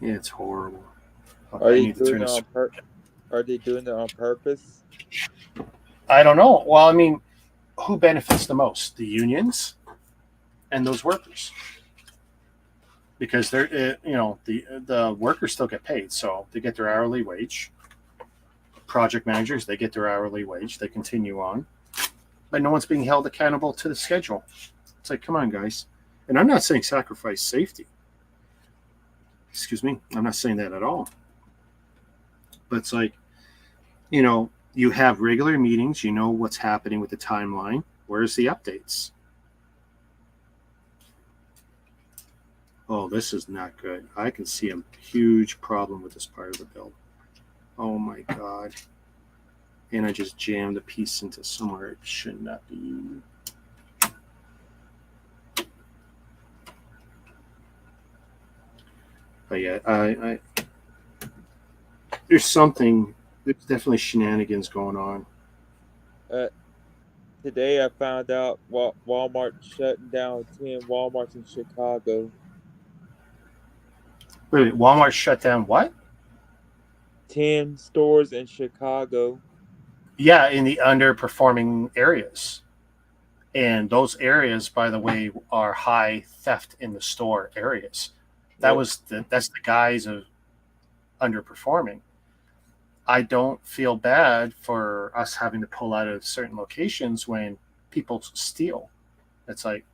S1: it's horrible.
S2: Are they doing it on purpose?
S1: I don't know. Well, I mean, who benefits the most? The unions and those workers, because they're, the workers still get paid, so they get their hourly wage. Project managers, they get their hourly wage. They continue on, but no one's being held accountable to the schedule. It's like, come on, guys. And I'm not saying sacrifice safety. Excuse me. I'm not saying that at all. But it's like, you have regular meetings. You know what's happening with the timeline. Where's the updates? Oh, this is not good. I can see a huge problem with this part of the bill. Oh, my God. And I just jammed a piece into somewhere it should not be. But yeah, I there's definitely shenanigans going on.
S2: Today I found out Walmart shutting down 10 Walmarts in Chicago.
S1: Wait, Walmart shut down what?
S2: 10 stores in Chicago.
S1: Yeah, in the underperforming areas. And those areas, by the way, are high theft in the store areas. That's the guise of underperforming. I don't feel bad for us having to pull out of certain locations when people steal. It's like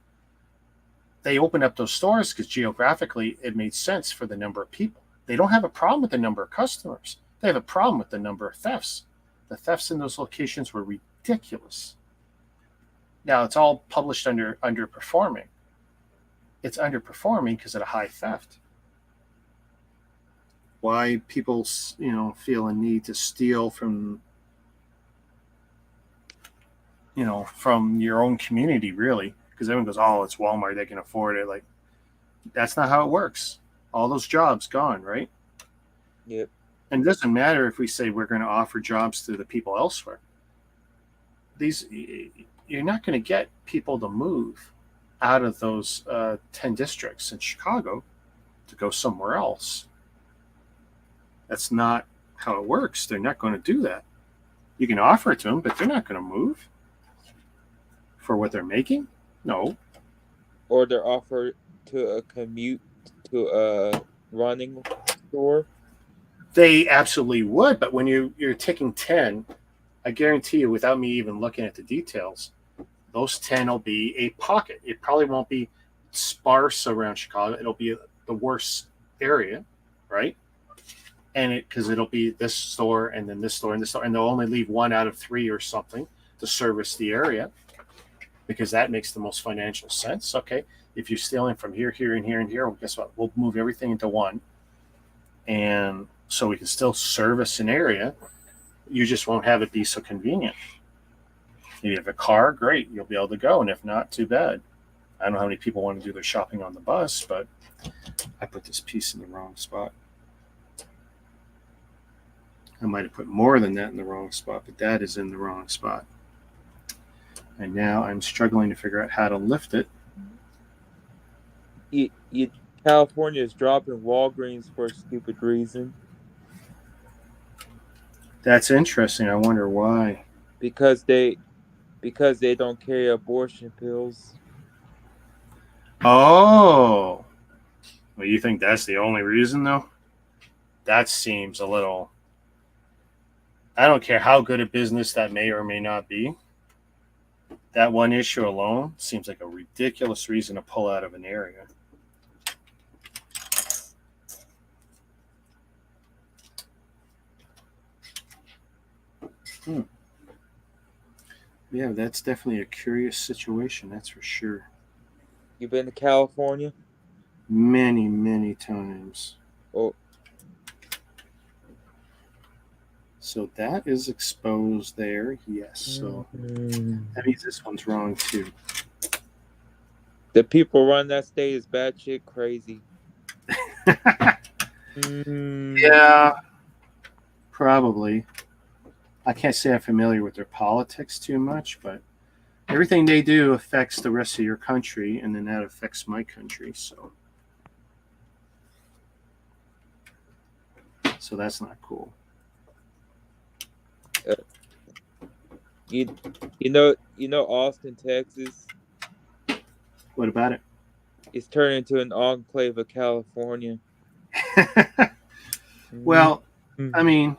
S1: they opened up those stores because geographically it made sense for the number of people. They don't have a problem with the number of customers. They have a problem with the number of thefts. The thefts in those locations were ridiculous. Now it's all published under underperforming. It's underperforming because of the high theft. Why people, feel a need to steal from, from your own community, really, because everyone goes, "Oh, it's Walmart; they can afford it." Like, that's not how it works. All those jobs gone, right?
S2: Yep.
S1: And it doesn't matter if we say we're going to offer jobs to the people elsewhere. You're not going to get people to move out of those 10 districts in Chicago to go somewhere else. That's not how it works. They're not going to do that. You can offer it to them, but they're not going to move for what they're making. No.
S2: Or they're offered to a commute to a running store.
S1: They absolutely would, but when you're taking 10, I guarantee you, without me even looking at the details, those 10 will be a pocket. It probably won't be sparse around Chicago. It'll be the worst area, right? And because it'll be this store and then this store and this store, and they'll only leave 1 out of 3 or something to service the area because that makes the most financial sense. Okay, if you're stealing from here, here, and here, and here, well, guess what? We'll move everything into one, and so we can still service an area. You just won't have it be so convenient. If you have a car, great, you'll be able to go, and if not, too bad. I don't know how many people want to do their shopping on the bus, but I put this piece in the wrong spot. I might have put more than that in the wrong spot, but that is in the wrong spot. And now I'm struggling to figure out how to lift it.
S2: California is dropping Walgreens for a stupid reason.
S1: That's interesting. I wonder why.
S2: Because they don't carry abortion pills.
S1: Oh. Well, you think that's the only reason, though? That seems a little... I don't care how good a business that may or may not be. That one issue alone seems like a ridiculous reason to pull out of an area. Yeah, that's definitely a curious situation, that's for sure.
S2: You been to California?
S1: Many, many times.
S2: Oh.
S1: So that is exposed there, yes. So that means this one's wrong too.
S2: The people run that state is batshit crazy.
S1: Yeah, probably. I can't say I'm familiar with their politics too much, but everything they do affects the rest of your country, and then that affects my country. So that's not cool.
S2: You know Austin, Texas.
S1: What about it?
S2: It's turned into an enclave of California.
S1: Well, I mean,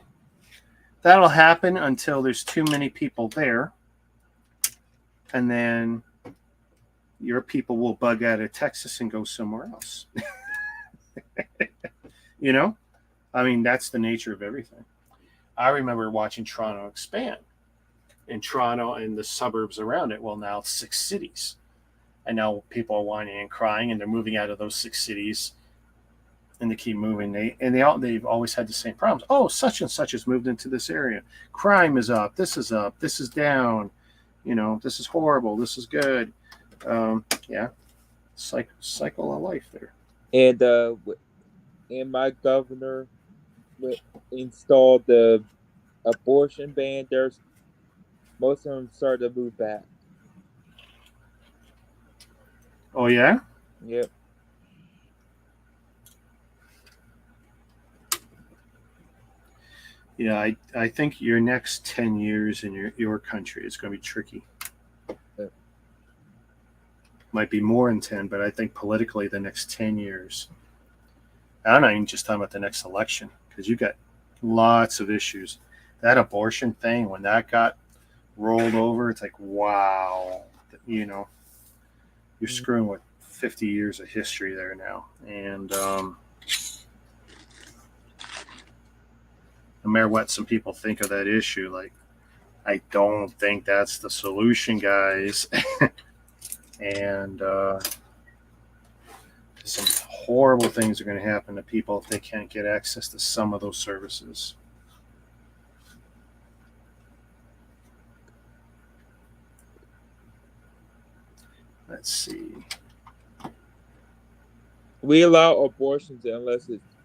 S1: that'll happen until there's too many people there, and then your people will bug out of Texas and go somewhere else. I mean, that's the nature of everything. I remember watching Toronto expand. In Toronto and the suburbs around it, well, now it's 6 cities. And now people are whining and crying, and they're moving out of those 6 cities, and they keep moving. They've always had the same problems. Oh, such and such has moved into this area. Crime is up. This is down. This is horrible. This is good. Yeah, cycle of life there.
S2: And my governor installed the abortion ban. Most of them started to move back.
S1: Oh, yeah?
S2: Yep.
S1: Yeah, I think your next 10 years in your country is going to be tricky.
S2: Yep.
S1: Might be more than 10, but I think politically the next 10 years I'm not even just talking about the next election, because you got lots of issues. That abortion thing, when that got rolled over, it's like, wow, you know, you're screwing with 50 years of history there now. And no matter what some people think of that issue, like, I don't think that's the solution, guys. And some horrible things are going to happen to people if they can't get access to some of those services. Let's see.
S2: We allow abortions unless it's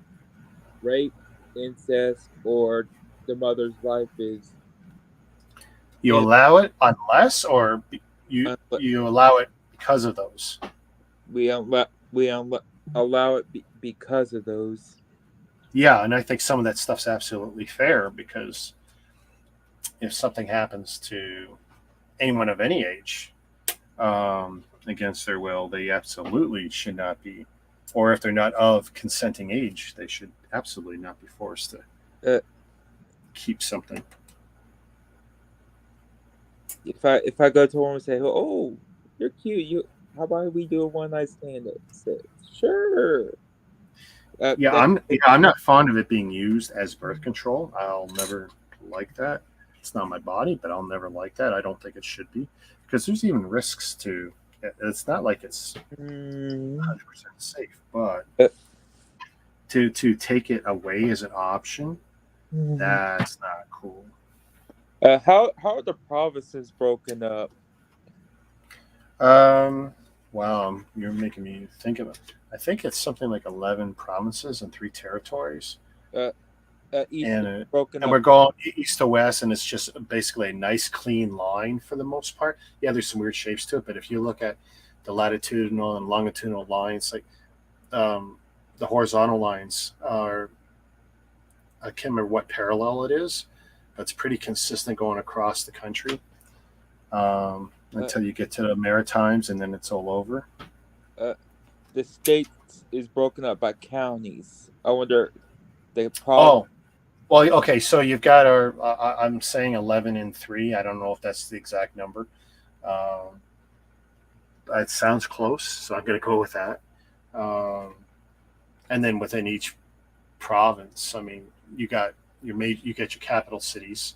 S2: rape, incest, or the mother's life is.
S1: You
S2: in-
S1: allow it unless, or you
S2: unle-
S1: you allow it because of those.
S2: we allow it because of those.
S1: Yeah, and I think some of that stuff's absolutely fair, because if something happens to anyone of any age against their will, they absolutely should not be, or if they're not of consenting age, they should absolutely not be forced to keep something.
S2: If I go to her and say, "Oh, you're cute. How about we do a one night stand?" Said, "Sure."
S1: I'm not fond of it being used as birth control. I'll never like that. It's not my body, but I'll never like that. I don't think it should be, because there's even risks to. It's not like it's 100% safe, but to take it away as an option, that's not cool.
S2: How are the provinces broken up?
S1: Wow, you're making me think of it. I think it's something like 11 provinces and 3 territories.
S2: East
S1: And
S2: broken
S1: and
S2: up.
S1: we're going east to west, and it's just basically a nice clean line for the most part. Yeah, there's some weird shapes to it, but if you look at the latitudinal and longitudinal lines, like the horizontal lines are, I can't remember what parallel it is, but it's pretty consistent going across the country until you get to the Maritimes, and then it's all over.
S2: The state is broken up by counties. I wonder the
S1: Oh, well, okay. So you've got our. I'm saying 11 and 3. I don't know if that's the exact number. Um, it sounds close, so I'm going to go with that. And then within each province, I mean, you got you get your capital cities,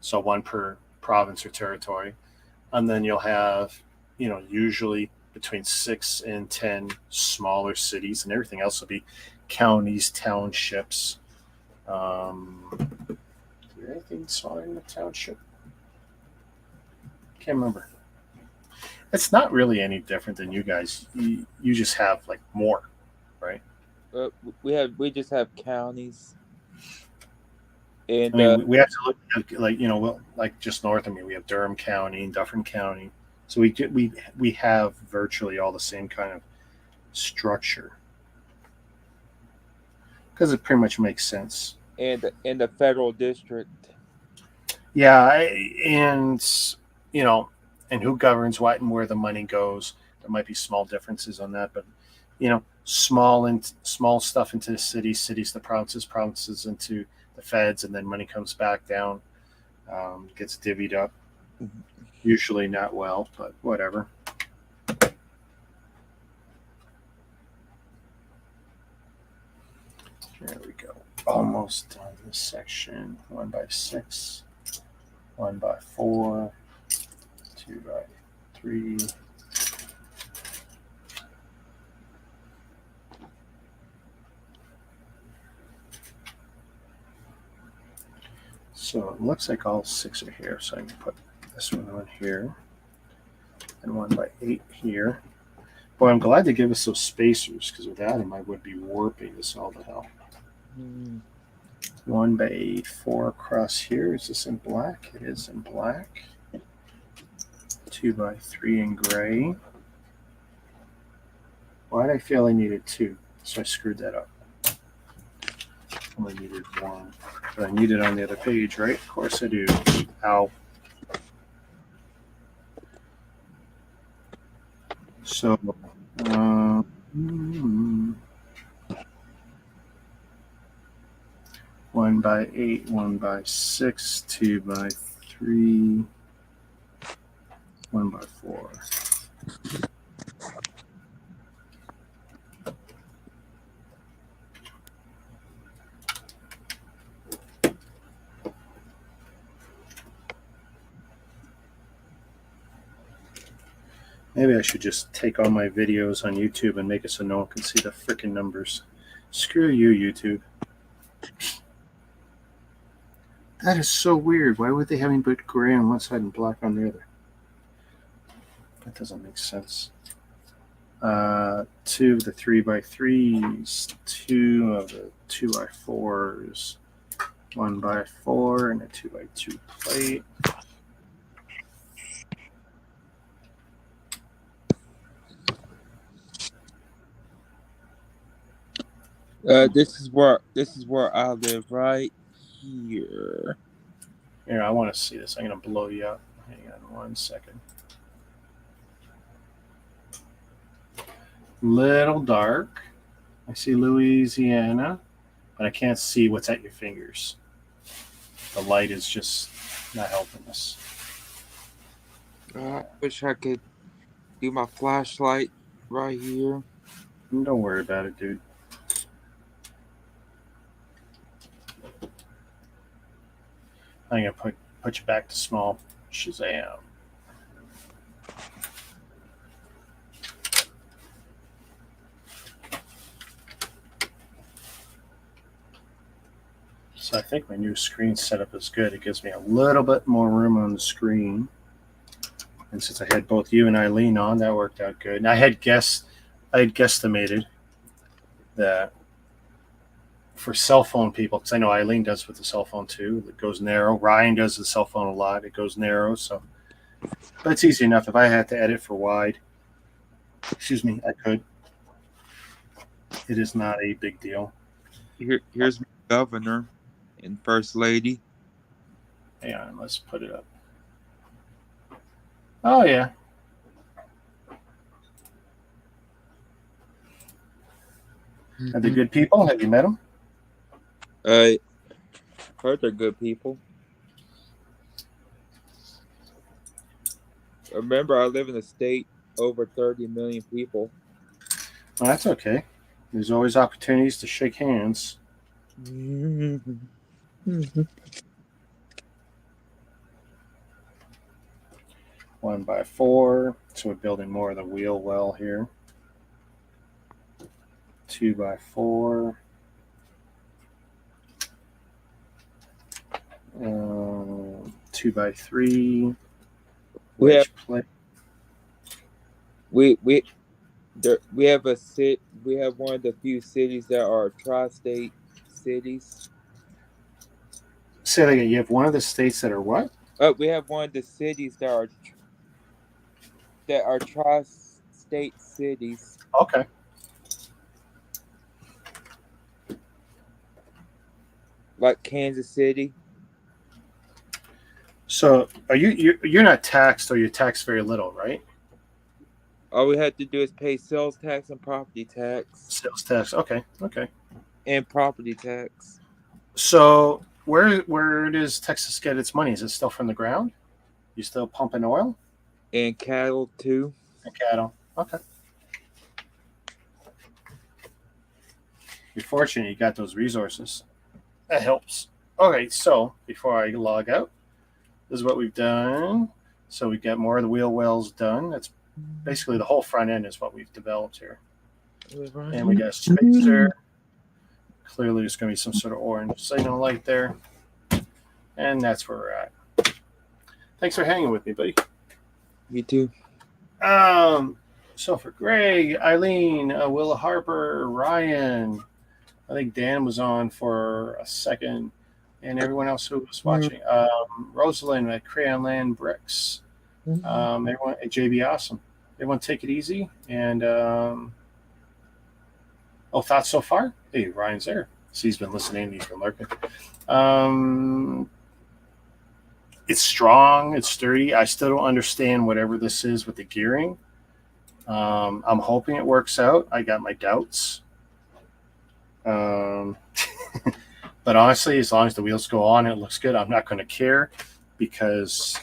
S1: so one per province or territory, and then you'll have, usually between 6 and 10 smaller cities, and everything else will be counties, townships. Is there anything smaller than a township? Can't remember. It's not really any different than you guys. You just have like more, right?
S2: we just have counties, and
S1: I mean, we have to look at, like, like just north of me, we have Durham County and Dufferin County. So we have virtually all the same kind of structure, because it pretty much makes sense.
S2: and the federal district.
S1: Yeah, and and who governs what and where the money goes. There might be small differences on that, but small stuff into the cities to provinces into the feds, and then money comes back down, gets divvied up. Usually not well, but whatever. There we go. Almost done this section. 1 by 6, 1 by 4, 2 by 3. So it looks like all 6 are here. So I can put this one on here, and 1 by 8 here. Boy, I'm glad they give us those spacers, because without them, I would be warping this all to hell. 1 by 8, 4 across here. Is this in black? It is in black. 2 by 3 in gray. Why did I feel I needed 2? So I screwed that up. Only needed 1. But I need it on the other page, right? Of course I do. Ow. So, 1x8, 1x6, 2x3, 1x4. Maybe I should just take all my videos on YouTube and make it so no one can see the freaking numbers. Screw you, YouTube. That is so weird. Why would they have me put gray on one side and black on the other? That doesn't make sense. 2 of the 3x3s, 2 of the 2x4s, 1x4, and a 2x2 plate.
S2: This is where I live right here.
S1: Here, I want to see this. I'm going to blow you up. Hang on 1 second. Little dark. I see Louisiana, but I can't see what's at your fingers. The light is just not helping us.
S2: I wish I could do my flashlight right here.
S1: Don't worry about it, dude. I'm going to put you back to small. Shazam. So I think my new screen setup is good. It gives me a little bit more room on the screen. And since I had both you and Eileen on, that worked out good. And I had guesstimated that for cell phone people, because I know Eileen does with the cell phone too, it goes narrow. Ryan does the cell phone a lot. It goes narrow. So, but it's easy enough. If I had to edit for wide, I could. It is not a big deal.
S2: Here's my governor and first lady.
S1: Hang on, let's put it up. Oh, yeah. Are they good people? Have you met them?
S2: Heard they're good people. Remember, I live in a state over 30 million people.
S1: Well, that's okay. There's always opportunities to shake hands. 1x4. So we're building more of the wheel well here. 2x4. 2x3.
S2: We have
S1: plate.
S2: we have we have one of the few cities that are tri-state cities.
S1: Say that again. You have one of the states that are what?
S2: We have one of the cities that are tri-state cities.
S1: Okay.
S2: Like Kansas City.
S1: So are you're not taxed, or you're taxed very little, right?
S2: All we have to do is pay sales tax and property tax.
S1: Sales tax. Okay.
S2: And property tax.
S1: So where does Texas get its money? Is it still from the ground? You still pumping oil?
S2: And cattle too.
S1: And cattle. Okay. You're fortunate you got those resources. That helps. Okay, so before I log out, this is what we've done. So we've got more of the wheel wells done. That's basically the whole front end is what we've developed here. And we got a spacer. Clearly there's going to be some sort of orange signal light there. And that's where we're at. Thanks for hanging with me, buddy.
S2: You too.
S1: So for Greg, Eileen, Willa Harper, Ryan, I think Dan was on for a second, and everyone else who was watching. Rosalind at Crayon Land Bricks. Everyone at JB Awesome. Everyone take it easy. And thoughts so far? Hey, Ryan's there. So he's been listening. He's been lurking. It's strong. It's sturdy. I still don't understand whatever this is with the gearing. I'm hoping it works out. I got my doubts. But But honestly, as long as the wheels go on and it looks good, I'm not going to care, because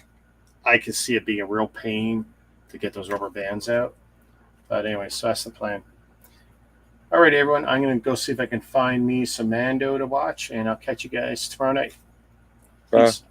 S1: I could see it being a real pain to get those rubber bands out. But anyway, so that's the plan. All right, everyone, I'm going to go see if I can find me some Mando to watch, and I'll catch you guys tomorrow night.
S2: Bye.
S1: Peace.